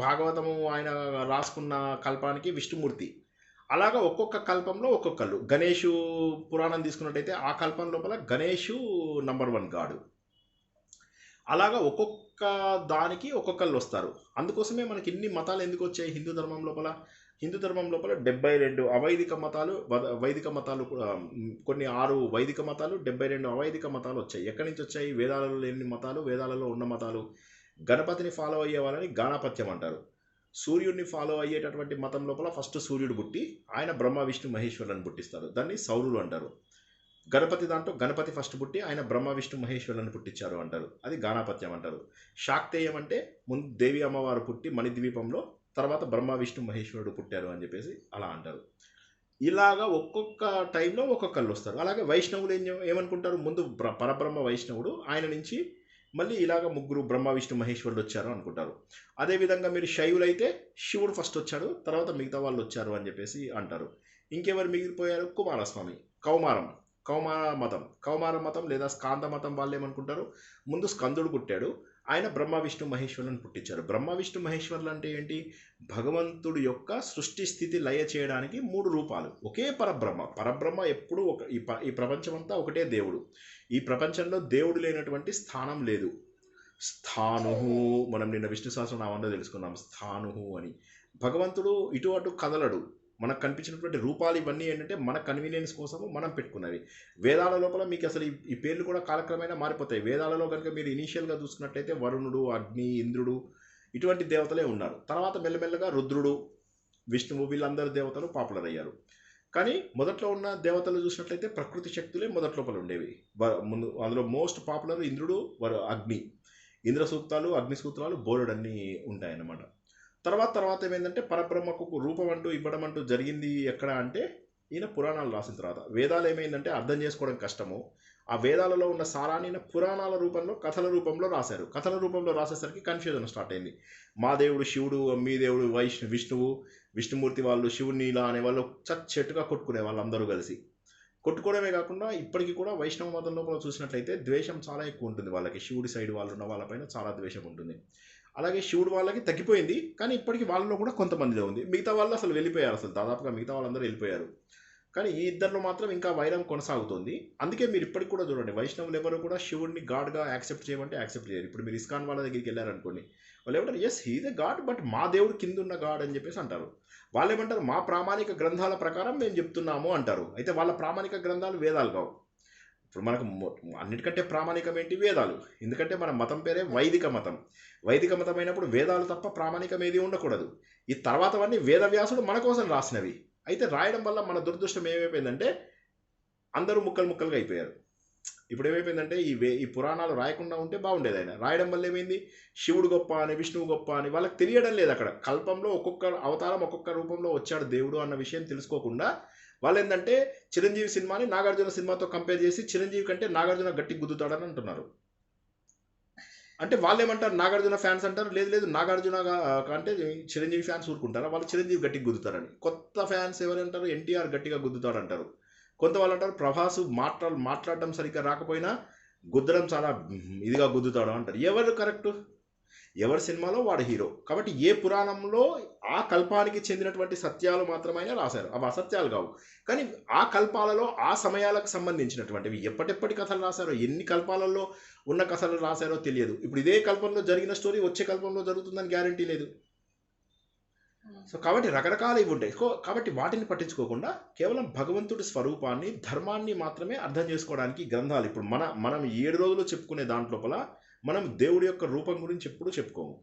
భాగవతము ఆయన రాసుకున్న కల్పానికి విష్ణుమూర్తి. అలాగా ఒక్కొక్క కల్పంలో ఒక్కొక్కళ్ళు. గణేషు పురాణం తీసుకున్నట్టయితే ఆ కల్పం లోపల గణేషు నంబర్ 1 గాడు. అలాగా ఒక్కొక్క దానికి ఒక్కొక్కళ్ళు వస్తారు. అందుకోసమే మనకి ఇన్ని మతాలు ఎందుకు వచ్చాయి హిందూ ధర్మం లోపల? హిందూ ధర్మం లోపల 72 అవైదిక మతాలు, వైదిక మతాలు, కొన్ని 6 వైదిక మతాలు, 72 అవైదిక మతాలు వచ్చాయి. ఎక్కడి నుంచి వచ్చాయి? వేదాలలో లేని మతాలు, వేదాలలో ఉన్న మతాలు. గణపతిని ఫాలో అయ్యే వాళ్ళని గాణపత్యం అంటారు. సూర్యుడిని ఫాలో అయ్యేటటువంటి మతం లోపల ఫస్ట్ సూర్యుడు పుట్టి ఆయన బ్రహ్మ విష్ణు మహేశ్వరులను పుట్టిస్తారు. దాన్ని సౌరులు అంటారు. గణపతి దాంట్లో గణపతి ఫస్ట్ పుట్టి ఆయన బ్రహ్మ విష్ణు మహేశ్వరులను పుట్టించారు అంటారు. అది గాణపత్యం అంటారు. శాక్తేయం అంటే ముందు దేవి అమ్మవారు పుట్టి మణిద్వీపంలో, తర్వాత బ్రహ్మ విష్ణు మహేశ్వరుడు పుట్టారు అని చెప్పేసి అలా అంటారు. ఇలాగా ఒక్కొక్క టైంలో ఒక్కొక్కళ్ళు వస్తారు. అలాగే వైష్ణవులు ఏమనుకుంటారు? ముందు పరబ్రహ్మ వైష్ణవుడు, ఆయన నుంచి మళ్ళీ ఇలాగ 3 బ్రహ్మ విష్ణు మహేశ్వరుడు వచ్చారు అనుకుంటారు. అదేవిధంగా మీరు శైవులైతే శివుడు ఫస్ట్ వచ్చాడు, తర్వాత మిగతా వాళ్ళు వచ్చారు అని చెప్పేసి అంటారు. ఇంకెవరు మిగిలిపోయారు? కుమారస్వామి, కౌమార మతం లేదా స్కాంద మతం వాళ్ళు ఏమనుకుంటారు? ముందు స్కందుడు పుట్టాడు, ఆయన బ్రహ్మ విష్ణు మహేశ్వరులను పుట్టించారు. బ్రహ్మ విష్ణు మహేశ్వరులు అంటే ఏంటి? భగవంతుడు యొక్క సృష్టి స్థితి లయ చేయడానికి 3 రూపాలు. ఒకే పరబ్రహ్మ ఎప్పుడు ఈ ప్రపంచమంతా ఒకటే దేవుడు. ఈ ప్రపంచంలో దేవుడు లేనటువంటి స్థానం లేదు. స్థానుహు, మనం నిన్న విష్ణు సహస్రనామంలో తెలుసుకున్నాం స్థానుహు అని. భగవంతుడు ఇటు అటు కదలడు. మనకు కనిపించినటువంటి రూపాలు ఇవన్నీ ఏంటంటే మన కన్వీనియన్స్ కోసము మనం పెట్టుకున్నవి. వేదాల లోపల మీకు అసలు ఈ పేర్లు కూడా కాలక్రమేణా మారిపోతాయి. వేదాలలో కనుక మీరు ఇనీషియల్గా చూసుకున్నట్టయితే వరుణుడు, అగ్ని, ఇంద్రుడు ఇటువంటి దేవతలే ఉన్నారు. తర్వాత మెల్లమెల్లగా రుద్రుడు, విష్ణువు వీళ్ళందరూ దేవతలు పాపులర్ అయ్యారు. కానీ మొదట్లో ఉన్న దేవతలు చూసినట్లయితే ప్రకృతి శక్తులే మొదట్లోపల ఉండేవి. ముందు అందులో మోస్ట్ పాపులర్ ఇంద్రుడు, అగ్ని. ఇంద్ర సూక్తాలు, అగ్ని సూత్రాలు బోలెడన్నీ ఉంటాయన్నమాట. తర్వాత ఏమైందంటే పరబ్రహ్మకు రూపం అంటూ ఇవ్వడం అంటూ జరిగింది ఎక్కడ అంటే ఈయన పురాణాలు రాసిన తర్వాత. వేదాలు ఏమైందంటే అర్థం చేసుకోవడం కష్టము. ఆ వేదాలలో ఉన్న సారాన్ని ఈయన పురాణాల రూపంలో, కథల రూపంలో రాశారు. కథల రూపంలో రాసేసరికి కన్ఫ్యూజన్ స్టార్ట్ అయింది. మా దేవుడు శివుడు, మీ దేవుడు విష్ణుమూర్తి వాళ్ళు శివుని ఇలా అనే వాళ్ళు చెట్టుగా కొట్టుకునే వాళ్ళు అందరూ కలిసి. కొట్టుకోవడమే కాకుండా ఇప్పటికీ కూడా వైష్ణవ మతం లోపల చూసినట్లయితే ద్వేషం చాలా ఎక్కువ ఉంటుంది వాళ్ళకి. శివుడి సైడ్ వాళ్ళు ఉన్న వాళ్ళపైన చాలా ద్వేషం ఉంటుంది. అలాగే శివుడు వాళ్ళకి తగ్గిపోయింది, కానీ ఇప్పటికీ వాళ్ళలో కూడా కొంతమందిలో ఉంది. మిగతా వాళ్ళు అసలు వెళ్ళిపోయారు, అసలు దాదాపుగా మిగతా వాళ్ళందరూ వెళ్ళిపోయారు. కానీ ఈ ఇద్దరిలో మాత్రం ఇంకా వైరం కొనసాగుతుంది. అందుకే మీరు ఇప్పటికి కూడా చూడండి, వైష్ణవులు ఎవరు కూడా శివుడిని గాడ్గా యాక్సెప్ట్ చేయమంటే యాక్సెప్ట్ చేయరు. ఇప్పుడు మీరు ఇస్కాన్ వాళ్ళ దగ్గరికి వెళ్ళారనుకోండి, వాళ్ళు ఏమంటారు? Yes he's a god, but మా దేవుడు కింద ఉన్న గాడ్ అని చెప్పేసి అంటారు. వాళ్ళు ఏమంటారు? మా ప్రామాణిక గ్రంథాల ప్రకారం మేము చెప్తున్నాము అంటారు. అయితే వాళ్ళ ప్రామాణిక గ్రంథాలు వేదాలు కావు. ఇప్పుడు మనకు అన్నిటికంటే ప్రామాణికం ఏంటి? వేదాలు. ఎందుకంటే మన మతం పేరే వైదిక మతం. వైదిక మతం అయినప్పుడు వేదాలు తప్ప ప్రామాణికం ఏది ఉండకూడదు. ఈ తర్వాతవన్నీ వేదవ్యాసుడు మన కోసం రాసినవి. అయితే రాయడం వల్ల మన దురదృష్టం ఏమైపోయిందంటే అందరూ ముక్కలుగా అయిపోయారు. ఇప్పుడు ఏమైపోయిందంటే ఈ పురాణాలు రాయకుండా ఉంటే బాగుండేది. ఆయన రాయడం వల్ల ఏమైంది, శివుడు గొప్ప అని, విష్ణువు గొప్ప అని వాళ్ళకి తెలియడం లేదు. అక్కడ కల్పంలో ఒక్కొక్క అవతారం ఒక్కొక్క రూపంలో వచ్చాడు దేవుడు అన్న విషయం తెలుసుకోకుండా వాళ్ళు ఏంటంటే చిరంజీవి సినిమాని నాగార్జున సినిమాతో కంపేర్ చేసి చిరంజీవి కంటే నాగార్జున గట్టి గుద్దుతాడని అంటున్నారు. అంటే వాళ్ళు ఏమంటారు, నాగార్జున ఫ్యాన్స్ అంటారు, లేదు లేదు నాగార్జున అంటే చిరంజీవి ఫ్యాన్స్ ఊరుకుంటారా, వాళ్ళు చిరంజీవి గట్టిగా గుద్దుతారని. కొత్త ఫ్యాన్స్ ఎవరంటారు, ఎన్టీఆర్ గట్టిగా గుద్దుతాడు అంటారు. కొంత వాళ్ళు అంటారు ప్రభాస్ మాట్లాడడం సరిగ్గా రాకపోయినా గుద్దడం చాలా ఇదిగా గుద్దుతాడు అంటారు. ఎవరు కరెక్ట్, ఎవరి సినిమాలో వాడు హీరో. కాబట్టి ఏ పురాణంలో ఆ కల్పానికి చెందినటువంటి సత్యాలు మాత్రమే రాశారు, అవి అసత్యాలు కావు. కానీ ఆ కల్పాలలో ఆ సమయాలకు సంబంధించినటువంటివి ఎప్పటి కథలు రాశారో, ఎన్ని కల్పాలలో ఉన్న కథలు రాశారో తెలియదు. ఇప్పుడు ఇదే కల్పంలో జరిగిన స్టోరీ వచ్చే కల్పంలో జరుగుతుందని గ్యారంటీ లేదు. సో కాబట్టి రకరకాలు ఇవి ఉంటాయి. కాబట్టి వాటిని పట్టించుకోకుండా కేవలం భగవంతుడి స్వరూపాన్ని, ధర్మాన్ని మాత్రమే అర్థం చేసుకోవడానికి గ్రంథాలు. ఇప్పుడు మనం 7 రోజులు చెప్పుకునే దాంట్లోపల మనం దేవుడి యొక్క రూపం గురించి ఎప్పుడూ చెప్పుకోము.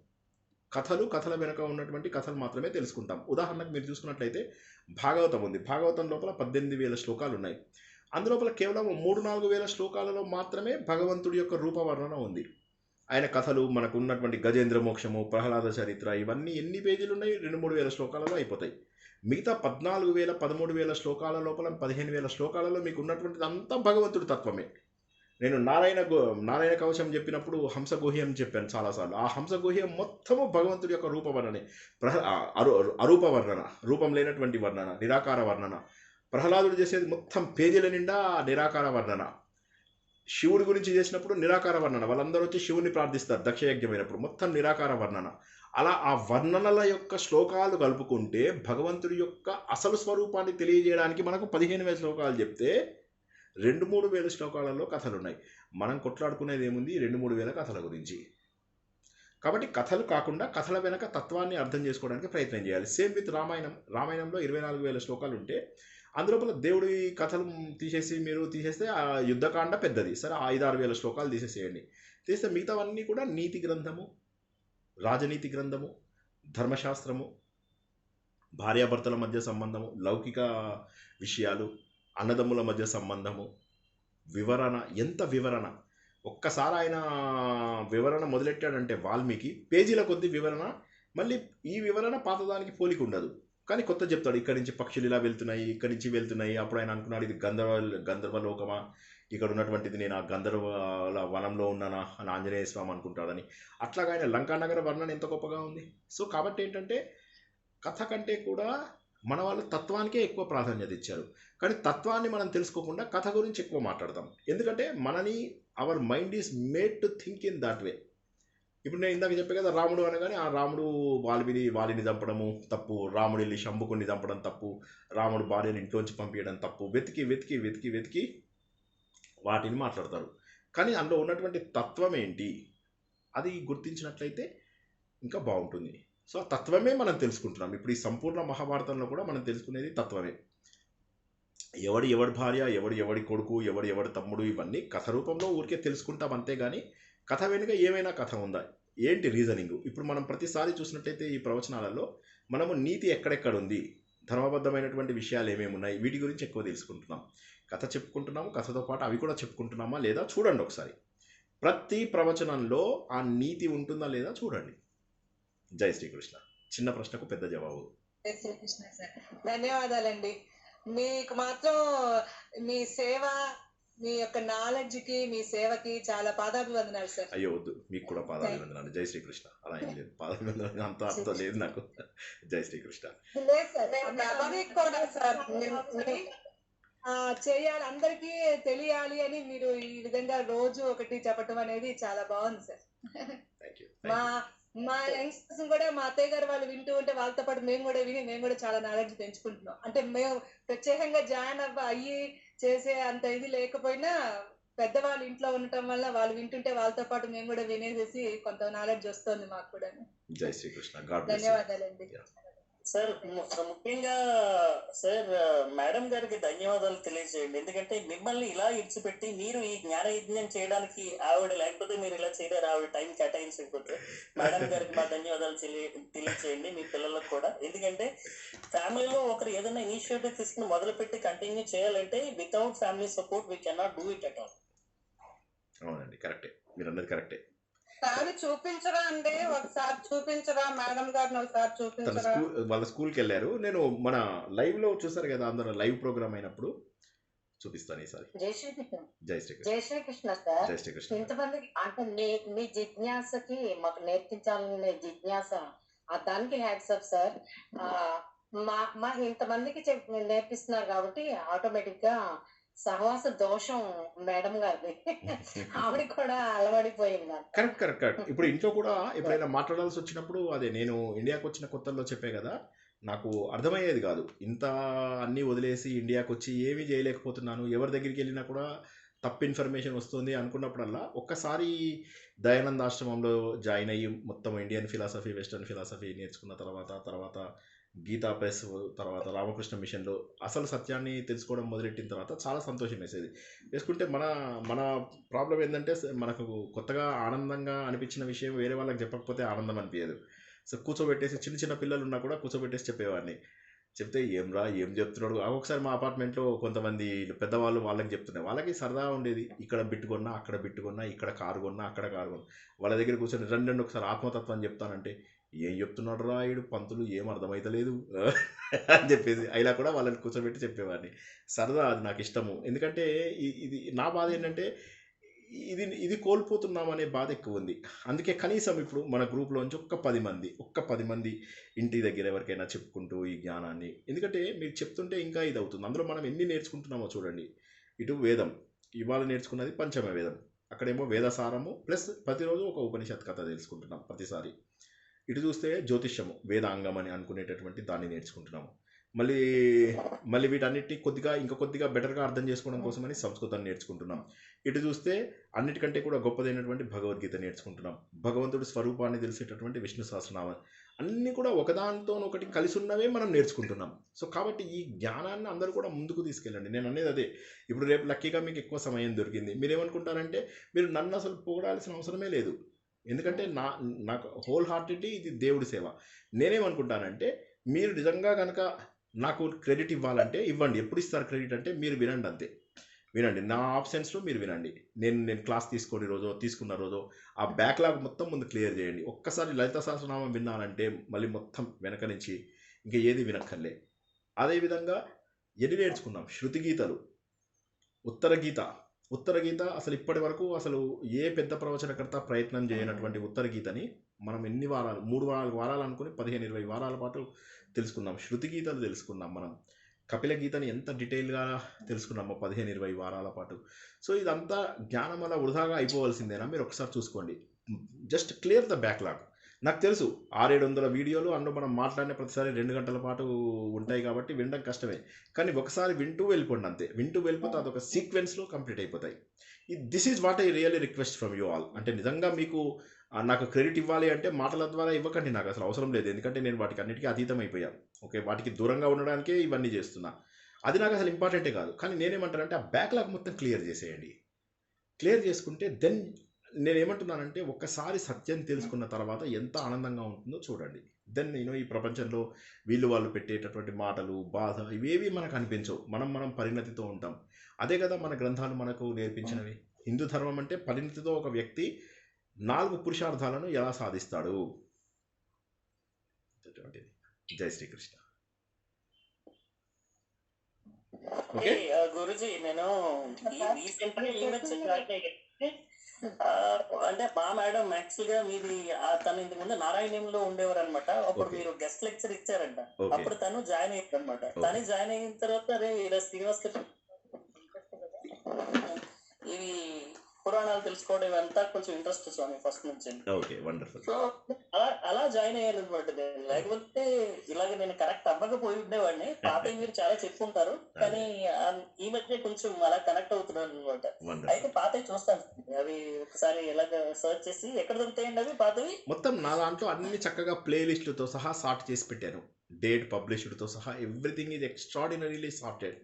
కథల వెనుక ఉన్నటువంటి కథలు మాత్రమే తెలుసుకుంటాం. ఉదాహరణకు మీరు చూసుకున్నట్లయితే భాగవతం ఉంది. భాగవతం లోపల 18,000 శ్లోకాలు ఉన్నాయి. అందులోపల కేవలం 3-4 వేల శ్లోకాలలో మాత్రమే భగవంతుడి యొక్క రూపవర్ణన ఉంది. ఆయన కథలు మనకు ఉన్నటువంటి గజేంద్ర మోక్షము, ప్రహ్లాద చరిత్ర, ఇవన్నీ ఎన్ని పేజీలు ఉన్నాయి, 2-3 వేల శ్లోకాలలో అయిపోతాయి. మిగతా 14,000 13,000 శ్లోకాల లోపల 15,000 శ్లోకాలలో మీకు ఉన్నటువంటిది అంతా భగవంతుడి తత్వమే. నేను నారాయణ కవచం చెప్పినప్పుడు హంసగుహ్యం చెప్పాను చాలాసార్లు. ఆ హంసగుహ్యం మొత్తము భగవంతుడి యొక్క రూపవర్ణనే. అరూప వర్ణన, రూపం లేనటువంటి వర్ణన, నిరాకార వర్ణన. ప్రహ్లాదుడు చేసేది మొత్తం పేజీల నిండా నిరాకార వర్ణన. శివుడి గురించి చేసినప్పుడు నిరాకార వర్ణన, వాళ్ళందరూ వచ్చి శివుని ప్రార్థిస్తారు దక్షయజ్ఞమైనప్పుడు, మొత్తం నిరాకార వర్ణన. అలా ఆ వర్ణనల యొక్క శ్లోకాలు కలుపుకుంటే భగవంతుడి యొక్క అసలు స్వరూపాన్ని తెలియజేయడానికి మనకు 15,000 శ్లోకాలు చెప్తే 2-3 వేల శ్లోకాలలో కథలు ఉన్నాయి. మనం కొట్లాడుకునేది ఏముంది, 2-3 వేల కథల గురించి. కాబట్టి కథలు కాకుండా కథల వెనక తత్వాన్ని అర్థం చేసుకోవడానికి ప్రయత్నం చేయాలి. సేమ్ విత్ రామాయణంలో 24,000 శ్లోకాలు ఉంటే అందులోపల దేవుడి కథలు తీసేస్తే ఆ యుద్ధకాండ పెద్దది, సరే 5-6 వేల శ్లోకాలు తీసేసేయండి. తీస్తే మిగతావన్నీ కూడా నీతి గ్రంథము, రాజనీతి గ్రంథము, ధర్మశాస్త్రము, భార్యాభర్తల మధ్య సంబంధము, లౌకిక విషయాలు, అన్నదమ్ముల మధ్య సంబంధము, వివరణ. ఎంత వివరణ! ఒక్కసారి ఆయన వివరణ మొదలెట్టాడంటే వాల్మీకి పేజీల కొద్ది వివరణ, మళ్ళీ ఈ వివరణ పాతదానికి పోలిక ఉండదు. కానీ కొత్త చెప్తాడు, ఇక్కడి నుంచి పక్షులు ఇలా వెళ్తున్నాయి, ఇక్కడి నుంచి వెళ్తున్నాయి. అప్పుడు ఆయన అనుకున్నాడు ఇది గంధర్వలోకమా, ఇక్కడ ఉన్నటువంటిది నేను ఆ గంధర్వల వనంలో ఉన్నానా అని ఆంజనేయ స్వామి అనుకుంటాడని. అట్లాగా ఆయన లంకానగర వర్ణన ఎంత గొప్పగా ఉంది. సో కాబట్టి ఏంటంటే కథ కంటే కూడా మన వాళ్ళు తత్వానికే ఎక్కువ ప్రాధాన్యత ఇచ్చారు. కానీ తత్వాన్ని మనం తెలుసుకోకుండా కథ గురించి ఎక్కువ మాట్లాడతాం. ఎందుకంటే our mind is made to think in that way. ఇప్పుడు నేను ఇందాక చెప్పే కదా, రాముడు అనగానే ఆ రాముడు వాలిని చంపడము తప్పు, రాముడు వెళ్ళి శంభుకుని చంపడం తప్పు, రాముడు భార్యను ఇంట్లోంచి పంపించడం తప్పు, వెతికి వాటిని మాట్లాడతారు. కానీ అందులో ఉన్నటువంటి తత్వం ఏంటి అది గుర్తించినట్లయితే ఇంకా బాగుంటుంది. సో ఆ తత్వమే మనం తెలుసుకుంటున్నాం. ఇప్పుడు ఈ సంపూర్ణ మహాభారతంలో కూడా మనం తెలుసుకునేది తత్వమే. ఎవడి భార్య, ఎవడి కొడుకు, ఎవడి తమ్ముడు, ఇవన్నీ కథ రూపంలో ఊరికే తెలుసుకుంటాం అంతేగాని కథ వెనుక ఏమైనా కథ ఉందా, ఏంటి రీజనింగ్. ఇప్పుడు మనం ప్రతిసారి చూసినట్టయితే ఈ ప్రవచనాలలో మనము నీతి ఎక్కడెక్కడ ఉంది, ధర్మబద్ధమైనటువంటి విషయాలు ఏమేమి ఉన్నాయి, వీటి గురించి ఎక్కువ తెలుసుకుంటున్నాం. కథ చెప్పుకుంటున్నాము, కథతో పాటు అవి కూడా చెప్పుకుంటున్నామా లేదా చూడండి ఒకసారి. ప్రతి ప్రవచనంలో ఆ నీతి ఉంటుందా లేదా చూడండి. జై శ్రీకృష్ణ. చిన్న ప్రశ్నకు పెద్ద జవాబు. జై శ్రీకృష్ణ సార్, ధన్యవాదాలండి. మీకు మాత్రం మీ సేవ, మీ యొక్క నాలెడ్జ్ కి, మీ సేవకి చాలా పాదాభివందనాలు సార్. అయ్యో వద్దు, మీకు కూడా పాదాభివందనాలు. జై శ్రీకృష్ణ. అలా ఏం లేదు, పాదాభివందనాలు అంత లేదు నాకు. జై శ్రీకృష్ణ. చేయాలి, అందరికీ తెలియాలి అని మీరు ఈ విధంగా రోజు ఒకటి చెప్పటం అనేది చాలా బాగుంది సార్. మా యంగ్స్టర్స్ కూడా మా అత్తయ్య గారు వాళ్ళు వింటూ ఉంటే వాళ్ళతో పాటు మేము కూడా చాలా నాలెడ్జ్ పెంచుకుంటున్నాం. అంటే మేము ప్రత్యేకంగా జాయిన్ అయ్యి చేసే అంత ఇది లేకపోయినా పెద్దవాళ్ళు ఇంట్లో ఉండటం వల్ల వాళ్ళు వింటుంటే వాళ్ళతో పాటు మేము కూడా వినేసేసి కొంత నాలెడ్జ్ వస్తుంది మాకు కూడా. జై శ్రీకృష్ణ. ధన్యవాదాలండి సార్. ముఖ్యంగా సార్ మేడం గారికి ధన్యవాదాలు తెలియజేయండి. ఎందుకంటే మిమ్మల్ని ఇలా ఇడిచిపెట్టి మీరు ఈ జ్ఞాన యజ్ఞం చేయడానికి ఆవిడ లేకపోతే మీరు ఇలా చేయలేరు, ఆవిడ టైం కేటాయించకపోతే. మేడం గారికి మా ధన్యవాదాలు తెలియజేయండి, మీ పిల్లలకు కూడా. ఎందుకంటే ఫ్యామిలీలో ఒకరు ఏదైనా ఇనిషియేటివ్ తీసుకుని మొదలుపెట్టి కంటిన్యూ చేయాలంటే without family support we cannot do it at all. అవునండి, కరెక్టే, మీరు అన్నది కరెక్టే. కానీ చూపించరా అండి, ఒకసారి చూపించరా మేడం గారిని, ఒకసారి తన చూపించరా? వాళ్ళ స్కూల్కి వెళ్ళారు. నేను మన లైవ్లో చూసారు కదా అందరూ, లైవ్ ప్రోగ్రామ్ అయినప్పుడు చూపిస్తాను ఈసారి. జై శ్రీకృష్ణ. జై శ్రీకృష్ణ. జై శ్రీకృష్ణ సార్. జై శ్రీకృష్ణ. ఇంతమందికి అంటే మీ జిజ్ఞాసకి మాకు నేర్పించాలనే జిజ్ఞాస, దానికి హ్యాట్సప్ సార్. మాకు ఇంతమందికి నేర్పిస్తున్నారు కాబట్టి ఆటోమేటిక్ గా సహవాస దోషం మేడం గారిది ఆవిడ కూడా అలవడిపోయింది. Correct correct correct. ఇప్పుడు ఇంట్లో కూడా ఎప్పుడైనా మాట్లాడాల్సి వచ్చినప్పుడు, అదే నేను ఇండియాకి వచ్చిన కొత్తల్లో చెప్పే కదా, నాకు అర్థమయ్యేది కాదు. ఇంత అన్నీ వదిలేసి ఇండియాకి వచ్చి ఏమీ చేయలేకపోతున్నాను, ఎవరి దగ్గరికి వెళ్ళినా కూడా తప్పు ఇన్ఫర్మేషన్ వస్తుంది అనుకున్నప్పుడల్లా ఒక్కసారి దయానంద ఆశ్రమంలో జాయిన్ అయ్యి మొత్తం ఇండియన్ ఫిలాసఫీ, వెస్టర్న్ ఫిలాసఫీ నేర్చుకున్న తర్వాత గీతా ప్రెస్, తర్వాత రామకృష్ణ మిషన్లో అసలు సత్యాన్ని తెలుసుకోవడం మొదలెట్టిన తర్వాత చాలా సంతోషం వేసేది. వేసుకుంటే మన ప్రాబ్లం ఏంటంటే, మనకు కొత్తగా ఆనందంగా అనిపించిన విషయం వేరే వాళ్ళకి చెప్పకపోతే ఆనందం అనిపించదు. సో కూర్చోబెట్టేసి చిన్న పిల్లలు ఉన్నా కూడా కూర్చోబెట్టేసి చెప్పేవాడిని. చెప్తే ఏం చెప్తున్నాడు. ఒకసారి మా అపార్ట్మెంట్లో కొంతమంది పెద్దవాళ్ళు వాళ్ళకి చెప్తున్నాయి, వాళ్ళకి సరదా ఉండేది. ఇక్కడ బిట్టుకున్నా, అక్కడ బిట్టుకున్నా, ఇక్కడ కారు కొన్నా, అక్కడ కారు కొన్నా. వాళ్ళ దగ్గర కూర్చొని రెండు ఒకసారి ఆత్మతత్వం చెప్తానంటే, ఏం చెప్తున్నాడు రా ఈడు పంతులు, ఏం అర్థమవుతలేదు అని చెప్పేసి అయినా కూడా వాళ్ళని కూర్చోబెట్టి చెప్పేవాడిని. సరదా, అది నాకు ఇష్టము. ఎందుకంటే ఇది నా బాధ ఏంటంటే, ఇది కోల్పోతున్నాం అనే బాధ ఎక్కువ ఉంది. అందుకే కనీసం ఇప్పుడు మన గ్రూప్లోంచి ఒక్క 10 మంది ఇంటి దగ్గర ఎవరికైనా చెప్పుకుంటూ ఈ జ్ఞానాన్ని, ఎందుకంటే మీరు చెప్తుంటే ఇంకా ఇది అవుతుంది. అందులో మనం ఎన్ని నేర్చుకుంటున్నామో చూడండి. ఇటు వేదం, ఇవాళ నేర్చుకున్నది పంచమ వేదం, అక్కడేమో వేదసారము ప్లస్ ప్రతిరోజు ఒక ఉపనిషత్ కథ తెలుసుకుంటున్నాం ప్రతిసారి. ఇటు చూస్తే జ్యోతిష్యము, వేదాంగం అని అనుకునేటటువంటి దాన్ని నేర్చుకుంటున్నాము. మళ్ళీ వీటన్నిటిని కొద్దిగా బెటర్గా అర్థం చేసుకోవడం కోసమని సంస్కృతం నేర్చుకుంటున్నాం. ఇటు చూస్తే అన్నిటికంటే కూడా గొప్పదైనటువంటి భగవద్గీత నేర్చుకుంటున్నాం. భగవంతుడి స్వరూపాన్ని తెలిసేటటువంటి విష్ణు సహస్రనామం, అన్నీ కూడా ఒకదానితో ఒకటి కలిసి ఉన్నవే మనం నేర్చుకుంటున్నాం. సో కాబట్టి ఈ జ్ఞానాన్ని అందరూ కూడా ముందుకు తీసుకెళ్ళండి. నేను అనేది అదే. ఇప్పుడు రేపు లక్కీగా మీకు ఎక్కువ సమయం దొరికింది, మీరేమనుకుంటారంటే, మీరు నన్ను అసలు పొగడాల్సిన అవసరమే లేదు. ఎందుకంటే నాకు హోల్ హార్టెడ్లీ ఇది దేవుడి సేవ. నేనేమనుకుంటానంటే, మీరు నిజంగా కనుక నాకు క్రెడిట్ ఇవ్వాలంటే ఇవ్వండి. ఎప్పుడు ఇస్తారు క్రెడిట్ అంటే, మీరు వినండి, అంతే. వినండి, నా ఆప్షన్స్లో మీరు వినండి. నేను క్లాస్ తీసుకున్న రోజో ఆ బ్యాక్లాగ్ మొత్తం ముందు క్లియర్ చేయండి. ఒక్కసారి లలిత సహస్రనామం విన్నానంటే మళ్ళీ మొత్తం వెనక నుంచి ఇంకా ఏది వినక్కర్లే. అదేవిధంగా ఎన్ని నేర్చుకున్నాం, శృతి గీతలు, ఉత్తర గీత అసలు ఇప్పటి వరకు అసలు ఏ పెద్ద ప్రవచనకర్త ప్రయత్నం చేయనటువంటి ఉత్తర గీతని మనం ఎన్ని వారాలు, 3-4 వారాలు అనుకుని 15-20 వారాల పాటు తెలుసుకున్నాం. శృతి గీతలు తెలుసుకున్నాం. మనం కపిల గీతని ఎంత డీటెయిల్గా తెలుసుకున్నామో 15-20 వారాల పాటు. సో ఇదంతా జ్ఞానం అలా వృధాగా అయిపోవాల్సిందేనా? మీరు ఒకసారి చూసుకోండి. Just clear the backlog. నాకు తెలుసు 600-700 వీడియోలు అందులో మనం మాట్లాడిన ప్రతిసారి 2 గంటల పాటు ఉంటాయి కాబట్టి వినడం కష్టమే. కానీ ఒకసారి వింటూ వెళ్ళిపోండి, అంతే. వింటూ వెళ్ళిపోతే అదొక సీక్వెన్స్లో కంప్లీట్ అయిపోతాయి. This is what I really request from you all. అంటే నిజంగా మీకు నాకు క్రెడిట్ ఇవ్వాలి అంటే మాటల ద్వారా ఇవ్వకండి, నాకు అసలు అవసరం లేదు. ఎందుకంటే నేను వాటికి అన్నిటికీ అతీతం అయిపోయాను. ఓకే, వాటికి దూరంగా ఉండడానికే ఇవన్నీ చేస్తున్నా. అది నాకు అసలు ఇంపార్టెంటే కాదు. కానీ నేనేమంటానంటే, ఆ బ్యాక్లాగ్ మొత్తం క్లియర్ చేసేయండి. క్లియర్ చేసుకుంటే దెన్ నేనేమంటున్నానంటే, ఒక్కసారి సత్యం తెలుసుకున్న తర్వాత ఎంత ఆనందంగా ఉంటుందో చూడండి. దెన్ ఈ ప్రపంచంలో వాళ్ళు పెట్టేటటువంటి మాటలు, బాధ ఇవేవి మనకు అనిపించవు. మనం పరిణతితో ఉంటాం. అదే కదా మన గ్రంథాలు మనకు నేర్పించినవి. హిందూ ధర్మం అంటే పరిణతితో ఒక వ్యక్తి 4 పురుషార్థాలను ఎలా సాధిస్తాడు. జై శ్రీకృష్ణ. ఓకే గురుజీ, నేను రీసెంట్గా అంటే మా మేడం యాక్చువల్ గా మీది తను ఇంతకు ముందు నారాయణంలో ఉండేవారు అనమాట. అప్పుడు మీరు గెస్ట్ లెక్చర్ ఇచ్చారంట. అప్పుడు తను జాయిన్ అయ్యారు అనమాట. తను జాయిన్ అయిన తర్వాత అరే ఇలా శ్రీనివాస్ ఇవి పురాణాలు తెలుసుకోవడం ఇవంతా కొంచెం ఇంట్రెస్ట్ స్వామి ఫస్ట్ నుంచి. సో అలా జాయిన్ అయ్యాను అనమాట. లేకపోతే ఇలాగ నేను కరెక్ట్ అవ్వకపోయి ఉండేవాడిని. పాత మీరు చాలా చెప్పుకుంటారు, కానీ ఈ మధ్య కొంచెం అలా కనెక్ట్ అవుతున్నాను అనమాట. అయితే పాతవి చూస్తాను, అవి ఒకసారి ఎలాగ సర్చ్ చేసి ఎక్కడ దొరుకుతాయండి అవి పాతవి? మొత్తం నా దాంట్లో అన్ని చక్కగా ప్లేలిస్టులతో సహా సార్ట్ చేసి పెట్టాను. డేట్ పబ్లిష్డ్తో సహా everything is extraordinarily sorted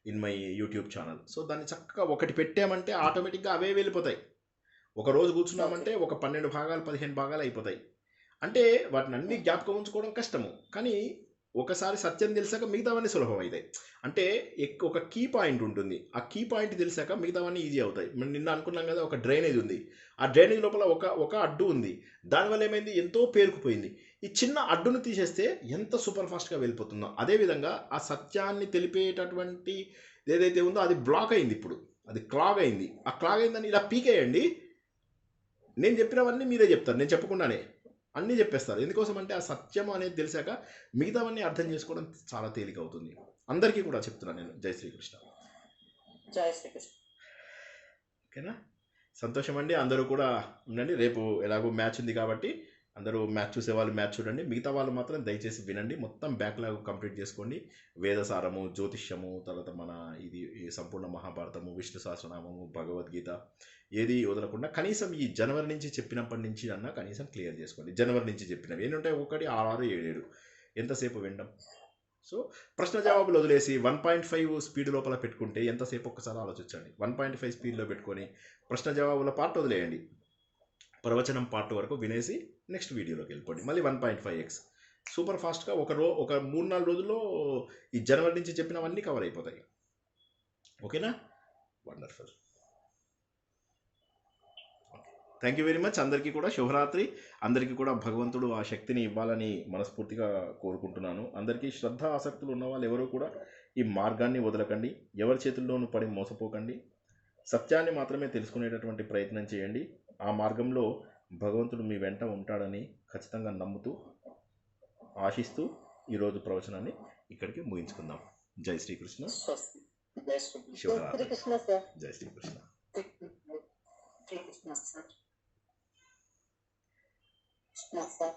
in my YouTube channel. So దాన్ని చక్కగా ఒకటి పెట్టామంటే ఆటోమేటిక్గా అవే వెళ్ళిపోతాయి. ఒక రోజు కూర్చున్నామంటే ఒక 12 భాగాలు 15 భాగాలు అయిపోతాయి. అంటే వాటిని అన్ని జ్ఞాపకం ఉంచుకోవడం కష్టము, కానీ ఒకసారి సత్యం తెలిసాక మిగతావన్నీ సులభం అవుతాయి. అంటే ఒక కీ పాయింట్ ఉంటుంది. ఆ కీ పాయింట్ తెలిసాక మిగతావన్నీ ఈజీ అవుతాయి. మనం నిన్న అనుకున్నాం కదా, ఒక డ్రైనేజ్ ఉంది, ఆ డ్రైనేజ్ లోపల ఒక అడ్డు ఉంది, దానివల్ల ఏమైంది, ఎంతో పేరుకుపోయింది. ఈ చిన్న అడ్డును తీసేస్తే ఎంత సూపర్ ఫాస్ట్గా వెళ్ళిపోతుందో, అదేవిధంగా ఆ సత్యాన్ని తెలిపేటటువంటి ఏదైతే ఉందో అది బ్లాక్ అయింది, ఇప్పుడు అది క్లాగ్ అయింది. ఆ క్లాగ్ అయిందని ఇలా పీకేయండి, నేను చెప్పినవన్నీ మీరే చెప్తారు, నేను చెప్పకుండానే అన్నీ చెప్పేస్తారు. ఎందుకోసం అంటే ఆ సత్యం అనేది తెలిసాక మిగతావన్నీ అర్థం చేసుకోవడం చాలా తేలిక అవుతుంది. అందరికీ కూడా చెప్తున్నాను నేను. జై శ్రీకృష్ణ. జై శ్రీకృష్ణ. ఓకేనా, సంతోషం అండి. అందరూ కూడా ఉండండి. రేపు ఎలాగో మ్యాచ్ ఉంది కాబట్టి అందరూ మ్యాచ్ చూసే వాళ్ళు మ్యాచ్ చూడండి, మిగతా వాళ్ళు మాత్రం దయచేసి వినండి. మొత్తం బ్యాక్లాగ్ కంప్లీట్ చేసుకోండి. వేదసారము, జ్యోతిష్యము, తర్వాత మన ఈ సంపూర్ణ మహాభారతము, విష్ణు సహస్రనామము, భగవద్గీత ఏది వదలకుండా కనీసం ఈ జనవరి నుంచి చెప్పినప్పటి నుంచి అన్నా కనీసం క్లియర్ చేసుకోండి. జనవరి నుంచి చెప్పినవి ఏంటంటే 1, 6, 6, 7, 7 ఎంతసేపు వినడం. సో ప్రశ్న జవాబులు వదిలేసి 1.5 స్పీడ్ లోపల పెట్టుకుంటే ఎంతసేపు ఒక్కసారి ఆలోచించండి. 1.5 స్పీడ్లో పెట్టుకొని ప్రశ్న జవాబుల పార్ట్ వదిలేయండి, ప్రవచనం పార్ట్ వరకు వినేసి నెక్స్ట్ వీడియోలోకి వెళ్ళిపోండి. మళ్ళీ 1.5x సూపర్ ఫాస్ట్గా ఒక 3-4 రోజుల్లో ఈ జనవరి నుంచి చెప్పినవన్నీ కవర్ అయిపోతాయి. ఓకేనా, wonderful. Thank you very much. అందరికీ కూడా శుభరాత్రి. అందరికీ కూడా భగవంతుడు ఆ శక్తిని ఇవ్వాలని మనస్ఫూర్తిగా కోరుకుంటున్నాను. అందరికీ శ్రద్ధ ఆసక్తులు ఉన్న వాళ్ళు ఎవరు కూడా ఈ మార్గాన్ని వదలకండి, ఎవరి చేతుల్లోనూ పడి మోసపోకండి, సత్యాన్ని మాత్రమే తెలుసుకునేటటువంటి ప్రయత్నం చేయండి. ఆ మార్గంలో భగవంతుడు మీ వెంట ఉంటాడని ఖచ్చితంగా నమ్ముతూ ఆశిస్తూ ఈరోజు ప్రవచనాన్ని ఇక్కడికి ముగించుకుందాం. జై శ్రీకృష్ణ. జై శ్రీకృష్ణ. శివరాత్రి. శ్రీకృష్ణ సార్. జై శ్రీకృష్ణ. శ్రీకృష్ణ సార్. కృష్ణ సార్.